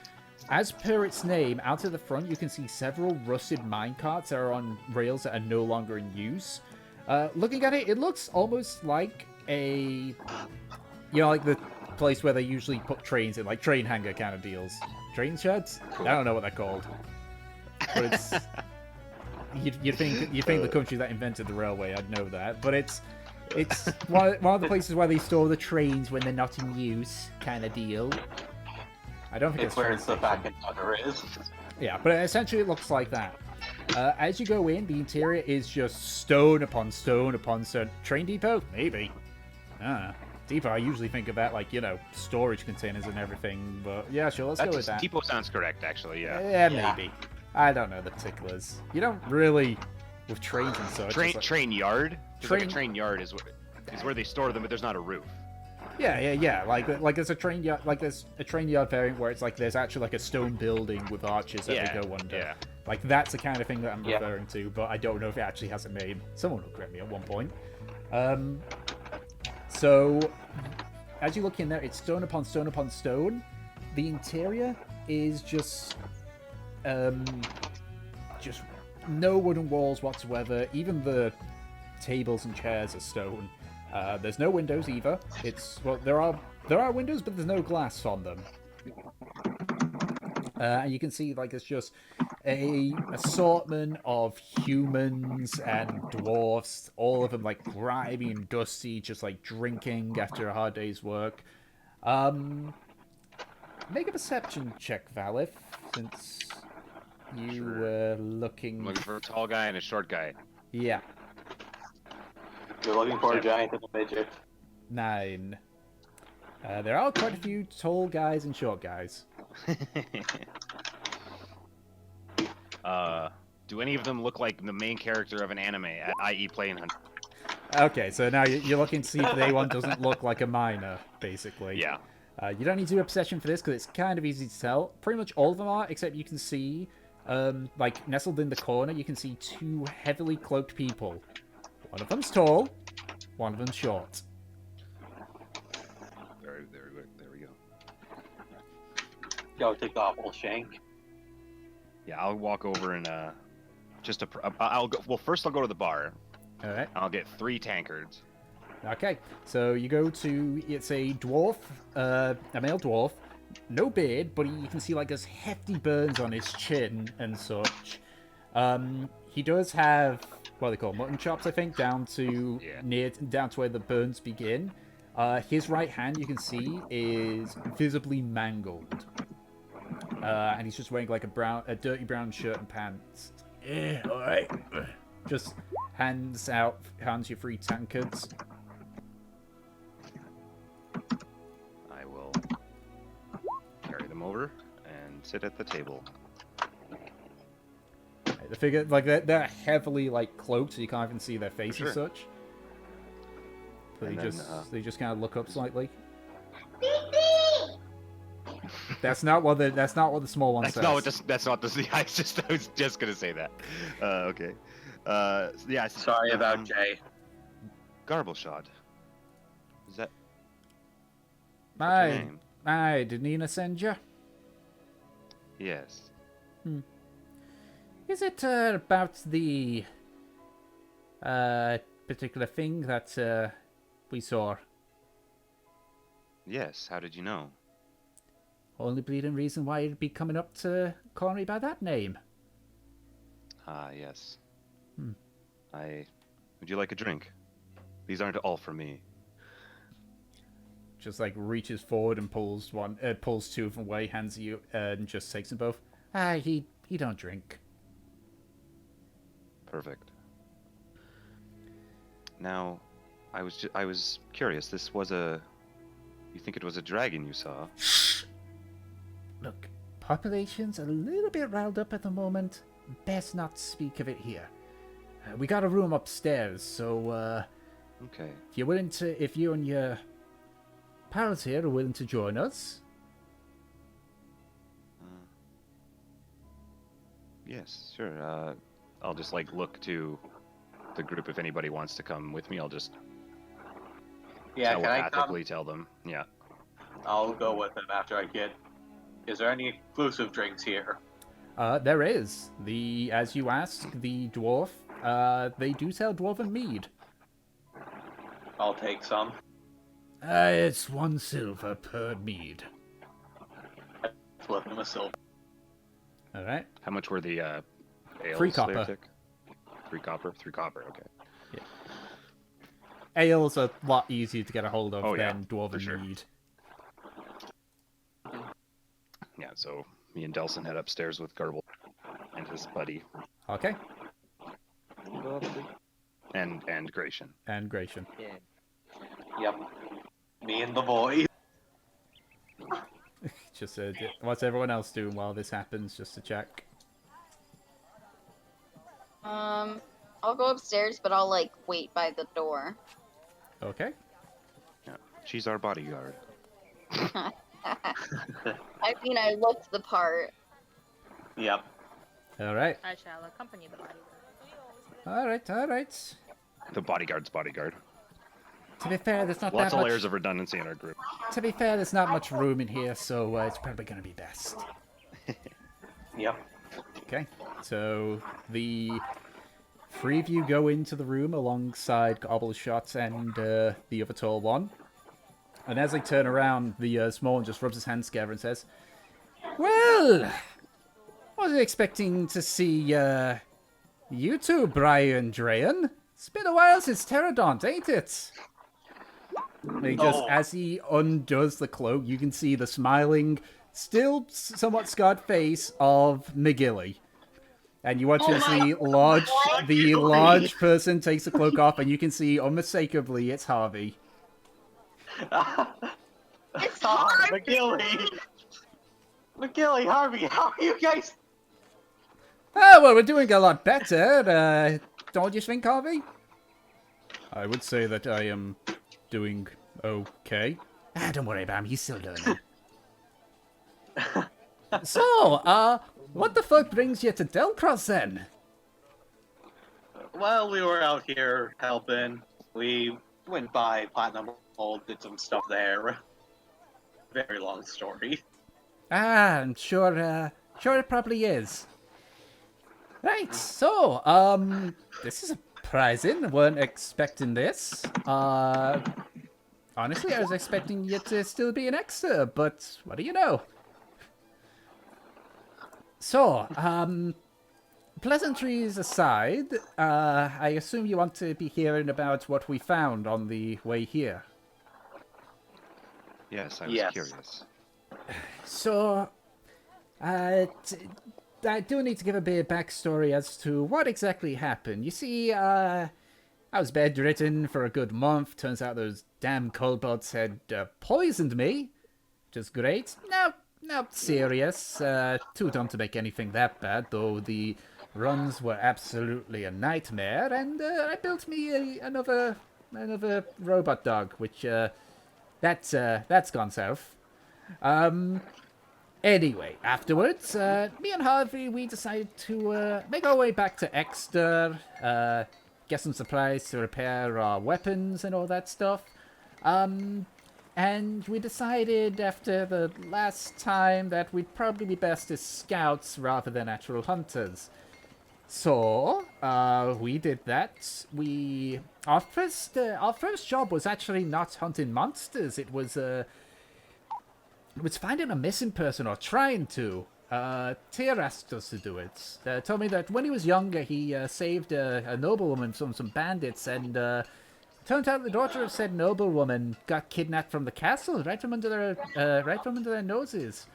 As per its name, out of the front you can see several rusted minecarts that are on rails that are no longer in use. Looking at it, it looks almost like a, like the place where they usually put trains in, like train hangar kind of deals. Train sheds? I don't know what they're called. But it's... you'd think the country that invented the railway, I'd know that. But it's one of the places where they store the trains when they're not in use, kind of deal. I don't think It's where the back and under is. Yeah, but essentially it looks like that. As you go in, the interior is just stone upon stone upon stone. Train depot? Maybe. Depot, I usually think about, storage containers and everything, but yeah, sure, let's go with that. Depot sounds correct, actually, yeah. Yeah, maybe. I don't know the particulars. You don't really, with trains and such. Train yard? Train- Like a train yard is where they store them, but there's not a roof. Yeah. Like there's a train yard, there's a train yard variant where it's there's actually a stone building with arches that they go under. Yeah. That's the kind of thing that I'm referring to, but I don't know if it actually has a name. Someone will correct me at one point. So, as you look in there, it's stone upon stone upon stone. The interior is just no wooden walls whatsoever. Even the tables and chairs are stone. There's no windows either. There are windows, but there's no glass on them. And you can see it's just a assortment of humans and dwarfs, all of them grimy and dusty, just drinking after a hard day's work. Make a perception check, Valith, since you were looking. I'm looking for a tall guy and a short guy. Yeah. You're looking for a giant and a midget. 9. There are quite a few tall guys and short guys. Do any of them look like the main character of an anime, i.e. Plane Hunter? Okay, so now you're looking to see if the one doesn't look like a miner, basically. Yeah. You don't need to do a perception for this because it's kind of easy to tell. Pretty much all of them are, except you can see, nestled in the corner, you can see 2 heavily cloaked people. One of them's tall, one of them's short. There we go. Go take off, old Shank. Yeah, I'll walk over and I'll go. Well, first I'll go to the bar. All right. I'll get 3 tankards. Okay, so you go to, it's a dwarf, a male dwarf, no beard, but you can see there's hefty burns on his chin and such. He does have what they call mutton chops, I think, down to where the burns begin. His right hand, you can see, is visibly mangled, and he's just wearing a dirty brown shirt and pants. Yeah, all right. Just hands you 3 tankards. I will carry them over and sit at the table. The figure, they're heavily cloaked, so you can't even see their face Sure. and such. So And they then, just kind of look up slightly. That's not what the small one That's says. not what this. That's not the. I was just gonna say that. Okay. Yeah. Sorry about Jay. Garbleshot. Is that what's your name? Aye, did Nina send you? Yes. Is it about the particular thing that we saw? Yes. How did you know? Only bleeding reason why you'd be coming up to call me by that name. Ah, yes. Would you like a drink? These aren't all for me. Just like reaches forward and pulls two of them away, hands you, and just takes them both. He don't drink. Perfect. Now, I was curious. This was a. You think it was a dragon you saw? Look, population's a little bit riled up at the moment. Best not speak of it here. We got a room upstairs, so Okay. if you and your pals here are willing to join us. Yes, sure. I'll just like look to the group if anybody wants to come with me. I'll just Yeah, can I come? telepathically tell them. Yeah. I'll go with him after I get. Is there any exclusive drinks here? There is. As you ask, the dwarf, they do sell dwarven mead. I'll take some. It's 1 silver per mead. Flip him a silver. Alright. How much were the ales? 3 there, copper. Tick? 3 copper. 3 copper. Okay. Ale's a lot easier to get a hold of Oh, yeah, than for dwarven sure. mead. Yeah. So me and Delson head upstairs with Garble and his buddy Okay. and Gratian. And Gratian. Yeah. Yep. Me and the boys. Just what's everyone else doing while this happens, just to check? I'll go upstairs, but I'll like wait by the door. Okay. Yeah. She's our bodyguard. I mean, I looked the part. Yep. Alright. I shall accompany the bodyguard. Alright. The bodyguard's bodyguard. To be fair, there's not Lots that of much... layers of redundancy in our group. To be fair, there's not much room in here, so it's probably going to be best. Yep. Okay, so the 3 of you go into the room alongside Gobbleshot and the other tall one. And as they turn around, the small one just rubs his hands together and says, "Well, wasn't expecting to see you two, Brian and Drayan. It's been a while since Pterodont, ain't it?" And he just, as he undoes the cloak, you can see the smiling, still somewhat scarred face of McGilly. And you watch as the large person takes the cloak off, and you can see unmistakably it's Harvey. It's hard. McGilly, Harvey, how are you guys? Oh, well, we're doing a lot better, don't you think, Harvey? I would say that I am doing okay. Don't worry about him, he's still learning. So, what the fuck brings you to Delcross then? Well, we were out here helping. We went by Platinum Hall, did some stuff there. Very long story. I'm sure it probably is. Right, so, this is surprising. Weren't expecting this. Honestly, I was expecting you to still be an extra, but what do you know? So, pleasantries aside, I assume you want to be hearing about what we found on the way here. Yes, I was curious. So, I do need to give a bit of backstory as to what exactly happened. You see, I was bedridden for a good month. Turns out those damn kobolds had poisoned me, which is great. Not serious. Too dumb to make anything that bad, though the runs were absolutely a nightmare. And I built me another robot dog, which that's gone south. Anyway, afterwards, me and Harvey, we decided to make our way back to Exeter, get some supplies to repair our weapons and all that stuff. And we decided after the last time that we'd probably be best as scouts rather than actual hunters. So, we did that. Our first job was actually not hunting monsters. It was finding a missing person, or trying to. Tyr asked us to do it. Told me that when he was younger, he saved a noblewoman from some bandits, and turned out the daughter of said noblewoman got kidnapped from the castle, right from under their noses.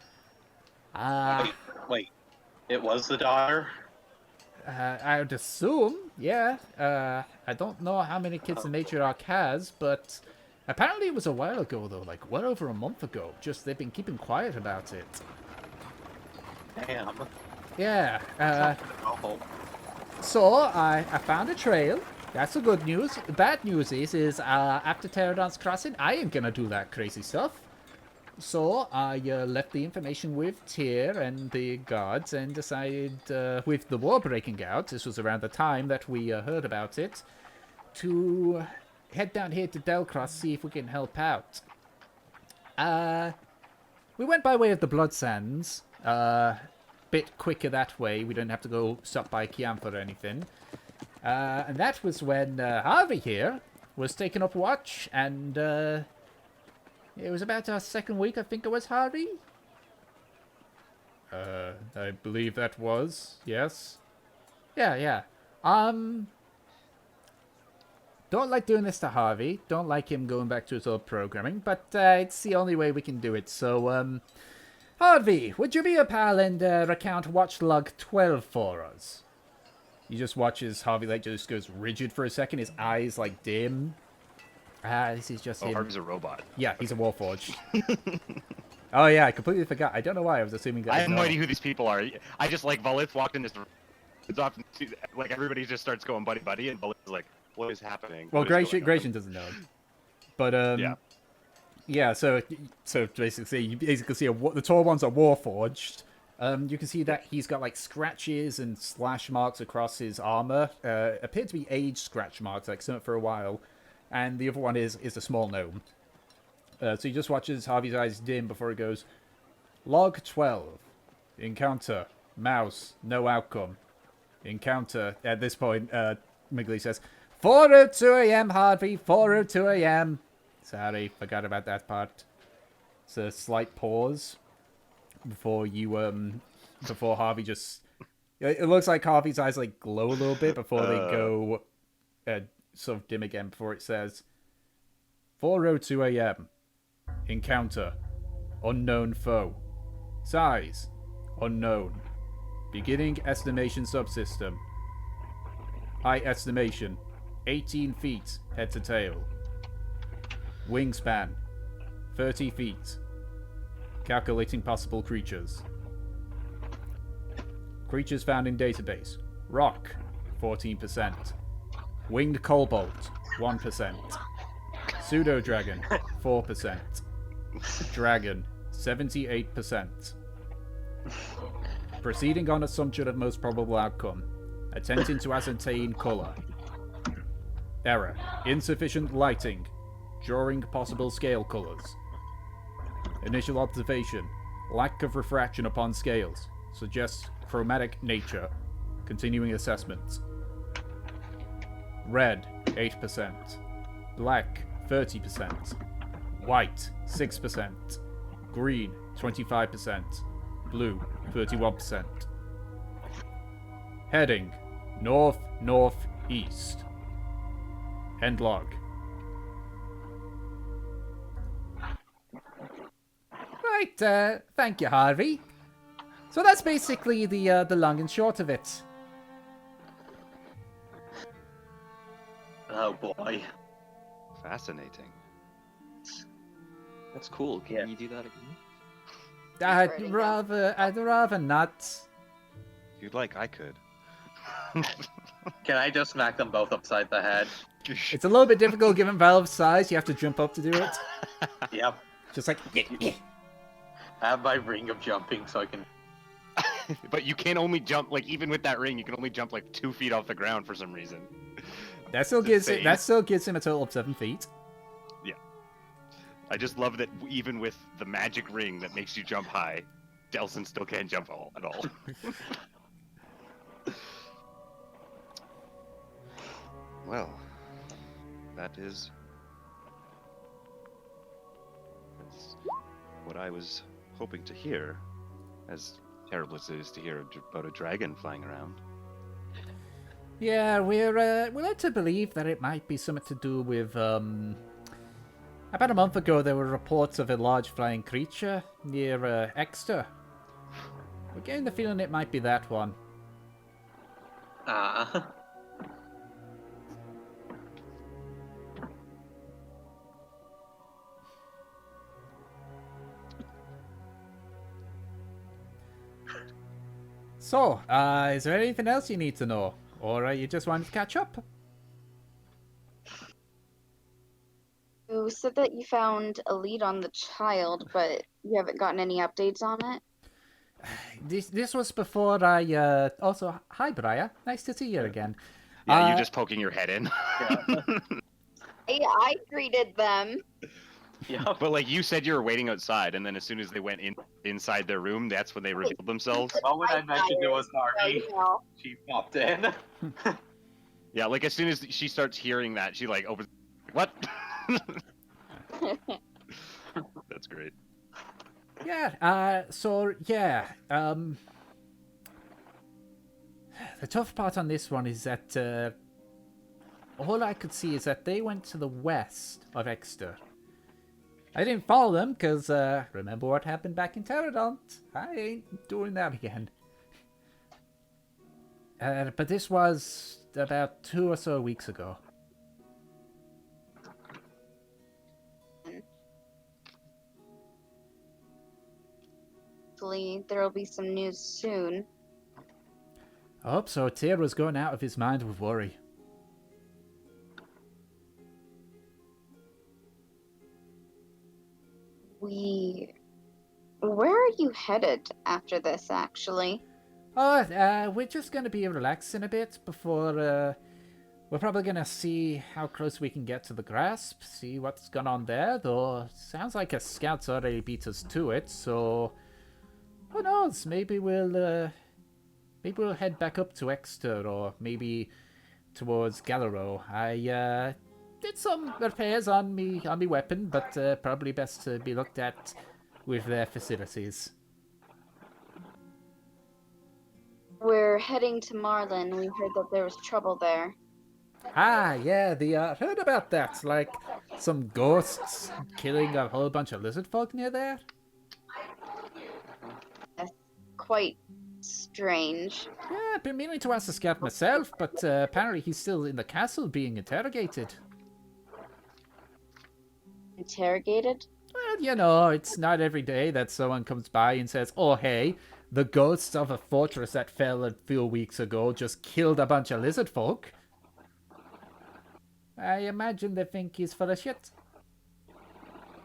Wait, it was the daughter? I would assume, yeah. I don't know how many kids the matriarch has, but apparently it was a while ago, though, like well over a month ago. Just they've been keeping quiet about it. Damn. Yeah. Oh. So I found a trail. That's the good news. The bad news is after Pterodon's crossing, I ain't gonna do that crazy stuff. So I left the information with Tyr and the guards and decided, with the war breaking out, this was around the time that we heard about it, to head down here to Delcross, see if we can help out. We went by way of the Blood Sands. Bit quicker that way. We didn't have to go stop by Kiampa or anything. And that was when Harvey here was taking up watch, and it was about our second week, I think it was, Harvey? I believe that was, yes. Yeah. Don't like doing this to Harvey. Don't like him going back to his old programming, but it's the only way we can do it. So, Harvey, would you be a pal and recount watch log 12 for us? He just watches Harvey, like, just goes rigid for a second. His eyes, like, dim. This is just him. Harvey's a robot. Yeah, he's a Warforged. Oh, yeah, I completely forgot. I don't know why. I was assuming that. I have no idea who these people are. I just, like, Valith walked in this... It's often, like, everybody just starts going buddy-buddy, and Valith's like, what is happening? Well, Gratian doesn't know. But, yeah, so basically, you basically see the tall ones are Warforged. You can see that he's got, like, scratches and slash marks across his armor. Appear to be age scratch marks, like, something for a while. And the other one is a small gnome. So he just watches Harvey's eyes dim before he goes, Log 12. Encounter. Mouse. No outcome. Encounter. At this point, Migley says, 4:02 a.m., Harvey. 4:02 a.m. Sorry, forgot about that part. It's a slight pause before before Harvey just... It looks like Harvey's eyes, like, glow a little bit before they go... sort of dim again before it says 4:02 a.m. Encounter. Unknown foe. Size. Unknown. Beginning estimation subsystem. Height estimation. 18 feet head to tail. Wingspan. 30 feet. Calculating possible creatures. Creatures found in database. Rock. 14%. Winged Cobalt, 1%. Pseudo-Dragon, 4%. Dragon, 78%. Proceeding on assumption of most probable outcome. Attempting to ascertain color. Error. Insufficient lighting. Drawing possible scale colors. Initial observation. Lack of refraction upon scales. Suggests chromatic nature. Continuing assessment. Red, 8%. Black, 30%. White, 6%. Green, 25%. Blue, 31%. Heading, north, northeast. End log. Right, thank you, Harvey. So that's basically the long and short of it. Oh boy. Fascinating. That's cool. Can Yeah. you do that again? I'd rather not. If you'd like, I could. Can I just smack them both upside the head? It's a little bit difficult given Valve's size. You have to jump up to do it. Yep. Just like... I have my ring of jumping, so I can. But you can only jump, like, even with that ring, you can only jump like 2 feet off the ground for some reason. That still It's gives insane. that still gives him a total of 7 feet. I just love that even with the magic ring that makes you jump high, Delson still can't jump at all. Well, that's what I was hoping to hear. As terrible as it is to hear about a dragon flying around. Yeah, we're led to believe that it might be something to do with about a month ago there were reports of a large flying creature near Exeter. We're getting the feeling it might be that one. So, is there anything else you need to know? Or you just wanted to catch up? You said that you found a lead on the child, but you haven't gotten any updates on it? This was before I, also, hi Briar, nice to see you again. Yeah, you just poking your head in. I greeted them. Yeah. But like you said, you were waiting outside, and then as soon as they went inside their room, that's when they revealed themselves. The moment I mentioned it was So, Narvi, you know. she popped in. Yeah, like as soon as she starts hearing that, she like opens. What? That's great. Yeah, so, yeah, the tough part on this one is that, all I could see is that they went to the west of Exeter. I didn't follow them, because, remember what happened back in Terradont? I ain't doing that again. But this was about 2 or so weeks ago. Hopefully, there'll be some news soon. I hope so. Tyr was going out of his mind with worry. Where are you headed after this, actually? Oh, we're just going to be relaxing a bit before, we're probably going to see how close we can get to the grasp, see what's gone on there, though sounds like a scout's already beat us to it, so who knows, maybe we'll head back up to Exeter, or maybe towards Gallero. I, did some repairs on me weapon, but, probably best to be looked at with their facilities. We're heading to Marlin. We heard that there was trouble there. Ah, yeah, heard about that. Like, some ghosts killing a whole bunch of lizard folk near there? That's quite strange. Yeah, I've been meaning to ask the scout myself, but apparently he's still in the castle being interrogated. Interrogated? Well, you know, it's not every day that someone comes by and says, oh, hey, the ghosts of a fortress that fell a few weeks ago just killed a bunch of lizard folk. I imagine they think he's full of shit.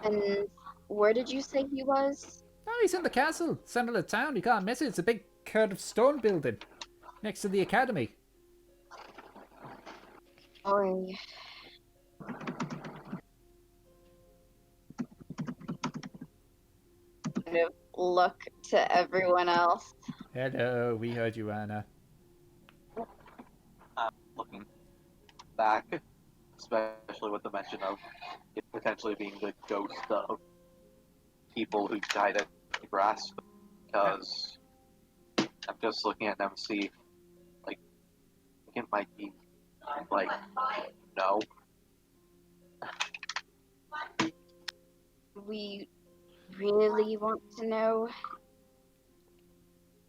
And where did you say he was? Oh, he's in the castle, center of the town. You can't miss it. It's a big curved stone building next to the academy. Oi. Kind of look to everyone else. Hello, we heard you, Anna. Looking back, especially with the mention of it potentially being the ghost of people who died at the grasp, because I'm just looking at them to see, like, it might be, like, no. We really want to know.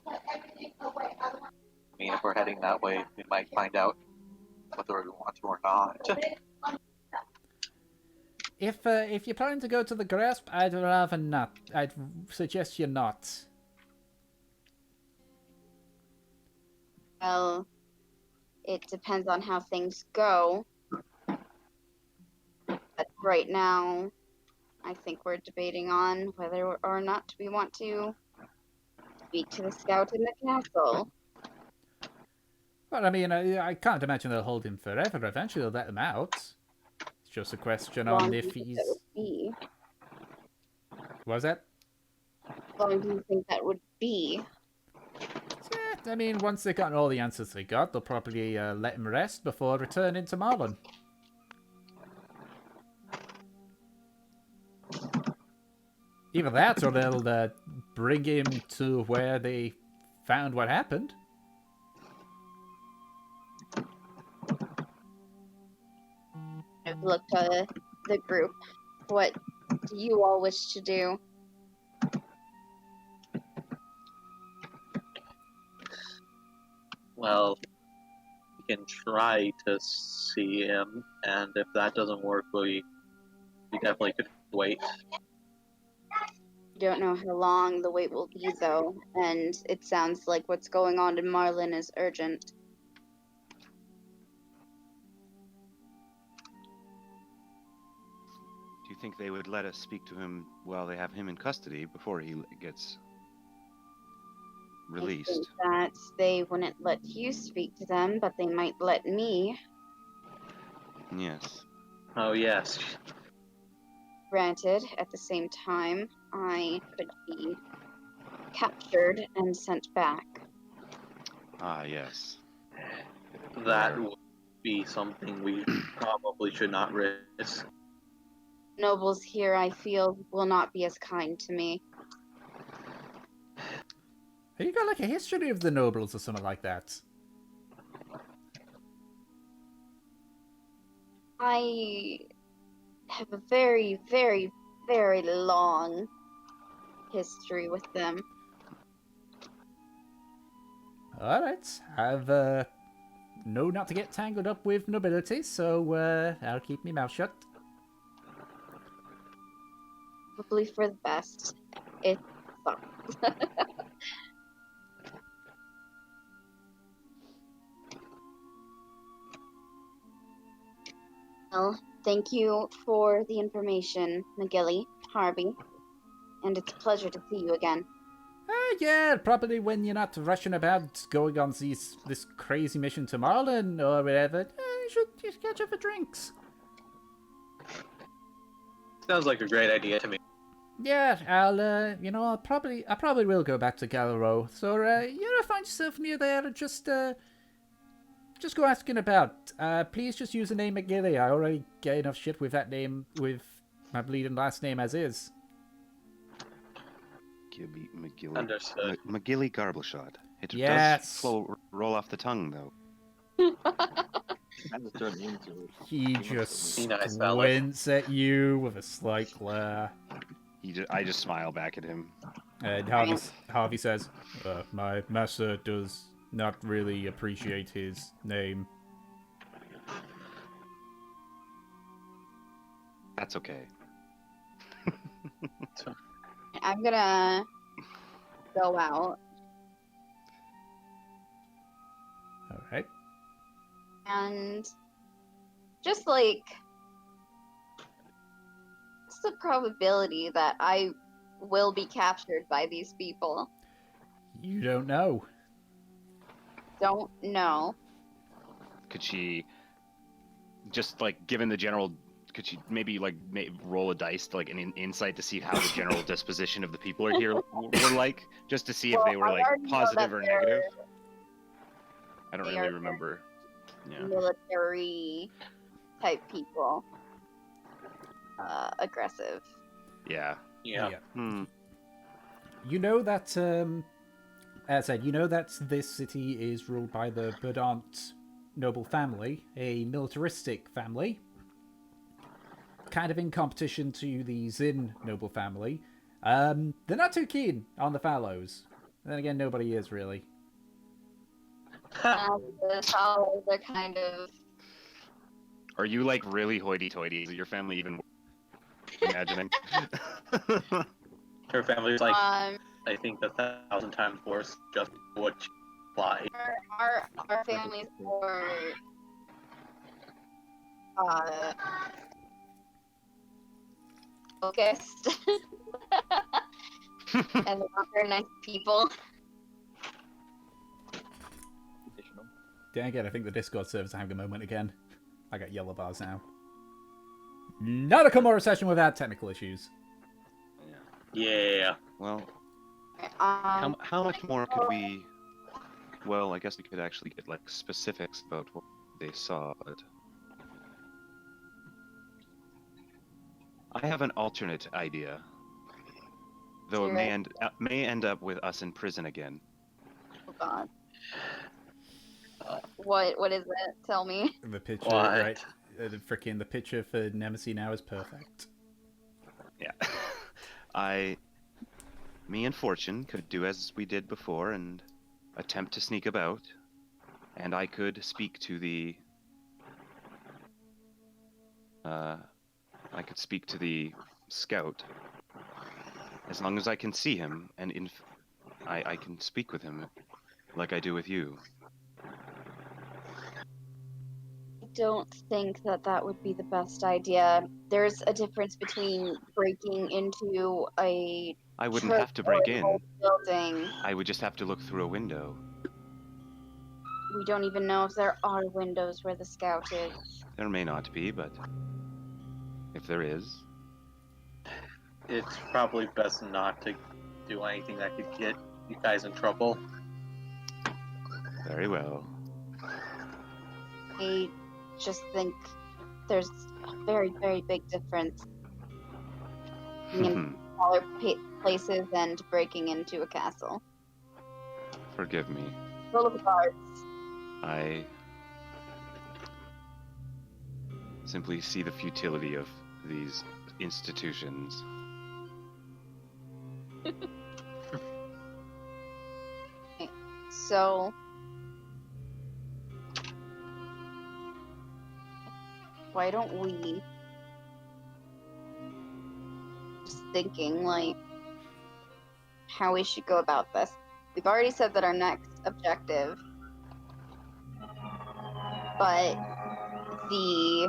I mean, if we're heading that way, we might find out whether we want to or not. If you're planning to go to the grasp, I'd rather not. I'd suggest you not. Well, it depends on how things go. But right now, I think we're debating on whether or not we want to speak to the scout in the castle. Well, I mean, I can't imagine they'll hold him forever. Eventually, they'll let him out. It's just a question How long on do you if think that he's. would be? What was that? How long do you think that would be? Yeah, I mean, once they've gotten all the answers they got, they'll probably let him rest before returning to Marlon. Either that, or they'll bring him to where they found what happened. I've looked at the group. What do you all wish to do? Well, we can try to see him, and if that doesn't work, we definitely could wait. We don't know how long the wait will be, though, and it sounds like what's going on in Marlin is urgent. Do you think they would let us speak to him while they have him in custody before he gets I think released? that they wouldn't let you speak to them, but they might let me. Yes. Oh yes, Granted, at the same time, I could be captured and sent back. Ah, yes. that Fair. would be something we probably should not risk. Nobles here, I feel, will not be as kind to me. Have you got like a history of the nobles or something like that? I have a very, very, very long history with them. Alright, I've know not to get tangled up with nobility, so I'll keep my mouth shut. Probably for the best. It sucks. Well, thank you for the information, McGilly, Harvey, and it's a pleasure to see you again. Yeah, probably when you're not rushing about going on this crazy mission to Marlin or whatever, you should just catch up for drinks. Sounds like a great idea to me. Yeah, I probably will go back to Galero. So, find yourself near there and just go asking about. Please just use the name McGilly. I already get enough shit with that name, with my bleeding last name as is. Gibby McGilly. Understood. McGilly Garbleshot. It Yes. does roll off the tongue, though. Kind of turned into it. He just Be nice, fella. squints at you with a slight glare. I just smile back at him. And Harvey says, my master does not really appreciate his name. That's okay. I'm gonna go out Alright. and just like what's the probability that I will be captured by these people? You don't know. Don't know. Could she just like given the general? Could she maybe like roll a dice to like an insight to see how the general disposition of the people are here were like, just to see if they were I like already know positive that or they're negative? I don't they really are remember. Yeah. military type people. Aggressive. Yeah. Yeah. Hmm. You know that, as I said, you know that this city is ruled by the Verdant noble family, a militaristic family, kind of in competition to the Zin noble family. They're not too keen on the Fallows. Then again, nobody is really. The Fallows are kind of Are you like really hoity-toity? Is your family even imagining? Her family's like, um I think 1,000 times worse. Just what you apply. our family's more focused. And they're not very nice people. Additional. Dang it, I think the Discord server's having a moment again. I got yellow bars now. Not a Karmora session without technical issues. Yeah. Well, Um, how much more could we? Well, I guess we could actually get like specifics about what they saw, but I have an alternate idea. Though it may end up with us in prison again. oh god. What is it? Tell me. The picture, What? right? The picture for Nemesis now is perfect. Yeah. Me and Fortune could do as we did before and attempt to sneak about, and I could speak to the scout. As long as I can see him and I can speak with him like I do with you. I don't think that would be the best idea. There's a difference between breaking into a I wouldn't church have to or break an in. old building. I would just have to look through a window. We don't even know if there are windows where the scout is. There may not be, but if there is, It's probably best not to do anything that could get you guys in trouble. very well. I just think there's a very, very big difference being in smaller places and breaking into a castle. Forgive me. Full of guards. I simply see the futility of these institutions. So, why don't we just thinking like how we should go about this? We've already said that our next objective, but the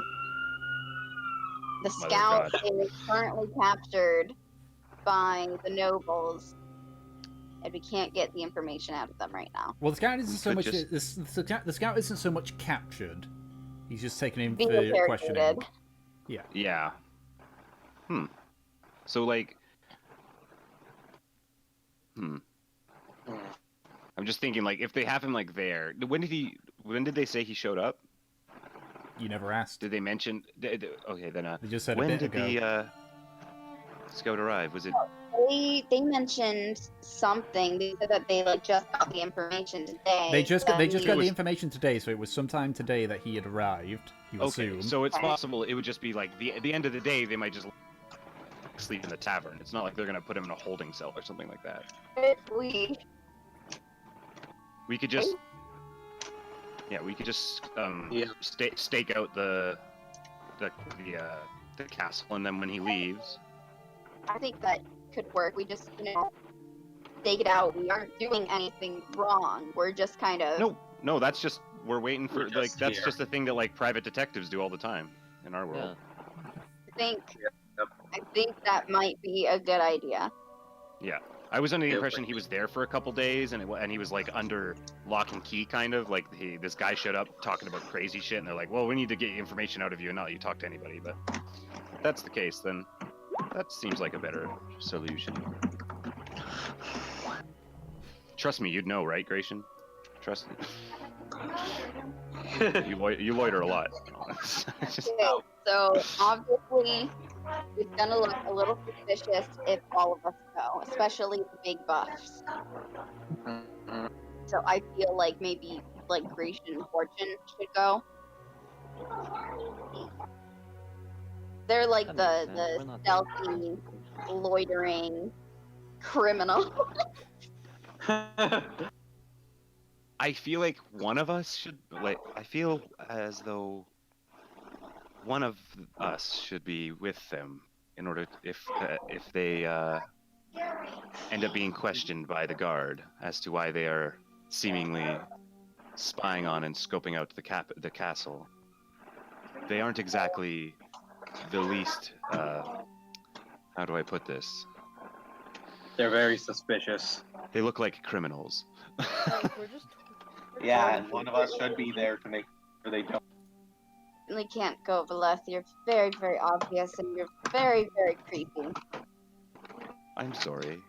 Mother scout God. is currently captured by the nobles, and we can't get the information out of them right now. Well, the scout isn't so could much. just- The scout isn't so much captured. He's just taken in Being for interrogated. questioning. Yeah. So like I'm just thinking like if they have him like there, when did they say he showed up? You never asked. Did they mention okay, then They just said a when bit did ago. the scout arrive? Was it They mentioned something. They said that they like just got the information today. They just got It the was- information today, so it was sometime today that he had arrived. You okay, assume. so it's possible it would just be like at the end of the day they might just sleep in the tavern. It's not like they're gonna put him in a holding cell or something like that. If we We could just stake out the castle, and then when he leaves, I think that could work. We just, stake it out. We aren't doing anything wrong. We're just kind of. no, that's just we're waiting for We're like just that's here. just a thing that like private detectives do all the time in our world. I think that might be a good idea. I was under the Yeah, impression he was there for a couple days, and he was like under lock and key, kind of like this guy showed up talking about crazy shit, and they're like, "Well, we need to get information out of you, and not let you talk to anybody." But if that's the case, then that seems like a better solution. Trust me, you'd know, right, Gratian? Trust me. You loiter a lot. Just- Okay, so obviously, it's gonna look a little suspicious if all of us go, especially the big buffs. So I feel like maybe like Grecian and Fortune should go. They're like That makes sense. the We're not stealthy, loitering criminal. I feel like one of us should I feel as though one of us should be with them in order if they end up being questioned by the guard as to why they are seemingly spying on and scoping out the castle. They aren't exactly the least How do I put this? They're very suspicious. They look like criminals. Like, we're just. Yeah, and one of us should be there to make sure they don't. We can't go, Valeth. You're very, very obvious, and you're very, very creepy. I'm sorry.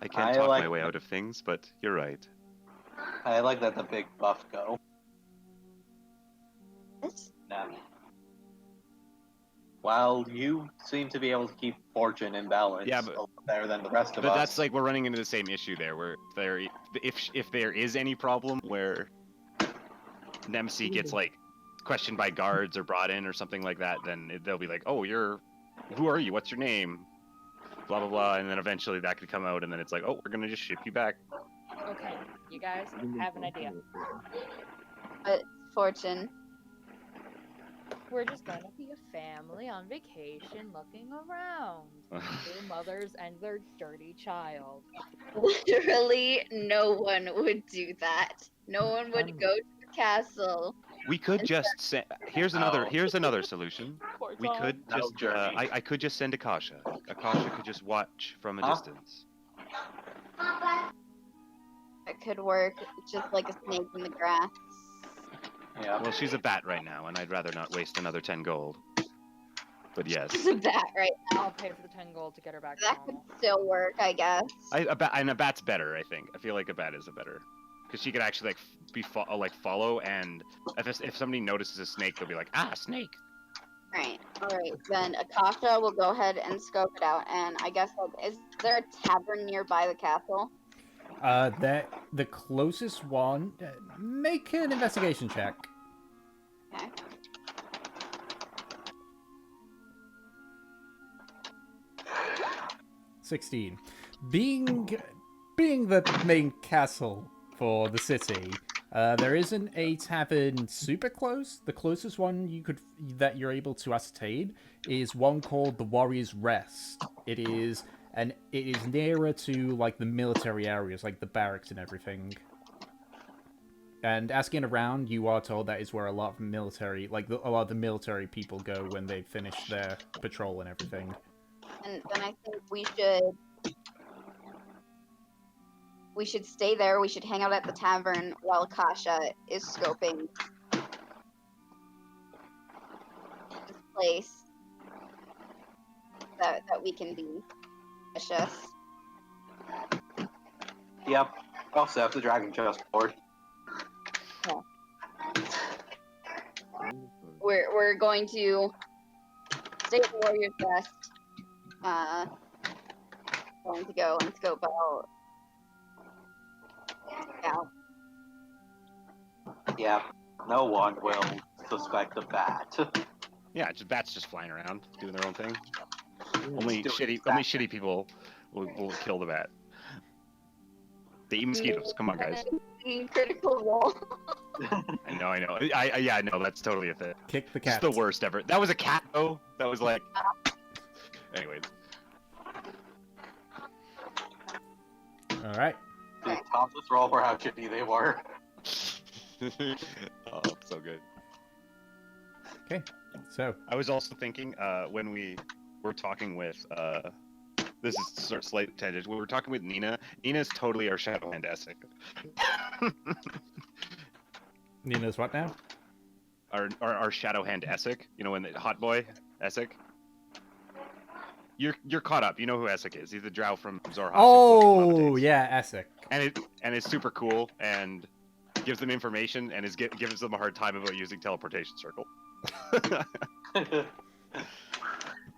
I can't I talk like my way out of things, but you're right. I like that the big buff go. This? Nah. While you seem to be able to keep fortune in balance Yeah, a lot better than the rest of But us. that's like we're running into the same issue there, where if there is any problem where Nemesis gets like questioned by guards or brought in or something like that, then they'll be like, "Oh, who are you? What's your name?" Blah blah blah, and then eventually that could come out, and then it's like, "Oh, we're gonna just ship you back." Okay, you guys have an idea. But fortune. We're just gonna be a family on vacation looking around. Two mothers and their dirty child. Literally, no one would do that. No one would go to the castle. We could just send. Here's another. No. Here's another solution. Poor We Tom. could No just. journey. I could just send Akasha. Akasha could just watch from a Huh? distance. It could work just like a snake in the grass. Yeah. Well, she's a bat right now, and I'd rather not waste another 10 gold. But yes, It's that right now. I'll pay for the 10 gold to get her back to That could normal. still work, I guess. And a bat's better, I think. I feel like a bat is a better, because she could actually like follow, and if somebody notices a snake, they'll be like, "Ah, snake." Right. Alright, then Akasha will go ahead and scope it out, and I guess, like, is there a tavern nearby the castle? The closest one. Make an investigation check. Okay. $16. Being the main castle for the city, there isn't a tavern super close. The closest one that you're able to ascertain is one called the Warrior's Rest. It is nearer to like the military areas, like the barracks and everything. And asking around, you are told that is where a lot of military, a lot of the military people go when they finish their patrol and everything. And then I think we should stay there. We should hang out at the tavern while Akasha is scoping this place that we can be vicious. Yep. Also have the dragon chest board. We're going to stay at the Warrior's Rest. Going to go and scope out. Yeah. No one will suspect the bat. Yeah, just bats just flying around doing their own thing. Only Only shitty people will kill the bat. They eat mosquitoes. Come on, guys. Critical role. I know. I know. That's totally a thing. Kick the It's cat. the worst ever. That was a cat, though. That was like. Anyways. All right. Dude, Tom, just roll for how shitty they were. Oh, so good. So I was also thinking when we were talking with this is sort of slight tangent. When we were talking with Nina. Nina's totally our Shadowhand Essek. Nina's what now? Our Shadowhand Essek. You know, when the hot boy Essek. You're caught up. You know who Essek is. He's the drow from Zorhas. Oh yeah, Essek. And it's super cool and gives them information and gives them a hard time about using teleportation circle.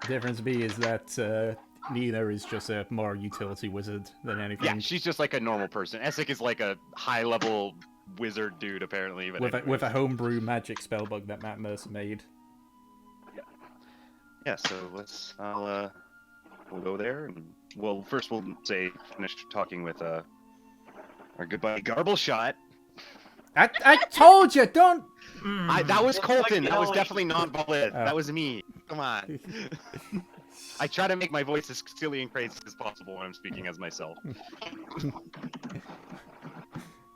Difference B is that Nina is just a more utility wizard than anything. Yeah, she's just like a normal person. Essek is like a high level wizard dude apparently. But with a homebrew magic spellbook that Matt Mercer made. Yeah, so we'll go there and we'll finish talking with our good buddy Garbleshot. I told you, don't. That was It's Colton. like That was yelling. definitely not Bullet. Oh. That was me. Come on. I try to make my voice as silly and crazy as possible when I'm speaking as myself.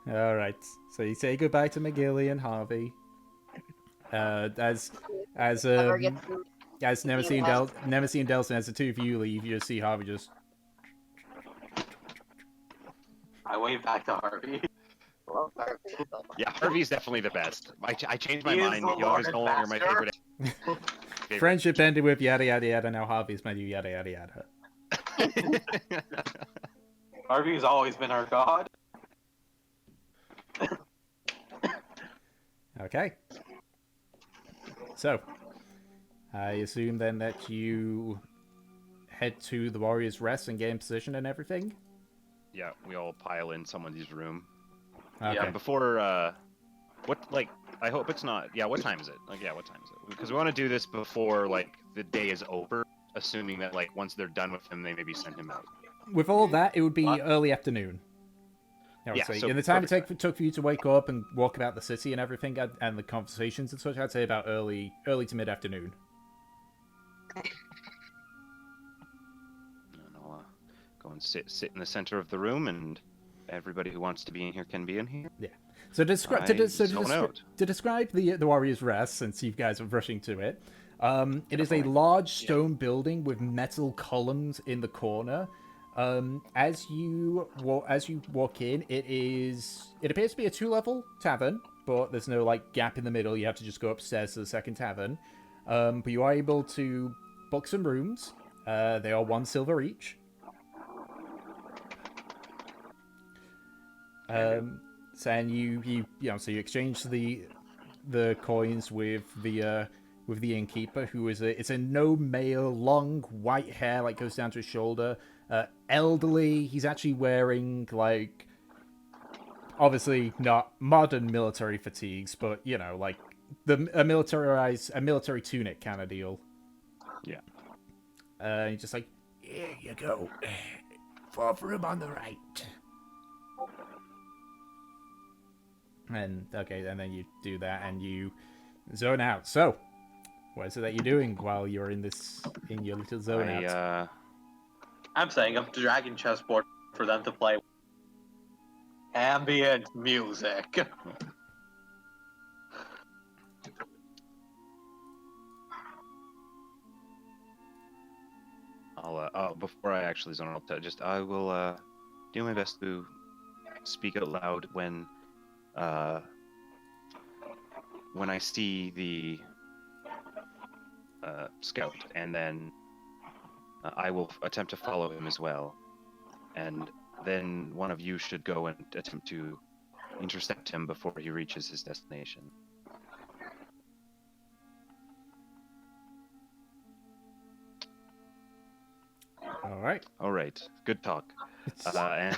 All right. So you say goodbye to McGilly and Harvey. As Whoever gets Guys, never seen Delson. As the two of you leave, you just see Harvey just. I wave back to Harvey. Love Harvey. Yeah, Harvey's definitely the best. I changed my He is mind. the You're always Lord no longer my Master. favorite. Friendship ended with yada yada yada. Now Harvey's my new yada yada yada. Harvey's always been our god. Okay. So, I assume then that you head to the Warrior's Rest and get in position and everything? Yeah, we all pile in someone's room. Okay. Yeah, before, I hope it's not, what time is it? What time is it? Because we want to do this before, the day is over, assuming that, once they're done with him, they maybe send him out. With all that, it would be early afternoon. I would Yeah, say. so In the time perfect. took for you to wake up and walk about the city and everything, and the conversations and such, I'd say about early to mid-afternoon. And I'll go and sit in the center of the room, and everybody who wants to be in here can be in here. Yeah. So to describe the Warrior's Rest, since you guys are rushing to it, it is a large stone building with metal columns in the corner. As you walk in, it appears to be a 2-level tavern, but there's no gap in the middle. You have to just go upstairs to the second tavern. But you are able to book some rooms. They are 1 silver each. And you exchange the coins with the innkeeper, who is it's a no male, long white hair goes down to his shoulder, elderly. He's actually wearing obviously not modern military fatigues, but a military tunic kind of deal. Yeah. He's just here you go, 4th room on the right. And then you do that and you zone out. So, what is it that you're doing while you're in your little zone out? I'm setting up the dragon chessboard for them to play ambient music. Before I actually zone out, I will do my best to speak out loud when I see the scout, and then I will attempt to follow him as well, and then one of you should go and attempt to intercept him before he reaches his destination. All right. Good talk. And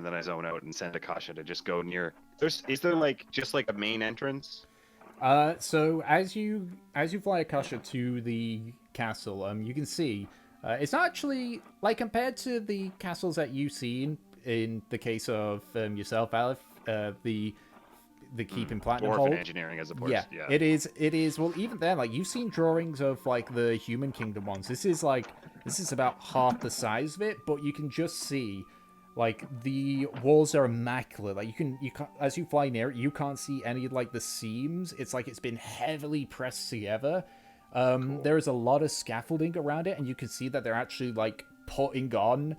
then I zone out and send Akasha to just go near. Is there just a main entrance? So as you fly Akasha to the castle, you can see it's not actually compared to the castles that you've seen in the case of yourself, Aleph, the keep in Platinum Dwarven Hold. engineering as opposed. Yeah, it is. Well, even then, you've seen drawings of the Human Kingdom ones. This is about half the size of it, but you can just see. The walls are immaculate. You can as you fly near it, you can't see any of the seams. It's it's been heavily pressed together. Cool. There is a lot of scaffolding around it, and you can see that they're actually putting on.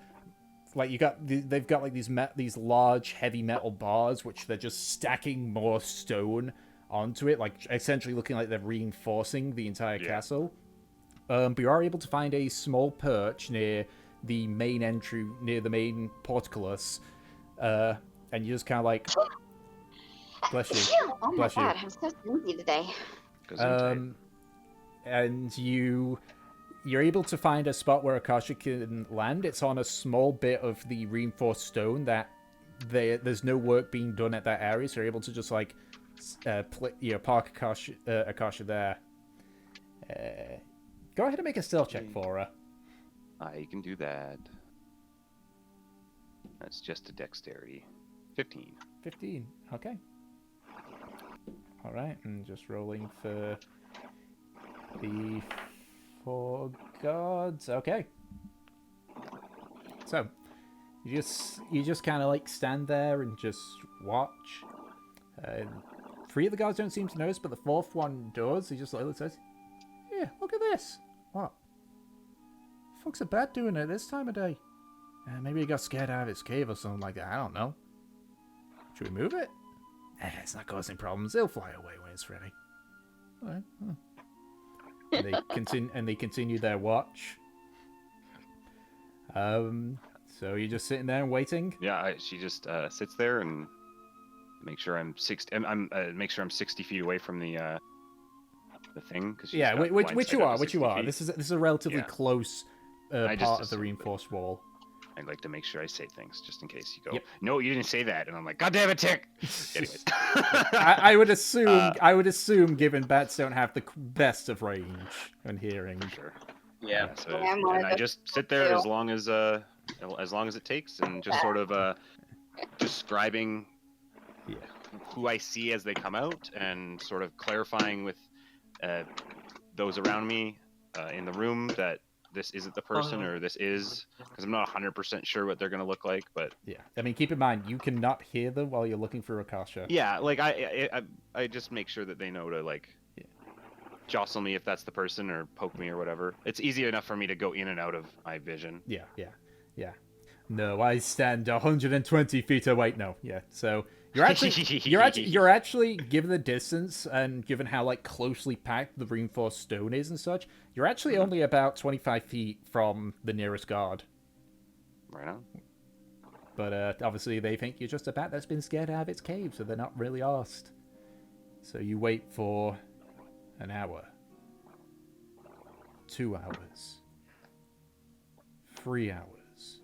They've got these large heavy metal bars, which they're just stacking more stone onto it, essentially looking like they're reinforcing the entire castle. But you are able to find a small perch near the main entry, near the main portcullis, and you just kind of bless you. Oh my Bless you. god, I'm so sneezy today. And you're able to find a spot where Akasha can land. It's on a small bit of the reinforced stone that there's no work being done at that area, so you're able to just park Akasha there. Go ahead and make a stealth check for her. I can do that. That's just a dexterity. 15. 15. Okay. All right, and just rolling for the 4 gods. Okay. So, you just kind of stand there and just watch. 3 of the guards don't seem to notice, but the 4th one does. He just like says, "Yeah, look at this." What? The fuck's a bat doing it this time of day? Maybe he got scared out of its cave or something like that. I don't know. Should we move it? It's not causing problems. It'll fly away when it's ready. All right. And they continue their watch. So you're just sitting there and waiting. Yeah, she just sits there and make sure I'm 60. Make sure I'm 60 feet away from the thing. Cause Yeah, which you are. Feet. This is a relatively close part of the assumed reinforced wall. I'd like to make sure I say things just in case you go. Yep. No, you didn't say that, and I'm like, God damn it, Tick. Anyways, I would assume, given bats don't have the best of range and hearing. Sure. Yeah. So, Yeah, and I just sit there as long as it takes, and just sort of describing who I see as they come out, and sort of clarifying with those around me in the room that this isn't the person, or this is, because I'm not 100% sure what they're going to look like, but... Yeah, I mean, keep in mind, you cannot hear them while you're looking for Akasha. Yeah, like, I just make sure that they know to, like, jostle me if that's the person, or poke me or whatever. It's easy enough for me to go in and out of my vision. Yeah. No, I stand 120 feet away. No, yeah. So you're actually given the distance and given how like closely packed the reinforced stone is and such, you're actually only about 25 feet from the nearest guard. Right on. But obviously they think you're just a bat that's been scared out of its cave, so they're not really asked. So you wait for an hour, 2 hours, 3 hours.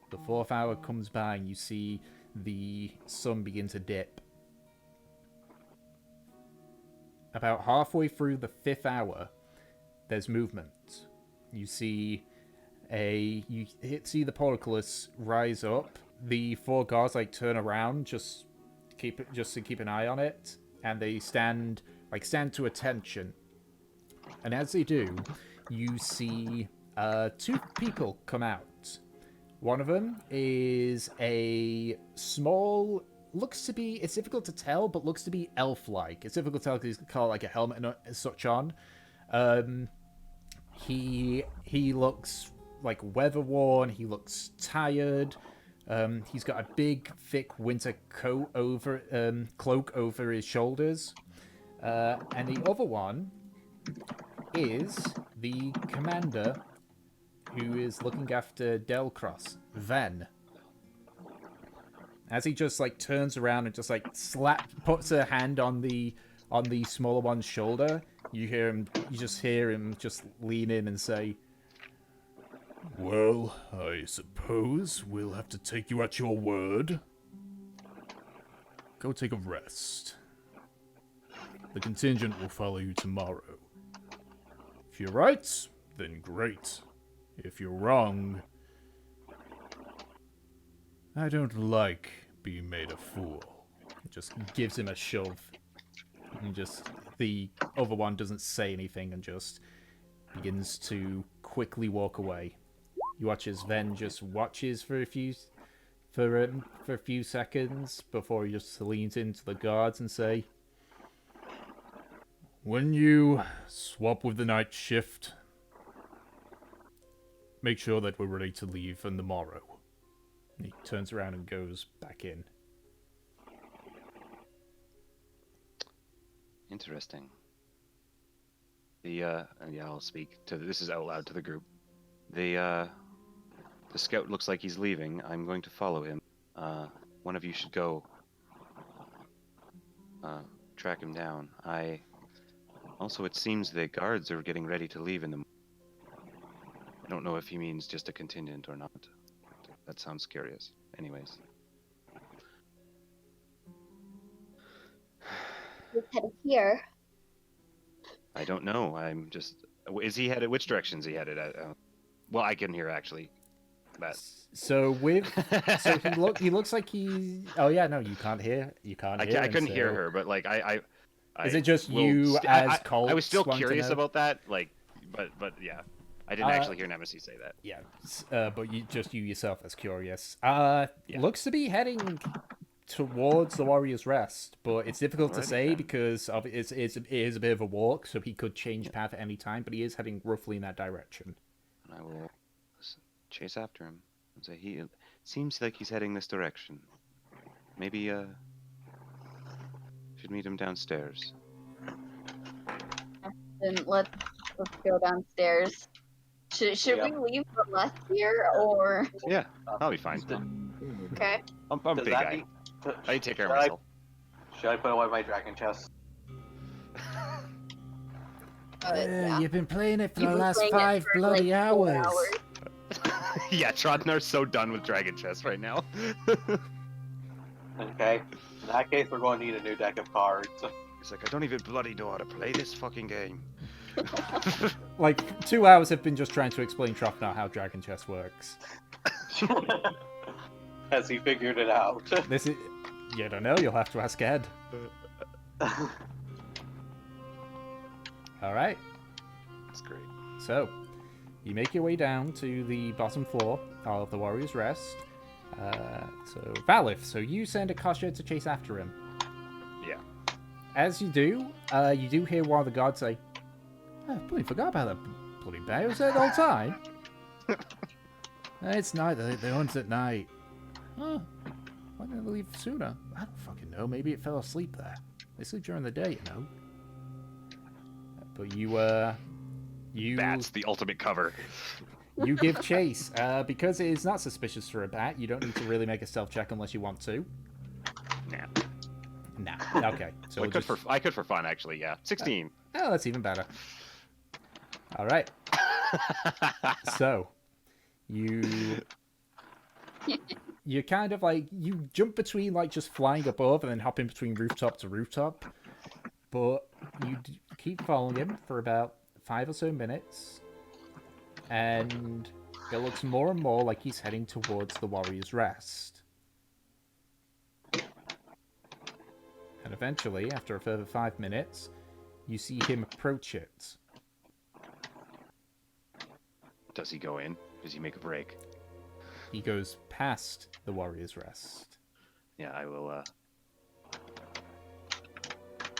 The 4th hour comes by and you see the sun begin to dip. About halfway through the 5th hour, there's movement. You see the portcullis rise up. The 4 guards like turn around just to keep an eye on it, and they stand to attention. And as they do, you see 2 people come out. One of them is a small, it's difficult to tell, but looks to be elf-like. It's difficult to tell because he's got like a helmet and such on. He looks like weather-worn, he looks tired. He's got a big, thick winter cloak over his shoulders. And the other one is the commander who is looking after Delcross, Ven. As he just like turns around and just like puts a hand on the smaller one's shoulder, you just hear him just lean in and say, "Well, I suppose we'll have to take you at your word. Go take a rest. The contingent will follow you tomorrow. If you're right, then great. If you're wrong, I don't like being made a fool." Just gives him a shove. And just the other one doesn't say anything and just begins to quickly walk away. You watch as Ven just watches for a few seconds before he just leans into the guards and say, "When you swap with the night shift, make sure that we're ready to leave on the morrow." And he turns around and goes back in. Interesting. I'll speak to this is out loud to the group. The scout looks like he's leaving. I'm going to follow him. One of you should go track him down. Also, it seems the guards are getting ready to leave in the... I don't know if he means just a contingent or not. That sounds curious. Anyways. He's headed here. I don't know. I'm just... Is he headed... Which direction is he headed at? Well, I can hear, actually. But... So he looks like he... Oh, yeah, no, you can't hear. I couldn't hear her, but, like, I is it just you Colt? I was still curious about that, like, but yeah. I didn't actually hear Nemesis say that. Yeah, but you yourself as curious. Looks to be heading towards the Warrior's Rest, but it's difficult to Alrighty say then. because of it is a bit of a walk, so he could change path at any time, but he is heading roughly in that direction. And I will chase after him and say, he seems like he's heading this direction. Maybe, should meet him downstairs. Then let's go downstairs. Should we leave the left here or Yeah, I'll be fine. okay? I'm a Does big that guy. mean- I take care of should myself. Should I put away my dragon chest? Yeah. You've been playing it for You've the been last playing it 5 for, bloody like, 4 hours. Yeah, Trodnar's so done with Dragon Chess right now. Okay. In that case, we're going to need a new deck of cards. He's like, I don't even bloody know how to play this fucking game. Like 2 hours have been just trying to explain Trofnar how Dragon Chess works. Has he figured it out? This is, you don't know. You'll have to ask Ed. All right. That's great. So, you make your way down to the bottom floor of the Warrior's Rest. So, Valif, so you send Akasha to chase after him. Yeah. As you do hear one of the guards say, "Oh, I bloody forgot about that bloody bear. It was there the whole time." It's night. They hunt at night. Oh, why didn't they leave sooner? I don't fucking know. Maybe it fell asleep there. They sleep during the day, you know. But you That's the ultimate cover. you give chase. Because it is not suspicious for a bat, you don't need to really make a stealth check unless you want to. Nah. Okay. So I we'll just... I could for fun, actually. Yeah, 16. Oh, that's even better. All right. So, you kind of like you jump between like just flying above and then hopping between rooftop to rooftop, but you keep following him for about 5 or so minutes, and it looks more and more like he's heading towards the Warrior's Rest. And eventually, after a further 5 minutes, you see him approach it. Does he go in? Does he make a break? He goes past the Warrior's Rest. Yeah, I will,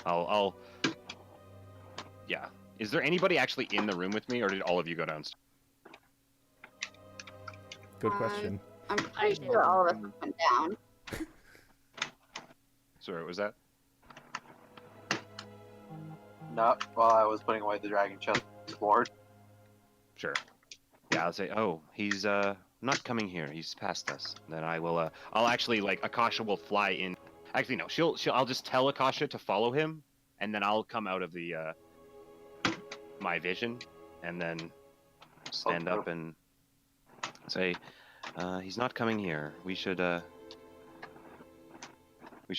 I'll... Yeah. Is there anybody actually in the room with me, or did all of you go downstairs? Good question. I'm pretty sure all of us went down. Sorry, what was that? Not while I was putting away the dragon chest board. Sure. Yeah, I'll say, oh, he's, not coming here. He's past us. Then I will, I'll actually, like, Akasha will fly in. Actually, no, I'll just tell Akasha to follow him, and then I'll come out of the, my vision, and then stand up and say, he's not coming here. We should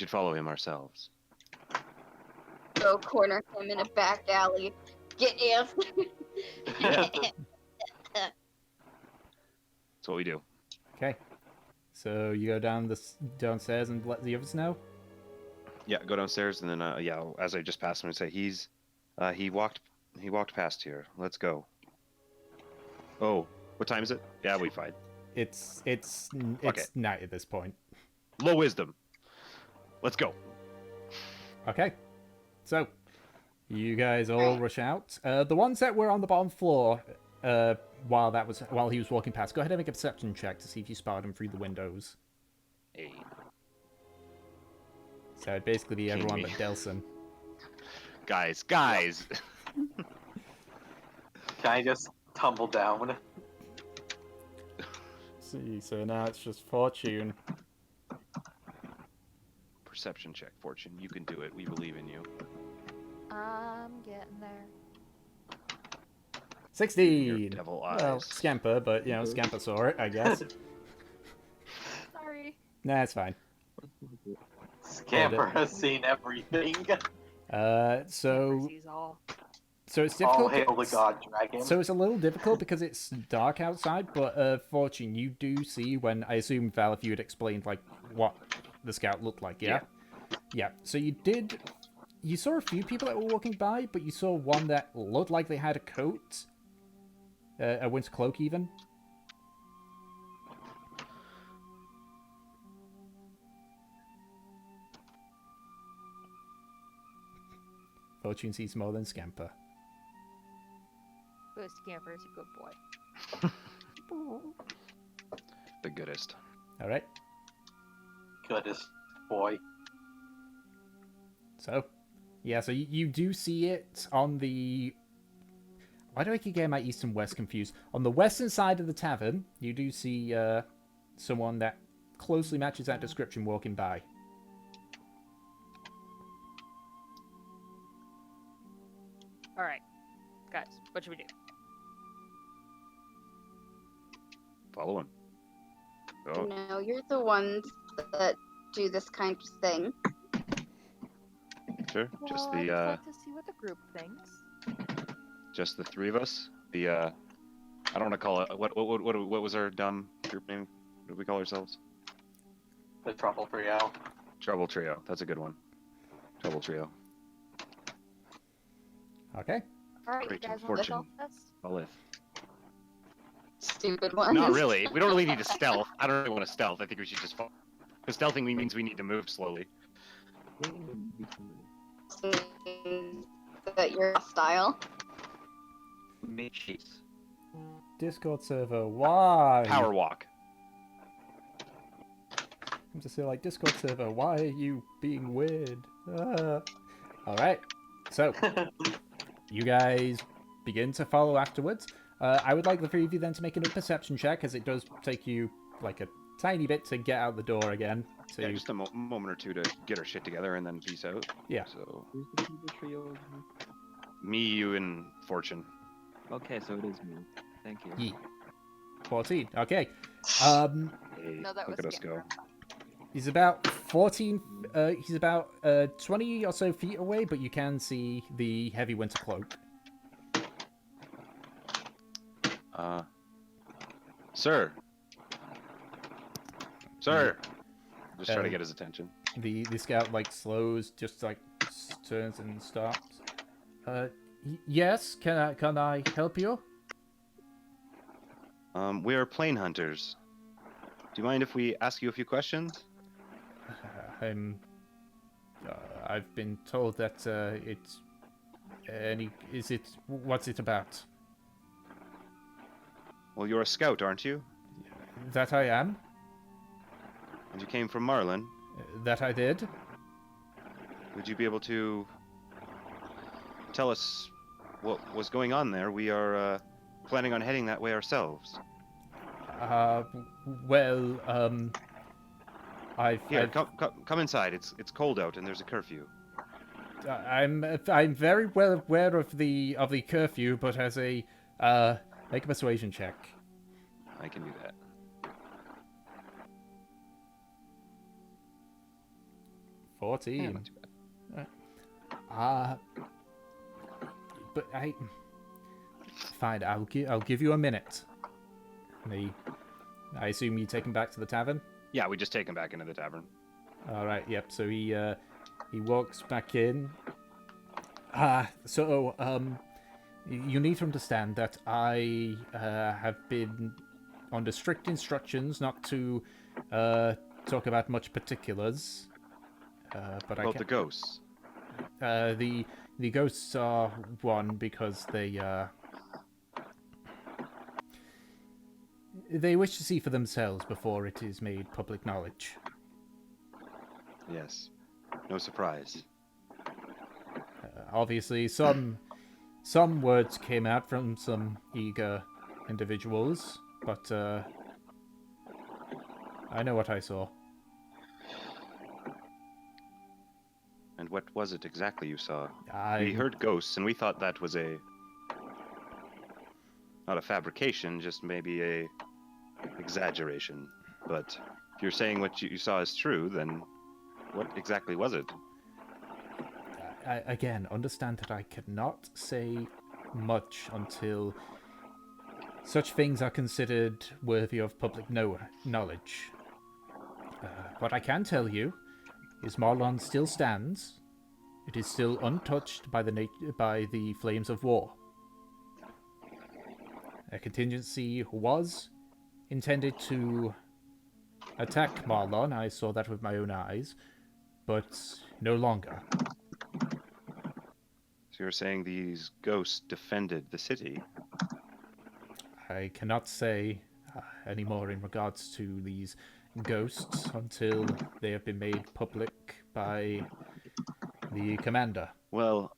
follow him ourselves. Go corner him in a back alley. Get if. Yeah. That's what we do. Okay. So you go downstairs and let the others know? Yeah, go downstairs, and then, yeah, as I just passed him, I say, he walked past here. Let's go. Oh, what time is it? Yeah, we fine. It's Okay. night at this point. Low wisdom. Let's go. Okay. So, you guys all rush out. The ones that were on the bottom floor, while he was walking past, go ahead and make a perception check to see if you spotted him through the windows. Hey. So it'd basically be King everyone me. but Delson. Guys. Can I just tumble down? See, so now it's just Fortune. Perception check, Fortune. You can do it. We believe in you. I'm getting there. 16! Your devil eyes. Well, Scamper, but, you know, Scamper saw it, I guess. Sorry. Nah, it's fine. Scamper has seen everything. So Sees all. it's All difficult. hail the god dragon. So it's a little difficult because it's dark outside, but Fortune, you do see when, I assume, Val, if you had explained, like, what the scout looked like, yeah? Yeah. So you saw a few people that were walking by, but you saw one that looked like they had a coat, a winter cloak even. Fortune sees more than Scamper. But Scamper is a good boy. The goodest. All right. Goodest boy. So, yeah, so you do see it on the... Why do I keep getting my east and west confused? On the western side of the tavern, you do see someone that closely matches that description walking by. All right, guys, what should we do? Follow him. Oh, No, you're the ones that do this kind of thing. sure. Just Well, I'd the like to see what the group thinks. just the three of us. The I don't want to call it. What was our dumb group name? What did we call ourselves? The Truffle Trio. Trouble Trio. That's a good one. Trouble Trio. Okay. All right, you Great guys want to fortune. help us? I'll live. Stupid ones. Not really. We don't really need to stealth. I don't really want to stealth. I think we should just fall. Because stealthing means we need to move slowly. That you're hostile. Make chase. Discord server, why? Power walk. I'm just like, Discord server, why are you being weird? Alright, so, you guys begin to follow afterwards. I would like the three of you then to make a perception check, as it does take you, like, a tiny bit to get out the door again. So Yeah, just a moment or two to get our shit together and then peace out. Yeah. So, Who's the people trio? me, you, and Fortune. Okay, so it is me. Thank you. Ye. 14, okay. Hey, No, that look was at us go. He's about 14, he's about 20 or so feet away, but you can see the heavy winter cloak. Sir. Sir. Just try to Um, get his attention. The scout, like, slows, just, like, turns and stops. Yes, can I help you? We are plane hunters. Do you mind if we ask you a few questions? I've been told that it's what's it about? Well, you're a scout, aren't you? That I am. And you came from Marlin. That I did. Would you be able to tell us what was going on there? We are planning on heading that way ourselves. Well, Here, come inside. It's cold out and there's a curfew. I'm very well aware of the curfew, but as a make a persuasion check. I can do that. 14. Yeah, not too bad. But fine. I'll give you a minute. I assume you take him back to the tavern. Yeah, we just take him back into the tavern. All right. Yep. So he walks back in. You need to understand that I have been under strict instructions not to talk about much particulars. But About the ghosts. the ghosts are one because they wish to see for themselves before it is made public knowledge. Yes. No surprise. Obviously, some words came out from some eager individuals, but I know what I saw. And what was it exactly you saw? I We heard ghosts, and we thought that was not a fabrication, just maybe a exaggeration. But if you're saying what you saw is true, then what exactly was it? again, understand that I cannot say much until such things are considered worthy of public knowledge. What I can tell you is Marlon still stands. It is still untouched by the flames of war. A contingency was intended to attack Marlon. I saw that with my own eyes, but no longer. So you're saying these ghosts defended the city? I cannot say any more in regards to these ghosts until they have been made public by the commander. Well,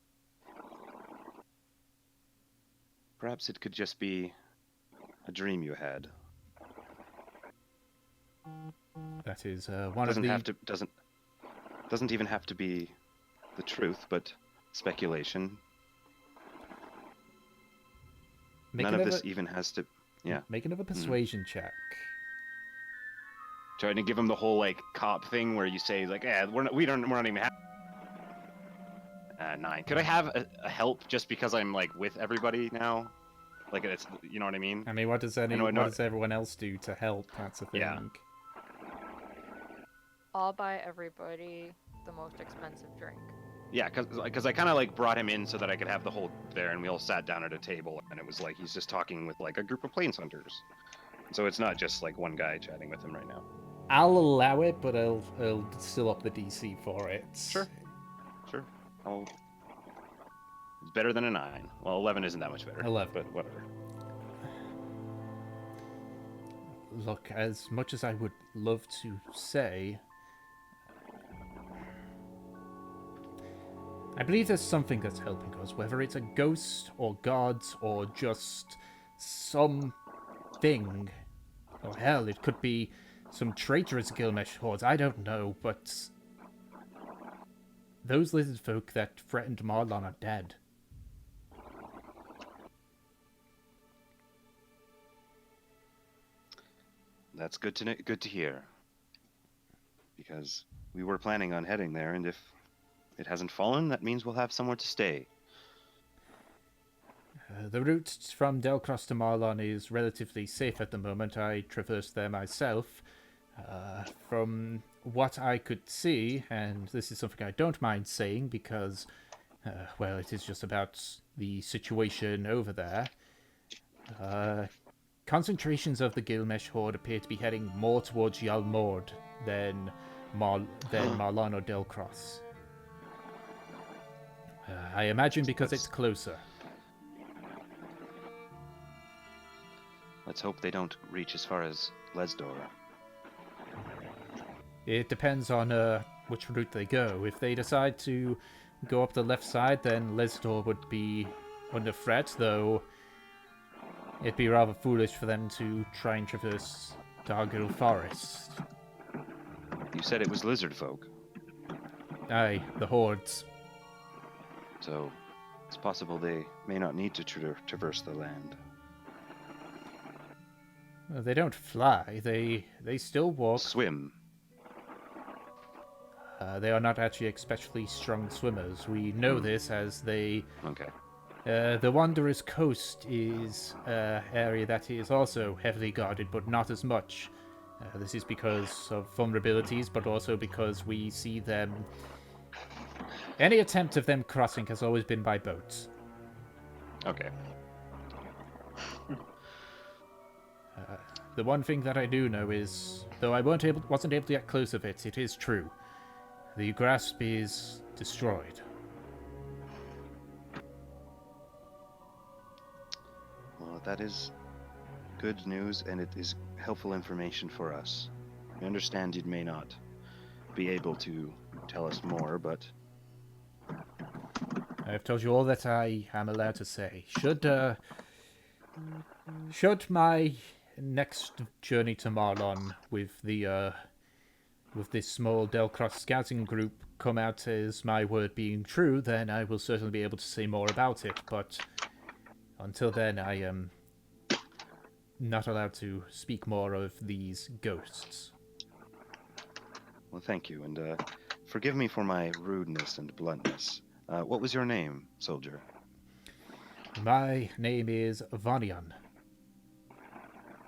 perhaps it could just be a dream you had. That is one Doesn't of the... have to doesn't even have to be the truth, but speculation. None of this even has to. Yeah. Make another persuasion check. Trying to give him the whole like cop thing where you say like, "Yeah, we're not even." 9. Could I have a help just because I'm like with everybody now? Like it's, you know what I mean? I mean, what does everyone else do to help? That's the thing. Yeah. I'll buy everybody the most expensive drink. Yeah, because I kind of like brought him in so that I could have the whole there, and we all sat down at a table, and it was like he's just talking with like a group of plains hunters. So it's not just like one guy chatting with him right now. I'll allow it, but I'll still up the DC for it. Sure. It's better than a 9. Well, 11 isn't that much better. 11. But whatever. Look, as much as I would love to say, I believe there's something that's helping us, whether it's a ghost or gods or just something. Or hell, it could be some traitorous Gilmesh hordes, I don't know, but those lizard folk that threatened Marlon are dead. That's good to hear. Because we were planning on heading there, and if it hasn't fallen, that means we'll have somewhere to stay. The route from Delcross to Marlon is relatively safe at the moment. I traversed there myself. From what I could see, and this is something I don't mind saying because, well, it is just about the situation over there. Concentrations of the Gilmesh horde appear to be heading more towards Yalmord than Marlon or Delcross. I imagine because it's closer. Let's hope they don't reach as far as Lesdor. It depends on which route they go. If they decide to go up the left side, then Lesdor would be under threat, though it'd be rather foolish for them to try and traverse Dargil Forest. You said it was lizard folk. Aye, the hordes. So, it's possible they may not need to traverse the land. They don't fly. They still walk. Swim. They are not actually especially strong swimmers. We know this as they... Okay. The Wanderer's Coast is an area that is also heavily guarded, but not as much. This is because of vulnerabilities, but also because we see them... Any attempt of them crossing has always been by boats. Okay. The one thing that I do know is, though I wasn't able to get close of it, it is true. The grasp is destroyed. Well, that is good news, and it is helpful information for us. I understand you may not be able to tell us more, but... I have told you all that I am allowed to say. Should my next journey to Marlon with this small Delcross scouting group come out as my word being true, then I will certainly be able to say more about it, but until then I am not allowed to speak more of these ghosts. Well, thank you, and forgive me for my rudeness and bluntness. What was your name, soldier? My name is Vanyan.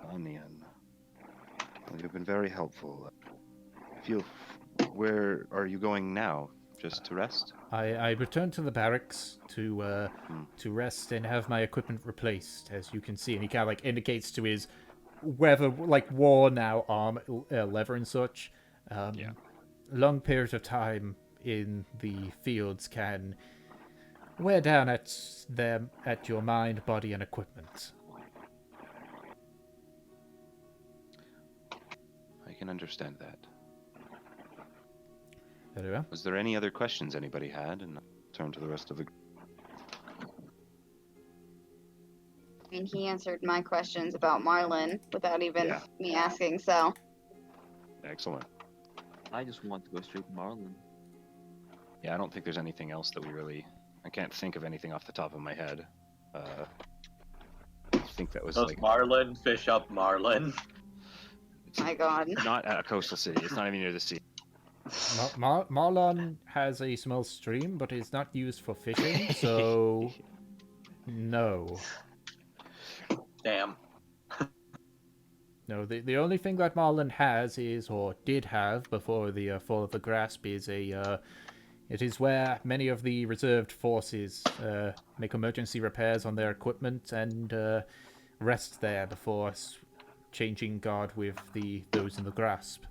Onion. Well, you've been very helpful. Where are you going now? Just to rest? I returned to the barracks to rest and have my equipment replaced, as you can see. And he kind of like indicates to his worn out arm, leather and such. Yeah. Long periods of time in the fields can Wear down at your mind, body, and equipment. I can understand that. Very well. Was there any other questions anybody had? And I'll turn to the rest of the. I mean, he answered my questions about Marlin without even Yeah. me asking, so. Excellent. I just want to go straight to Marlin. Yeah, I don't think there's anything else that we really. I can't think of anything off the top of my head. I think that was Does like Marlin fish up Marlin? My god. not a coastal city. It's not even near the sea. Marlon has a small stream, but it's not used for fishing, so no. Damn. No, the only thing that Marlon has is, or did have before the fall of the Grasp, is it is where many of the reserved forces make emergency repairs on their equipment and rest there before changing guard with those in the Grasp.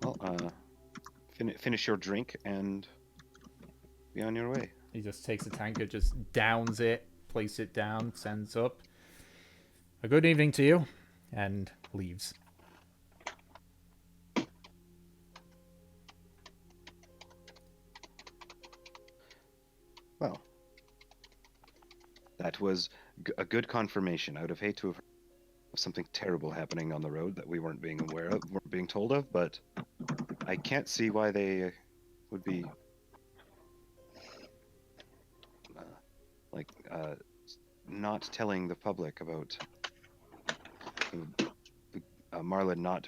Well, finish your drink and be on your way. He just takes a tankard, just downs it, places it down, sends up. A good evening to you, and leaves. Well, that was a good confirmation. I would have hated to have heard of something terrible happening on the road that we weren't being aware of, weren't being told of, but I can't see why they would be not telling the public about Marlin not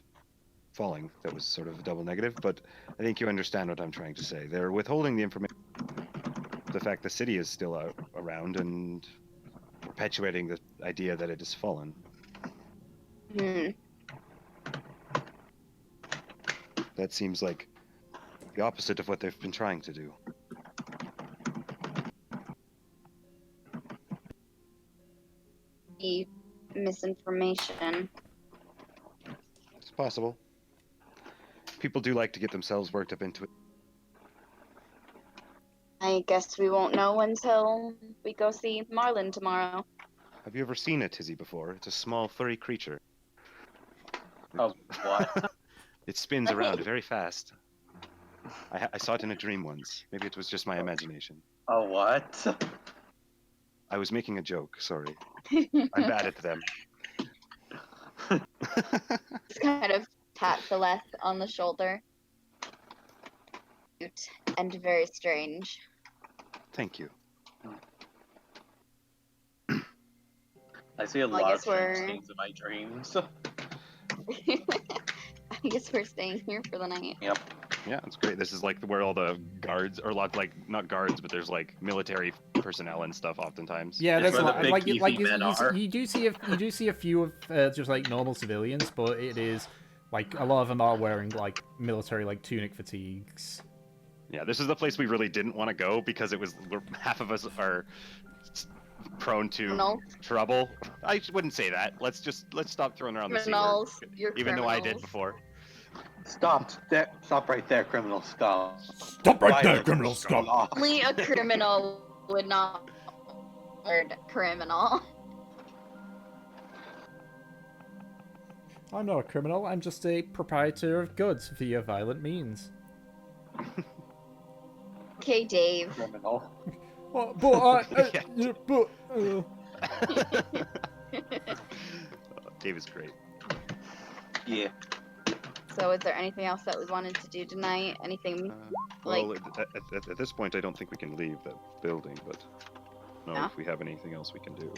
falling. That was sort of a double negative, but I think you understand what I'm trying to say. They're withholding the information, the fact the city is still around, and perpetuating the idea that it has fallen. Hmm. That seems like the opposite of what they've been trying to do. The misinformation. It's possible. People do like to get themselves worked up into it. I guess we won't know until we go see Marlin tomorrow. Have you ever seen a tizzy before? It's a small, furry creature. Oh, what? It spins around very fast. I saw it in a dream once. Maybe it was just my imagination. Oh, what? I was making a joke, sorry. I'm bad at them. Just kind of pat Celeste on the shoulder. Cute and very strange. Thank you. I see a Well, I lot guess of we're- things in my dreams. I guess we're staying here for the night. Yep. Yeah, it's great. This is like where all the guards, or not guards, but there's like military personnel and stuff oftentimes. Yeah, It's that's a where the lot. big Like beefy men are. you do see a few of just like normal civilians, but it is like a lot of them are wearing like military like tunic fatigues. Yeah, this is the place we really didn't want to go because half of us are prone to Criminals. trouble. I wouldn't say that. Let's stop throwing around the C word. Criminals. You're Even though I did criminals. before. Stop right there, criminal. Stop. Stop right there, Violence criminal! is going Stop! on. Only a criminal would not word criminal. I'm not a criminal. I'm just a proprietor of goods via violent means. Okay, Dave. Criminal. Yeah. But Dave is great. Yeah. So, is there anything else that we wanted to do tonight? Anything? Well, at this point, I don't think we can leave the building, but no, Yeah. if we have anything else we can do.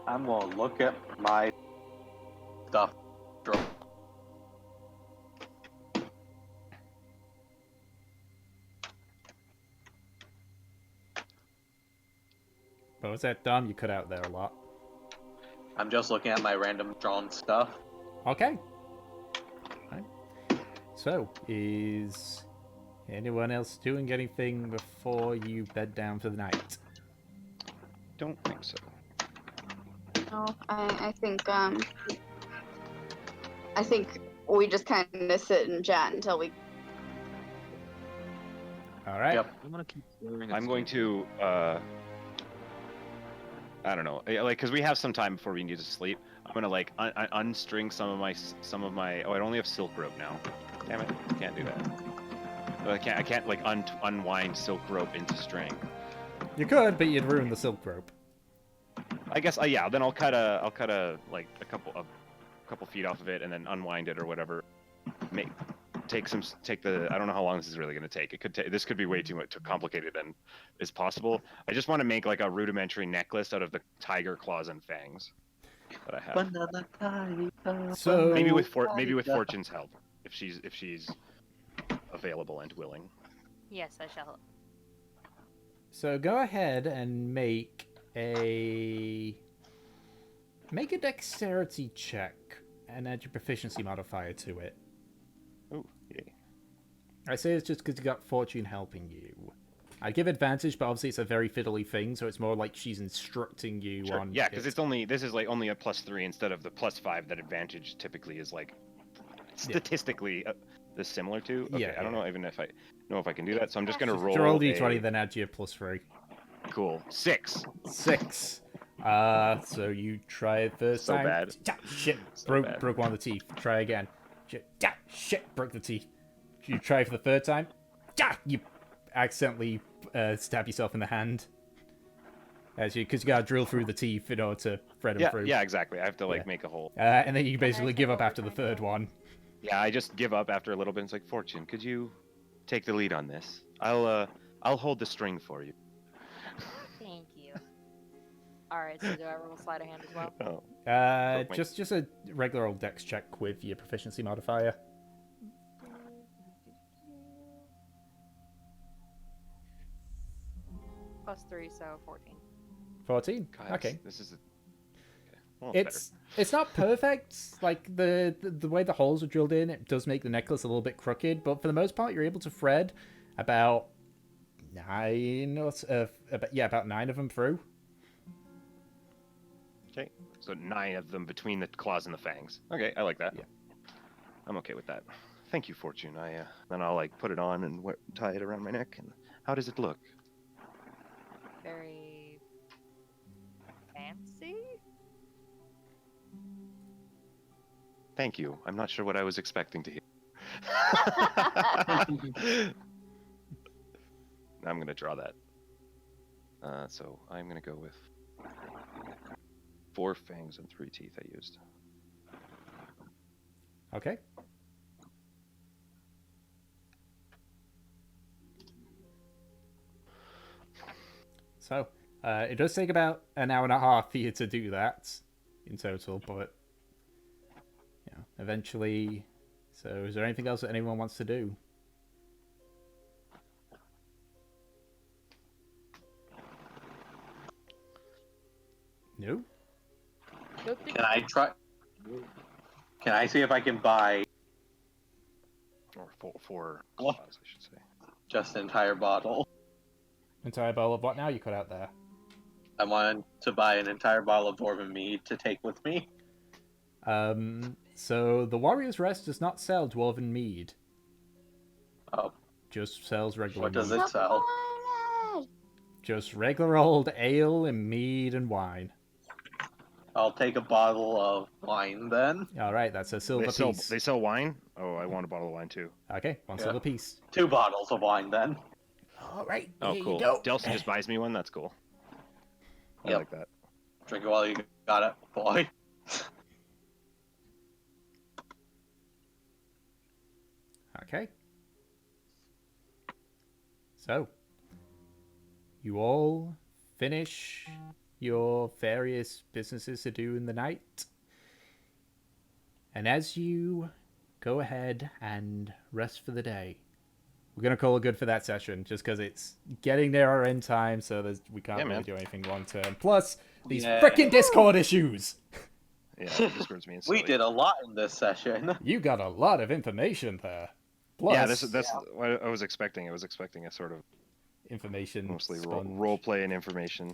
I'm gonna look at my stuff. what was that, Dom? You cut out there a lot. I'm just looking at my random drawn stuff. Okay. Right. So, is anyone else doing anything before you bed down for the night? Don't think so. No, I think I think we just kind of sit and chat until we. All right. Yep. I'm gonna keep staring at I'm going Steve. to, I don't know, like, cause we have some time before we need to sleep. I'm gonna like unstring some of my. Oh, I only have silk rope now. Damn it, I can't do that. I can't like unwind silk rope into string. You could, but you'd ruin the silk rope. I guess, yeah. Then I'll cut a like a couple feet off of it, and then unwind it or whatever. Take the. I don't know how long this is really going to take. This could be way too complicated than is possible. I just want to make like a rudimentary necklace out of the tiger claws and fangs that I have. So Maybe with Fortune's help, if she's available and willing. Yes, I shall. So go ahead and make a dexterity check and add your proficiency modifier to it. Oh, yay. I say it's just because you got Fortune helping you. I give advantage, but obviously it's a very fiddly thing, so it's more like she's instructing you Sure. on. Yeah, because this is like only a +3 instead of the +5 that advantage typically is like statistically this similar to. Okay, Yeah, I don't know even if I can do that, so I'm just gonna roll. Roll d20, then add your +3. Cool. 6. 6. So you try it first So time. bad. Shit, So broke bad. one of the teeth. Try again. Shit, broke the teeth. You try for the third time. You accidentally stab yourself in the hand. Because you gotta drill through the teeth in order to thread them through. Yeah, exactly. I have to like Yeah. make a hole. And then you basically give up take after the overtime third now? one. Yeah, I just give up after a little bit. It's like, Fortune, could you take the lead on this? I'll hold the string for you. Thank you. Alright, so do I roll sleight of hand as well? Oh. Broke my- Just a regular old dex check with your proficiency modifier. +3, so 14. 14. God, Okay. This is. Well, it's It's not perfect. Like the way the holes are drilled in, it does make the necklace a little bit crooked. But for the most part, you're able to thread about 9 about 9 of them through. better. Okay, so 9 of them between the claws and the fangs. Okay, I like that. Yeah. I'm okay with that. Thank you, Fortune. Then I'll like put it on and tie it around my neck. And how does it look? Very fancy? Thank you. I'm not sure what I was expecting to hear. I'm gonna draw that. So I'm gonna go with 4 fangs and 3 teeth I used. Okay. So, it does take about an hour and a half for you to do that in total, but eventually. So, is there anything else that anyone wants to do? No? Don't think Can I try? Can I see if I can buy Or 4 What? claws, I should say. just an entire bottle? Entire bowl of what now? You cut out there. I want to buy an entire bottle of dwarven mead to take with me. So the Warrior's Rest does not sell dwarven mead. Oh, Just sells regular what does mead. it sell? Just regular old ale and mead and wine. I'll take a bottle of wine then. Alright, that's a silver piece. They sell wine? Oh, I want a bottle of wine too. Okay, one Yeah. silver piece. 2 bottles of wine then. Alright, Oh, here cool. you go. Delson just buys me one. That's cool. I Yep. like that. Drink it while you got it, boy. Okay. So, you all finish your various businesses to do in the night. And as you go ahead and rest for the day, we're going to call it good for that session, just because it's getting near our end time, so we can't Yeah, really man. do anything long term. Plus, these Yeah. frickin' Discord issues! Yeah, Discord's being silly. We did a lot in this session. You got a lot of information there. Plus, Yeah, that's what I was expecting. I was expecting a sort of information mostly sponge. role play and information.